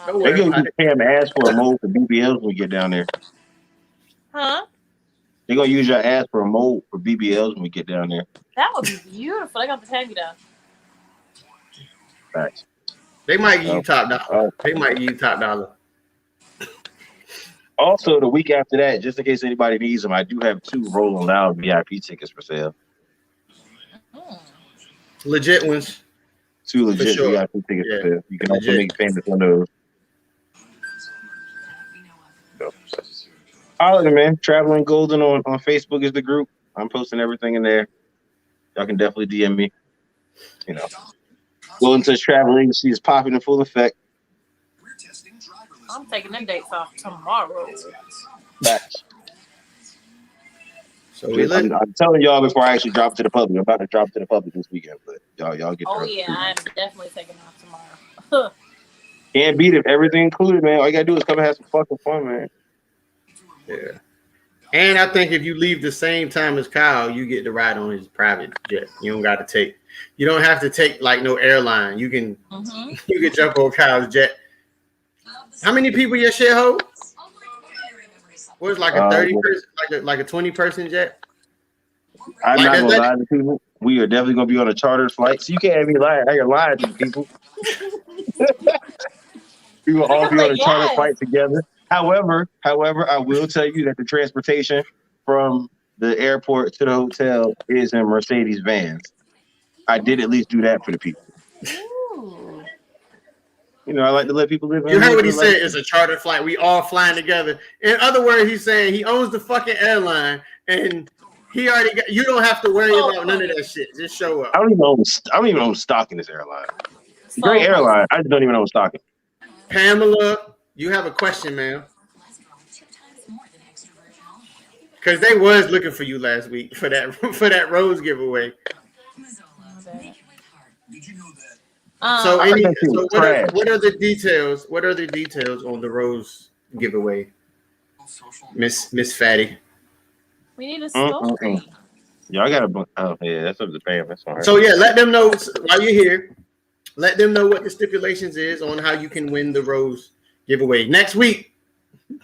Don't worry about it. Pam ask for a mold for BBLs when we get down there. Huh? They're gonna use your ass for a mold for BBLs when we get down there. That would be beautiful. I got to tag you down. Facts. They might give you top dollar. Also, the week after that, just in case anybody needs them, I do have 2 Rolling Loud VIP tickets for sale. Legit ones. 2 legit VIP tickets for sale. You can also make payments on those. Holler, man. Traveling Golden on Facebook is the group. I'm posting everything in there. Y'all can definitely DM me. Golden Touch Travel Agency is popping in full effect. I'm taking them dates off tomorrow. Facts. So I'm telling y'all before I actually drop it to the public. I'm about to drop it to the public this weekend, but y'all get. Oh yeah, I'm definitely taking off tomorrow. Can't beat it. Everything included, man. All you gotta do is come and have some fucking fun, man. Yeah. And I think if you leave the same time as Kyle, you get to ride on his private jet. You don't got to take. You don't have to take like no airline. You can you can jump on Kyle's jet. How many people your shit hold? What is like a 30 person, like a 20 person jet? I'm not gonna lie to people. We are definitely gonna be on a chartered flight, so you can't have me lying. I can lie to the people. We will all be on a chartered flight together. However, I will tell you that the transportation from the airport to the hotel is in Mercedes vans. I did at least do that for the people. Ooh. You know, I like to let people live. You heard what he said. It's a chartered flight. We all flying together. In other words, he's saying he owns the fucking airline, and he already got. You don't have to worry about none of that shit. Just show up. I don't even own stock in this airline. Great airline. I just don't even own stock in. Pamela, you have a question, ma'am. Because they was looking for you last week for that rose giveaway. So what are the details? What are the details on the rose giveaway, Miss Fatty? We need a story. Yeah, I got a. Oh yeah, that's up to Pam. That's all right. So yeah, let them know while you're here. Let them know what the stipulations is on how you can win the rose giveaway next week.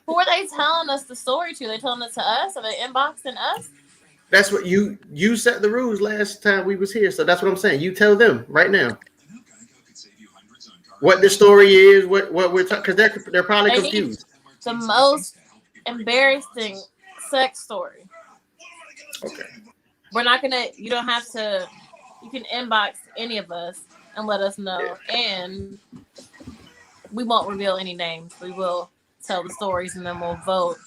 Who are they telling us the story to? They telling it to us? Are they inboxing us? That's what you set the rules last time we was here. So that's what I'm saying. You tell them right now what the story is, what we're talking, because they're probably confused. The most embarrassing sex story. Okay. We're not gonna. You don't have to. You can inbox any of us and let us know, and we won't reveal any names. We will tell the stories, and then we'll vote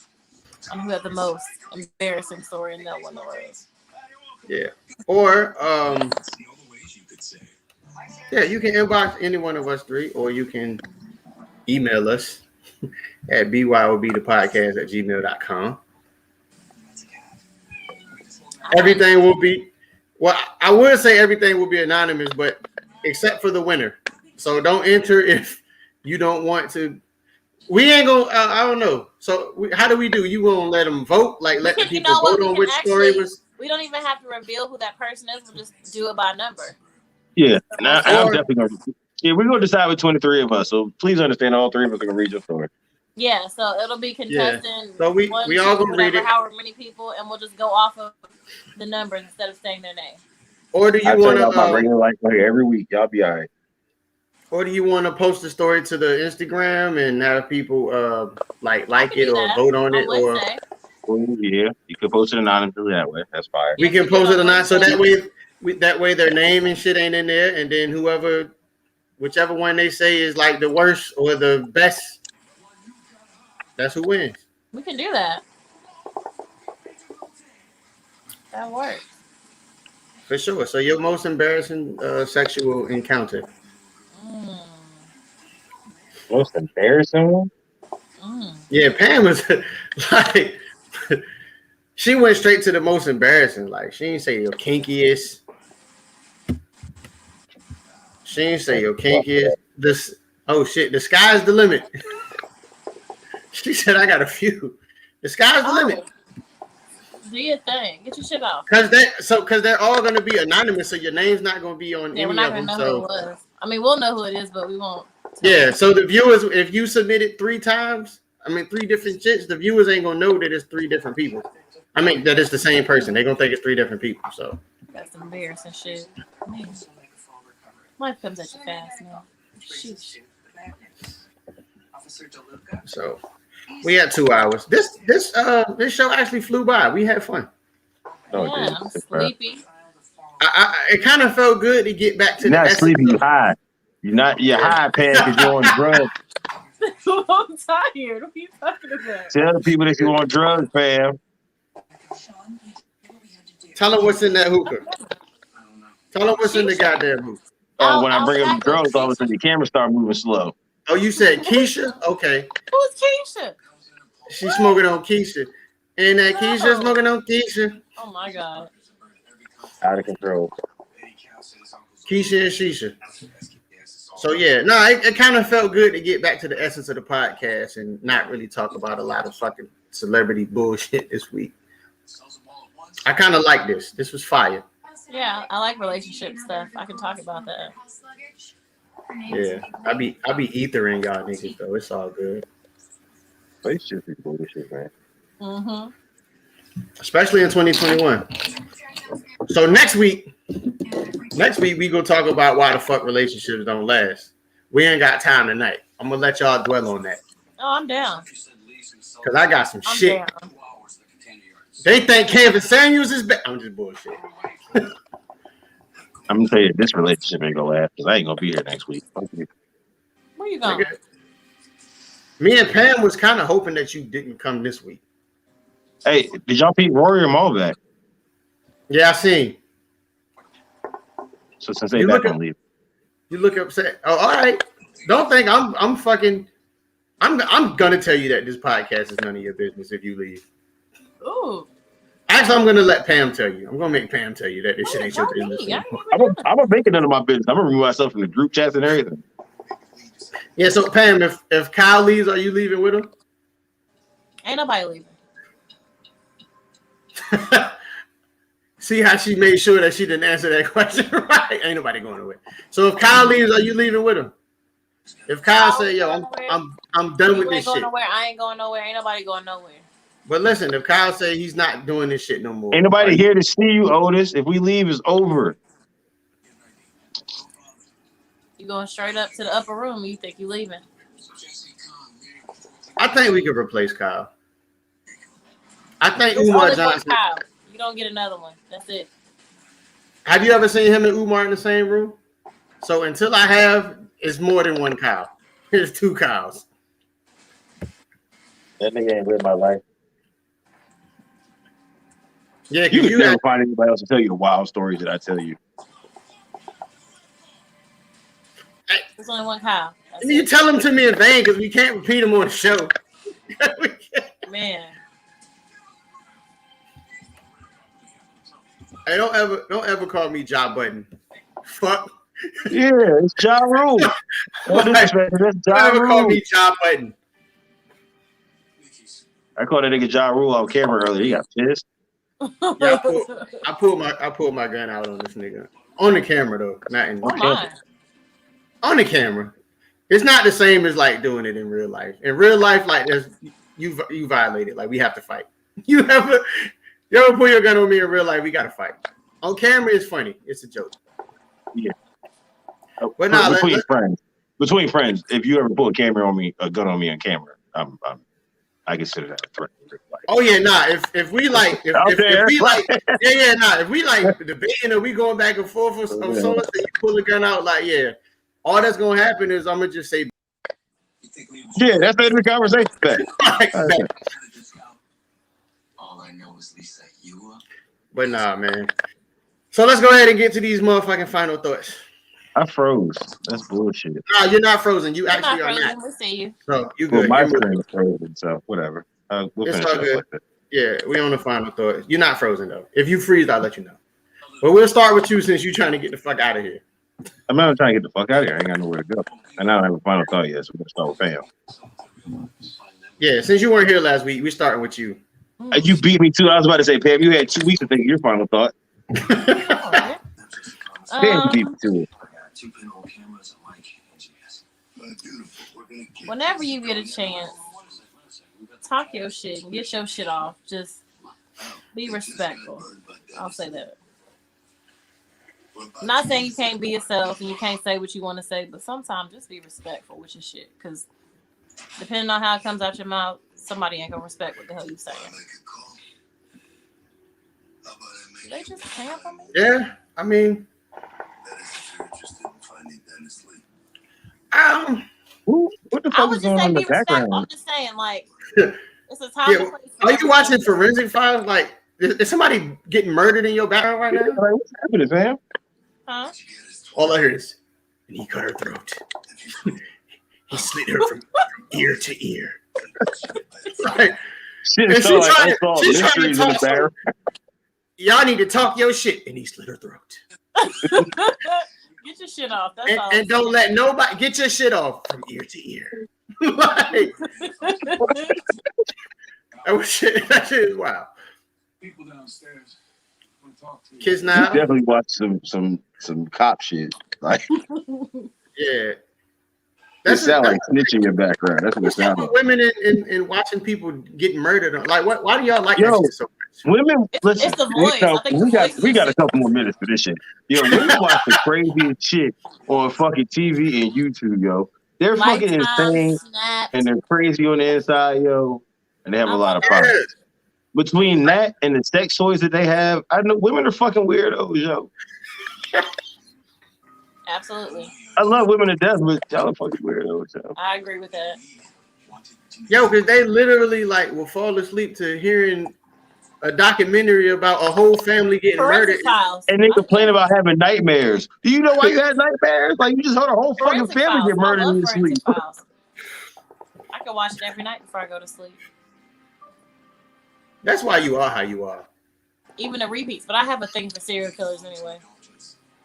on who had the most embarrassing story, and they'll win the rose. Yeah. Or yeah, you can inbox any one of us three, or you can email us at BYOB@gmail.com. Everything will be, well, I would say everything will be anonymous, but except for the winner. So don't enter if you don't want to. We ain't gonna, I don't know. So how do we do? You gonna let them vote? Like let the people vote on which story was? We don't even have to reveal who that person is. We'll just do it by number. Yeah, I'm definitely going to. Yeah, we're going to decide with 23 of us. So please understand, all three of us are going to read your story. Yeah, so it'll be contestant. Yeah. So we all going to read it. However many people, and we'll just go off of the numbers instead of saying their name. Or do you want to? My regular life every week. Y'all be all right. Or do you want to post the story to the Instagram and have people like it or vote on it? Or yeah, you can post it anonymously that way. That's fine. We can post it anonymously, so that way their name and shit ain't in there, and then whichever one they say is like the worst or the best, that's who wins. We can do that. That works. For sure. So your most embarrassing sexual encounter. Most embarrassing one? Yeah, Pam was like, she went straight to the most embarrassing. Like, she didn't say your kinkiest. She didn't say your kinkiest. Oh shit, the sky's the limit. She said, I got a few. The sky's the limit. Do your thing. Get your shit off. Because they're all gonna be anonymous, so your name's not gonna be on any of them. We're not gonna know who it was. I mean, we'll know who it is, but we won't. Yeah, so the viewers, if you submitted 3 times, three different shits, the viewers ain't gonna know that it's 3 different people. That it's the same person. They're gonna think it's 3 different people. So that's some embarrassing shit. Man. Life comes at you fast, man. Sheesh. So we had 2 hours. This show actually flew by. We had fun. Yeah, I'm sleepy. It kind of felt good to get back to you're not sleepy, you're high. You're high, Pam, because you're on drugs. I'm tired. What are you talking about? Tell the people that you're on drugs, Pam. Tell them what's in that hookah. Tell them what's in the goddamn hookah. When I bring up the drugs, all of a sudden the camera start moving slow. Oh, you said Keisha? Okay. Who's Keisha? She's smoking on Keisha. And that Keisha No. smoking on Keisha. Oh my god. Out of control. Keisha and Shisha. So yeah, no, it kind of felt good to get back to the essence of the podcast and not really talk about a lot of fucking celebrity bullshit this week. I kind of like this. This was fire. Yeah, I like relationship stuff. I can talk about that. Yeah, I be ethering y'all niggas though. It's all good. Relationship is bullshit, man. Mm-hmm. Especially in 2021. So next week we gonna talk about why the fuck relationships don't last. We ain't got time tonight. I'm gonna let y'all dwell on that. Oh, I'm down. Cause I got some shit. Down. They think Canvas Samuels is bad. I'm just bullshit. I'm gonna tell you, this relationship ain't gonna last because I ain't gonna be here next week. Where you going? Me and Pam was kind of hoping that you didn't come this week. Hey, did y'all peep Rory or Maul back? Yeah, I seen. So since they back, I'm leaving. You look upset. Oh, all right. Don't think I'm gonna tell you that this podcast is none of your business if you leave. Ooh. Actually, I'm gonna let Pam tell you. I'm gonna make Pam tell you that this shit ain't your business. I'm gonna make it none of my business. I'm gonna remove myself from the group chats and everything. Yeah, so Pam, if Kyle leaves, are you leaving with him? Ain't nobody leaving. See how she made sure that she didn't answer that question right? Ain't nobody going away. So if Kyle leaves, are you leaving with him? If Kyle say, "Yo, I'm done with this shit," nowhere. I ain't going nowhere. Ain't nobody going nowhere. But listen, if Kyle say he's not doing this shit no more, ain't nobody here to see you, Otis. If we leave, it's over. You going straight up to the upper room? You think you leaving? I think we could replace Kyle. I think There's Umar only Johnson. one Kyle. You don't get another one. That's it. Have you ever seen him and Umar in the same room? So until I have, it's more than one Kyle. There's two Kyles. That nigga ain't lived my life. Yeah, you can never find anybody else to tell you the wild stories that I tell you. There's only one Kyle. You tell them to me in vain because we can't repeat them on the show. Man. Hey, don't ever call me Ja Button. Fuck. Yeah, it's Ja Rule. That's Ja Don't ever call Rule. me Ja Button. I called that nigga Ja Rule on camera earlier. He got pissed. Yeah, I pulled my gun out on this nigga. On the camera though, not in on the camera. It's not the same as like doing it in real life. In real life, like there's you violated. Like we have to fight. You ever pull your gun on me in real life? We gotta fight. On camera, it's funny. It's a joke. Yeah. But now between friends, if you ever pull a gun on me on camera, I consider that a threat. Oh yeah, nah. If we like, if we like, if we like debating or we going back and forth or something, so you pull the gun out, like all that's gonna happen is I'm gonna just say, yeah, that's the end of the conversation. All I know is Lisa, you up? But nah, man. So let's go ahead and get to these motherfucking final thoughts. I froze. That's bullshit. No, you're not frozen. You actually are not. We see you. So you good. Well, my screen is frozen, so whatever. We'll it's finish all good. Like that. Yeah, we on the final thought. You're not frozen though. If you freeze, I'll let you know. But we'll start with you since you're trying to get the fuck out of here. I'm not trying to get the fuck out of here. I ain't got nowhere to go. And I don't have a final thought yet, so we're gonna start with Pam. Yeah, since you weren't here last week, we're starting with you. You beat me too. I was about to say, Pam, you had 2 weeks to think of your final thought. Pam beat me to it. Whenever you get a chance, talk your shit and get your shit off. Just be respectful. I'll say that. I'm not saying you can't be yourself and you can't say what you want to say, but sometimes just be respectful with your shit. Because depending on how it comes out your mouth, somebody ain't gonna respect what the hell you saying. Did they just camp on me? Yeah, I mean, what the fuck is going on in the background? I'm just saying, like, it's a time. Yeah, are you watching Forensic Files? Like, is somebody getting murdered in your background right now? Like, what's happening, fam? Huh? All I hear is, and he cut her throat. He slit her from ear to ear. Like, Shit, and so like unsolved she's trying to mysteries in the talk. barrel. Y'all need to talk your shit, and he slit her throat. Get your shit off. That's all. And don't let nobody get your shit off from ear to ear. Like, that shit is wild. People downstairs want to talk to you. Kids You now, definitely watch some cop shit. Like yeah. it sound like snitch in your background. That's what it What's up sounds with like. women and watching people getting murdered? Like, why do y'all like that Yo, shit so much? Women, listen. It's the voice. I think We got a couple more minutes for this shit. Yo, women watch the craziest shit on fucking TV and YouTube, yo. They're fucking insane and they're crazy on the inside, yo. And they have a lot of problems. Between that and the sex toys that they have, I know women are fucking weirdos, yo. Absolutely. I love women to death, but y'all are fucking weirdos, yo. I agree with that. Yo, because they literally like will fall asleep to hearing a documentary about a whole family getting murdered. And they complain about having nightmares. Do you know why you had nightmares? Like you just heard a whole fucking family get murdered in your sleep. I can watch it every night before I go to sleep. That's why you are how you are. Even the repeats, but I have a thing for serial killers anyway.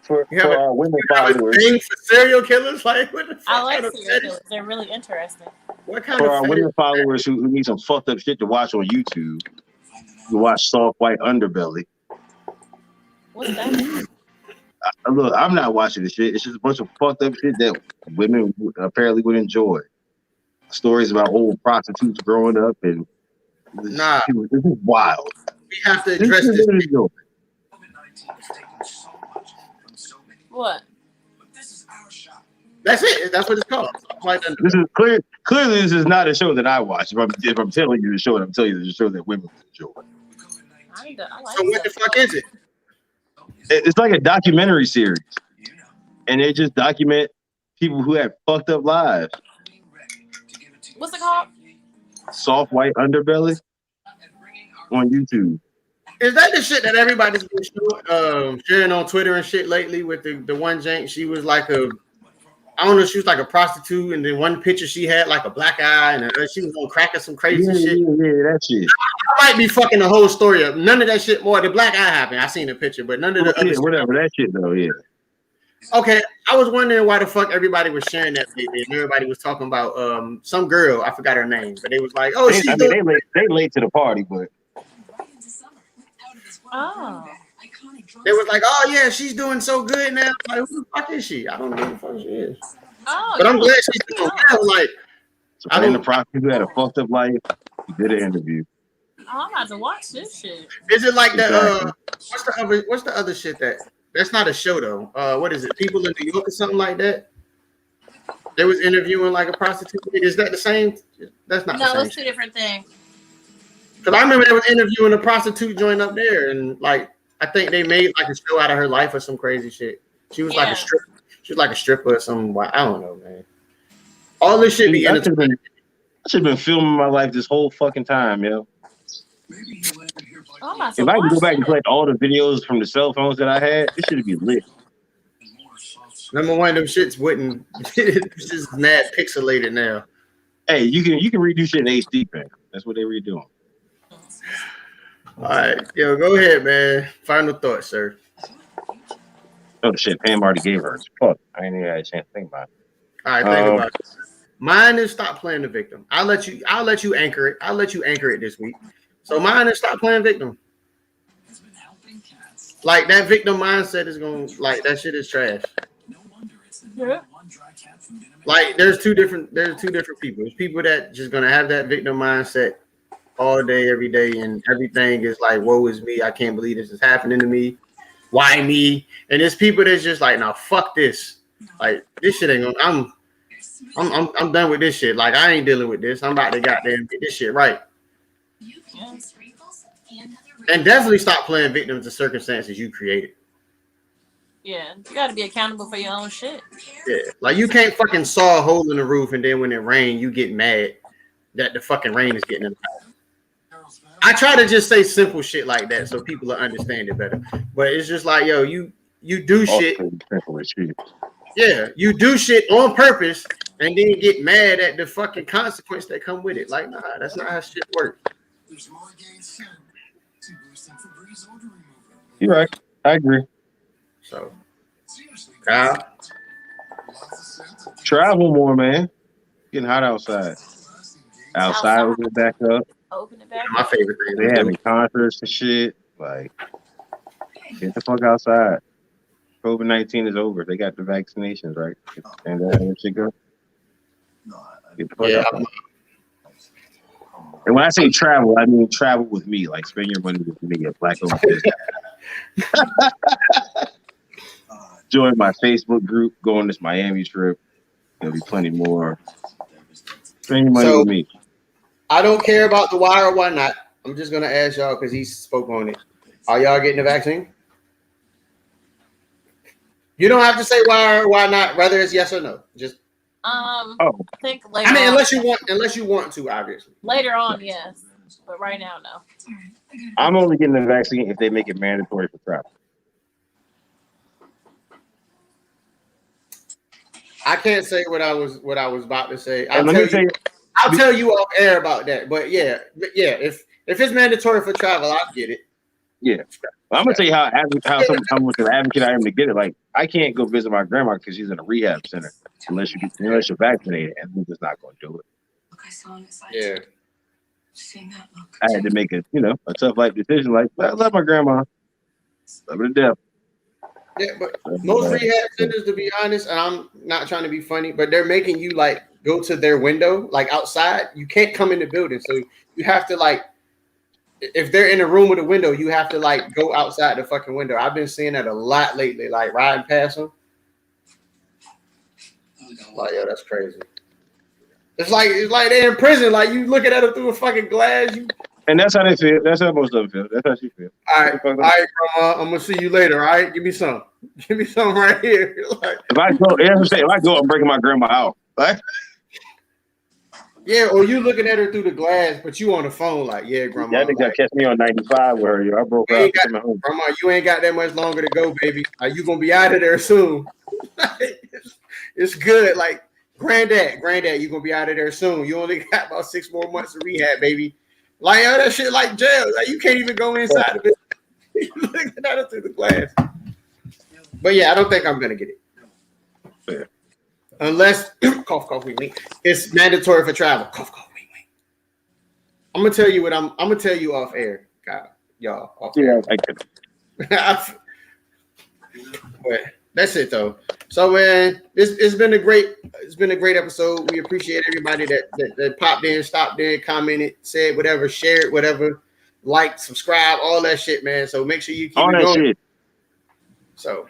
For our women followers. Thing for serial killers? Like, what the fuck? I like serial killers. They're really interesting. What kind for of our women followers who need some fucked up shit to watch on YouTube, you watch Soft White Underbelly. What's that? Look, I'm not watching this shit. It's just a bunch of fucked up shit that women apparently would enjoy. Stories about old prostitutes growing up and this is wild. We have to address this. What? That's it. That's what it's called. This is clearly this is not a show that I watch. If I'm telling you the show, I'm telling you the show that women enjoy. So what the fuck is it? It's like a documentary series, and they just document people who have fucked up lives. What's it called? Soft White Underbelly on YouTube. Is that the shit that everybody's been sharing on Twitter and shit lately with the one jank? She was like I don't know, she was like a prostitute, and then one picture she had like a black eye, and she was on crack or some crazy shit. Yeah, that shit. I might be fucking the whole story up. None of that shit more. The black eye happened. I seen the picture, but none of the other whatever that shit though, yeah. Okay, I was wondering why the fuck everybody was sharing that lately, and everybody was talking about some girl. I forgot her name, but they was like, "Oh, they late to the party, but." Oh. They was like, "Oh yeah, she's doing so good now." Like, who the fuck is she? I don't know who the fuck she is. Oh, but I'm glad she's doing well. Like, I don't. The prostitute who had a fucked up life. He did an interview. Oh, I'm about to watch this shit. Is it like what's the other shit that's not a show though? What is it? People in New York or something like that? They was interviewing like a prostitute. Is that the same? That's not. No, it's two different things. Because I remember they was interviewing a prostitute joint up there, and like I think they made like a show out of her life or some crazy shit. She was like a stripper. She was like a stripper or something. I don't know, man. All this shit be entertaining. I should have been filming my life this whole fucking time, yo. If I can go back and collect all the videos from the cell phones that I had, it should be lit. Number one, them shits wouldn't. It's just mad pixelated now. Hey, you can redo shit in HD, man. That's what they redoing. All right, yo, go ahead, man. Final thoughts, sir. Oh shit, Pam already gave hers. Fuck, I ain't even had a chance to think about it. All right, think about it. Mine is stop playing the victim. I'll let you anchor it. I'll let you anchor it this week. So mine is stop playing victim. Like that victim mindset is going like that shit is trash. Yeah. Like there's two different people. There's people that just gonna have that victim mindset all day, every day, and everything is like, woe is me. I can't believe this is happening to me. Why me? And there's people that's just like, now fuck this. Like this shit ain't gonna. I'm done with this shit. Like I ain't dealing with this. I'm about to goddamn get this shit right. And definitely stop playing victim to circumstances you created. Yeah, you got to be accountable for your own shit. Yeah, like you can't fucking saw a hole in the roof and then when it rains, you get mad that the fucking rain is getting in the house. I try to just say simple shit like that so people will understand it better. But it's just like, yo, you do shit. Yeah, you do shit on purpose and then get mad at the fucking consequence that come with it. Like, nah, that's not how shit works. There's more gains soon to boost him for Breeze odor remover. You're right. I agree. So, Seriously, Kyle, love the scent of Travel more, man. Getting hot outside. Outside, open it back up. Open it back. my favorite thing They to do. having concerts and shit. Like, get the fuck outside. COVID-19 is over. They got the vaccinations, right? And that shit go. Get the fuck Yeah, outside. And when I say travel, I mean travel with me. Like, spend your money with me at Black-owned business. Join my Facebook group. Go on this Miami trip. There'll be plenty more. Spend your money So- with me. I don't care about the why or why not. I'm just gonna ask y'all because he spoke on it. Are y'all getting the vaccine? You don't have to say why or why not. Whether it's yes or no. Just I think later. I mean, on, unless you want to, obviously. later on, yes, but right now, no. I'm only getting the vaccine if they make it mandatory for travel. I can't say what I was about to say. And let me tell you, I'll tell you off air about that. But yeah. If it's mandatory for travel, I'll get it. yeah. I'm gonna tell you how much of an advocate I am to get it. Like, I can't go visit my grandma because she's in a rehab center unless you're vaccinated, and I'm just not gonna do it. Look, I saw him inside. Yeah. Seeing that look. I had to make a tough life decision. Like, I love my grandma, love her to death. Yeah, but most rehab centers, to be honest, and I'm not trying to be funny, but they're making you like go to their window, like outside. You can't come in the building, so you have to like, if they're in a room with a window, you have to like go outside the fucking window. I've been seeing that a lot lately, like riding past them. Like, yo, that's crazy. It's like they're in prison. Like, you looking at them through a fucking glass. And that's how they feel. That's how most of them feel. That's how she feels. All right, Grandma. I'm gonna see you later. All right, give me some. Give me some right here. Like, if I go, I'm breaking my grandma out. Right? Yeah, or you looking at her through the glass, but you on the phone. Like, yeah, Grandma. Yeah, I think that catch me on 95 with her. Yo, I broke out. Grandma, you ain't got that much longer to go, baby. You gonna be out of there soon. It's good. Like, granddad, you gonna be out of there soon. You only got about 6 more months of rehab, baby. Like, oh, that shit like jail. Like, you can't even go inside of it. You looking at it through the glass. But yeah, I don't think I'm gonna get it. Fair. Unless cough, wink, wink. It's mandatory for travel. Cough, wink, wink. I'm gonna tell you what I'm gonna tell you off air, God, y'all. Off air. I get it. But that's it though. So man, it's been a great episode. We appreciate everybody that popped in, stopped in, commented, said whatever, shared whatever, liked, subscribe, all that shit, man. So make sure you keep all it that going. shit. So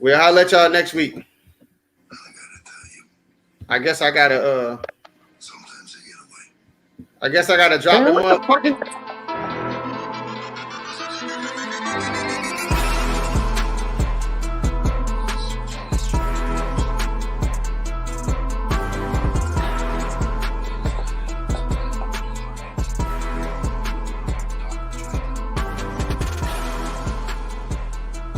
I'll let y'all next week. I gotta tell you. I guess I gotta Sometimes they get away. I guess I gotta drop them motherfucking